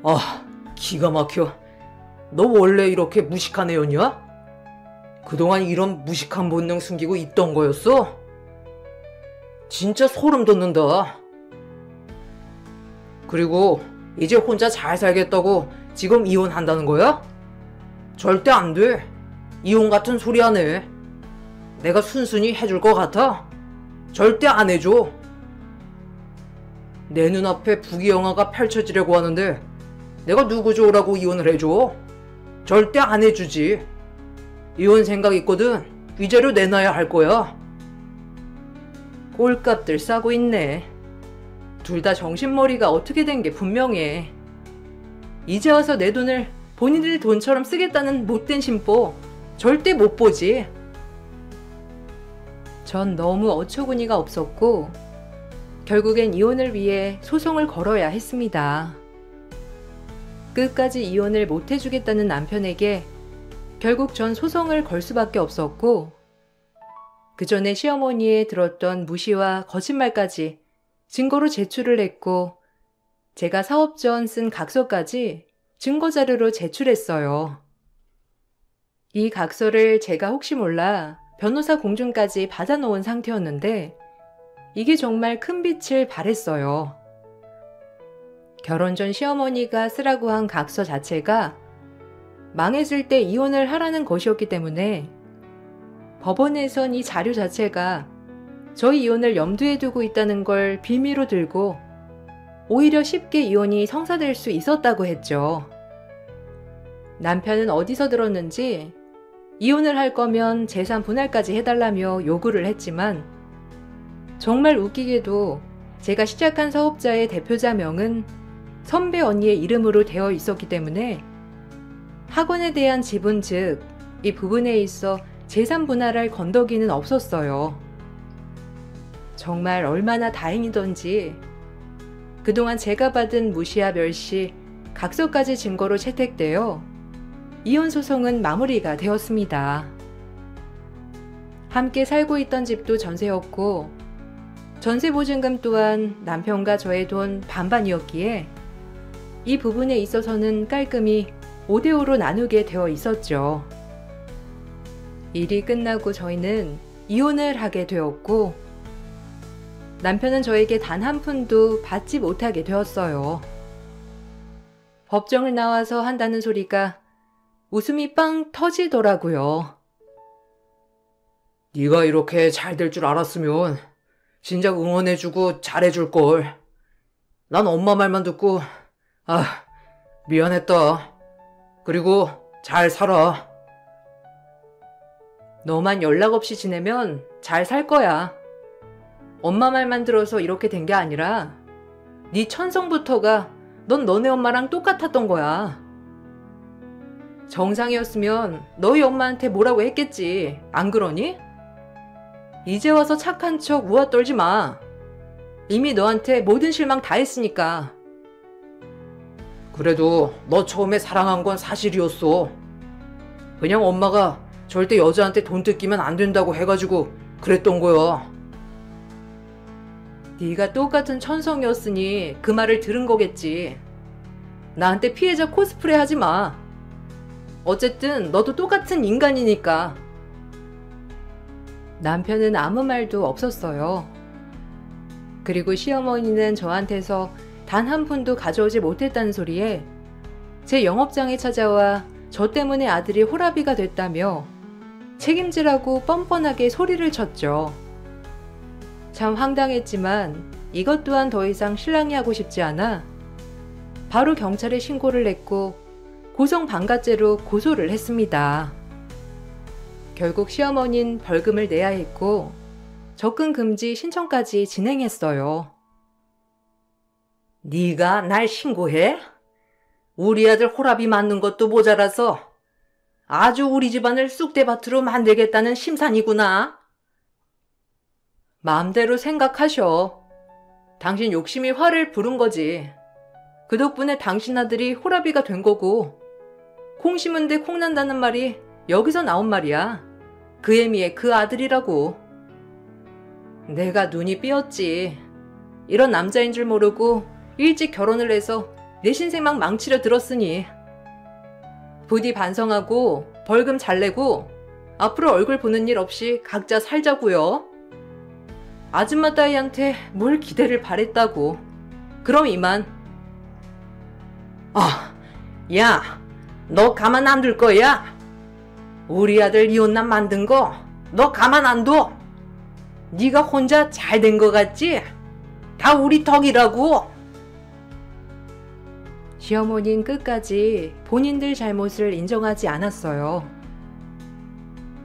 아, 기가 막혀. 너 원래 이렇게 무식한 애였냐? 그동안 이런 무식한 본능 숨기고 있던 거였어? 진짜 소름 돋는다. 그리고 이제 혼자 잘 살겠다고 지금 이혼한다는 거야? 절대 안 돼. 이혼 같은 소리 안 해. 내가 순순히 해줄 것 같아? 절대 안 해줘. 내 눈앞에 부귀영화가 펼쳐지려고 하는데 내가 누구 좋으라고 이혼을 해줘? 절대 안 해주지. 이혼 생각 있거든. 위자료 내놔야 할 거야. 꼴값들 싸고 있네. 둘 다 정신머리가 어떻게 된 게 분명해. 이제 와서 내 돈을 본인들 돈처럼 쓰겠다는 못된 심보 절대 못 보지. 전 너무 어처구니가 없었고 결국엔 이혼을 위해 소송을 걸어야 했습니다. 끝까지 이혼을 못 해주겠다는 남편에게 결국 전 소송을 걸 수밖에 없었고 그 전에 시어머니의 들었던 무시와 거짓말까지 증거로 제출을 했고 제가 사업 전 쓴 각서까지 증거 자료로 제출했어요. 이 각서를 제가 혹시 몰라 변호사 공증까지 받아놓은 상태였는데 이게 정말 큰 빛을 발했어요. 결혼 전 시어머니가 쓰라고 한 각서 자체가 망했을 때 이혼을 하라는 것이었기 때문에 법원에선 이 자료 자체가 저희 이혼을 염두에 두고 있다는 걸 빌미로 들고 오히려 쉽게 이혼이 성사될 수 있었다고 했죠. 남편은 어디서 들었는지 이혼을 할 거면 재산 분할까지 해달라며 요구를 했지만 정말 웃기게도 제가 시작한 사업자의 대표자명은 선배 언니의 이름으로 되어 있었기 때문에 학원에 대한 지분 즉 이 부분에 있어 재산 분할할 건더기는 없었어요. 정말 얼마나 다행이던지 그동안 제가 받은 무시와 멸시, 각서까지 증거로 채택되어 이혼 소송은 마무리가 되었습니다. 함께 살고 있던 집도 전세였고 전세보증금 또한 남편과 저의 돈 반반이었기에 이 부분에 있어서는 깔끔히 5대5로 나누게 되어 있었죠. 일이 끝나고 저희는 이혼을 하게 되었고 남편은 저에게 단 한 푼도 받지 못하게 되었어요. 법정을 나와서 한다는 소리가 웃음이 빵 터지더라고요. 네가 이렇게 잘 될 줄 알았으면 진작 응원해주고 잘해줄걸. 난 엄마 말만 듣고 미안했다. 그리고 잘 살아. 너만 연락 없이 지내면 잘 살 거야. 엄마 말만 들어서 이렇게 된 게 아니라 네 천성부터가 넌 너네 엄마랑 똑같았던 거야. 정상이었으면 너희 엄마한테 뭐라고 했겠지. 안 그러니? 이제 와서 착한 척 우아 떨지 마. 이미 너한테 모든 실망 다 했으니까. 그래도 너 처음에 사랑한 건 사실이었어. 그냥 엄마가 절대 여자한테 돈 뜯기면 안 된다고 해가지고 그랬던 거야. 네가 똑같은 천성이었으니 그 말을 들은 거겠지. 나한테 피해자 코스프레 하지 마. 어쨌든 너도 똑같은 인간이니까. 남편은 아무 말도 없었어요. 그리고 시어머니는 저한테서 단 한 푼도 가져오지 못했다는 소리에 제 영업장에 찾아와 저 때문에 아들이 호라비가 됐다며 책임지라고 뻔뻔하게 소리를 쳤죠. 참 황당했지만 이것 또한 더 이상 신랑이 하고 싶지 않아 바로 경찰에 신고를 했고 고성 방가죄로 고소를 했습니다. 결국 시어머니는 벌금을 내야 했고 접근 금지 신청까지 진행했어요. 네가 날 신고해? 우리 아들 호라비 맞는 것도 모자라서 아주 우리 집안을 쑥대밭으로 만들겠다는 심산이구나. 마음대로 생각하셔. 당신 욕심이 화를 부른 거지. 그 덕분에 당신 아들이 호라비가 된 거고 콩 심은 데 콩 난다는 말이 여기서 나온 말이야. 그 애미의 그 아들이라고. 내가 눈이 삐었지. 이런 남자인 줄 모르고 일찍 결혼을 해서 내 신생만 망치려 들었으니 부디 반성하고 벌금 잘 내고 앞으로 얼굴 보는 일 없이 각자 살자고요. 아줌마 따위한테 뭘 기대를 바랬다고. 그럼 이만. 야, 너 가만 안 둘 거야? 우리 아들 이혼남 만든 거 너 가만 안 둬. 네가 혼자 잘 된 거 같지? 다 우리 덕이라고. 시어머니는 끝까지 본인들 잘못을 인정하지 않았어요.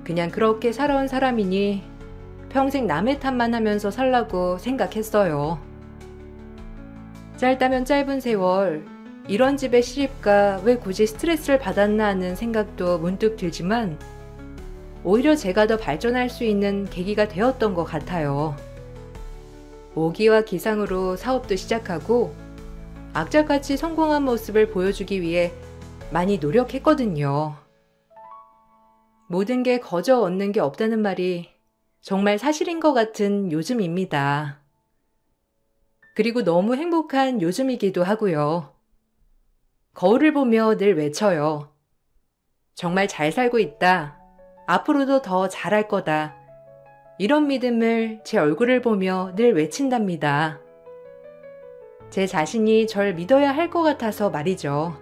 그냥 그렇게 살아온 사람이니 평생 남의 탓만 하면서 살라고 생각했어요. 짧다면 짧은 세월, 이런 집에 시집가 왜 굳이 스트레스를 받았나 하는 생각도 문득 들지만 오히려 제가 더 발전할 수 있는 계기가 되었던 것 같아요. 오기와 기상으로 사업도 시작하고 악착같이 성공한 모습을 보여주기 위해 많이 노력했거든요. 모든 게 거저 얻는 게 없다는 말이 정말 사실인 것 같은 요즘입니다. 그리고 너무 행복한 요즘이기도 하고요. 거울을 보며 늘 외쳐요. 정말 잘 살고 있다. 앞으로도 더 잘할 거다. 이런 믿음을 제 얼굴을 보며 늘 외친답니다. 제 자신이 절 믿어야 할 것 같아서 말이죠.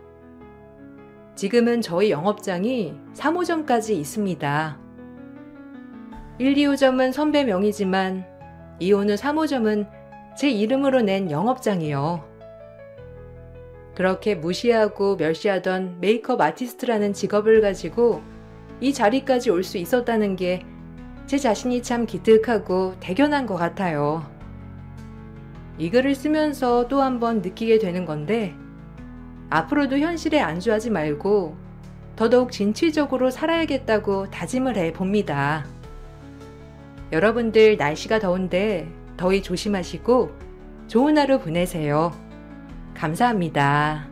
지금은 저희 영업장이 3호점까지 있습니다. 1, 2호점은 선배 명의지만 이혼 후 3호점은 제 이름으로 낸 영업장이요. 그렇게 무시하고 멸시하던 메이크업 아티스트라는 직업을 가지고 이 자리까지 올 수 있었다는 게 제 자신이 참 기특하고 대견한 것 같아요. 이 글을 쓰면서 또 한 번 느끼게 되는 건데 앞으로도 현실에 안주하지 말고 더더욱 진취적으로 살아야겠다고 다짐을 해봅니다. 여러분들 날씨가 더운데 더위 조심하시고 좋은 하루 보내세요. 감사합니다.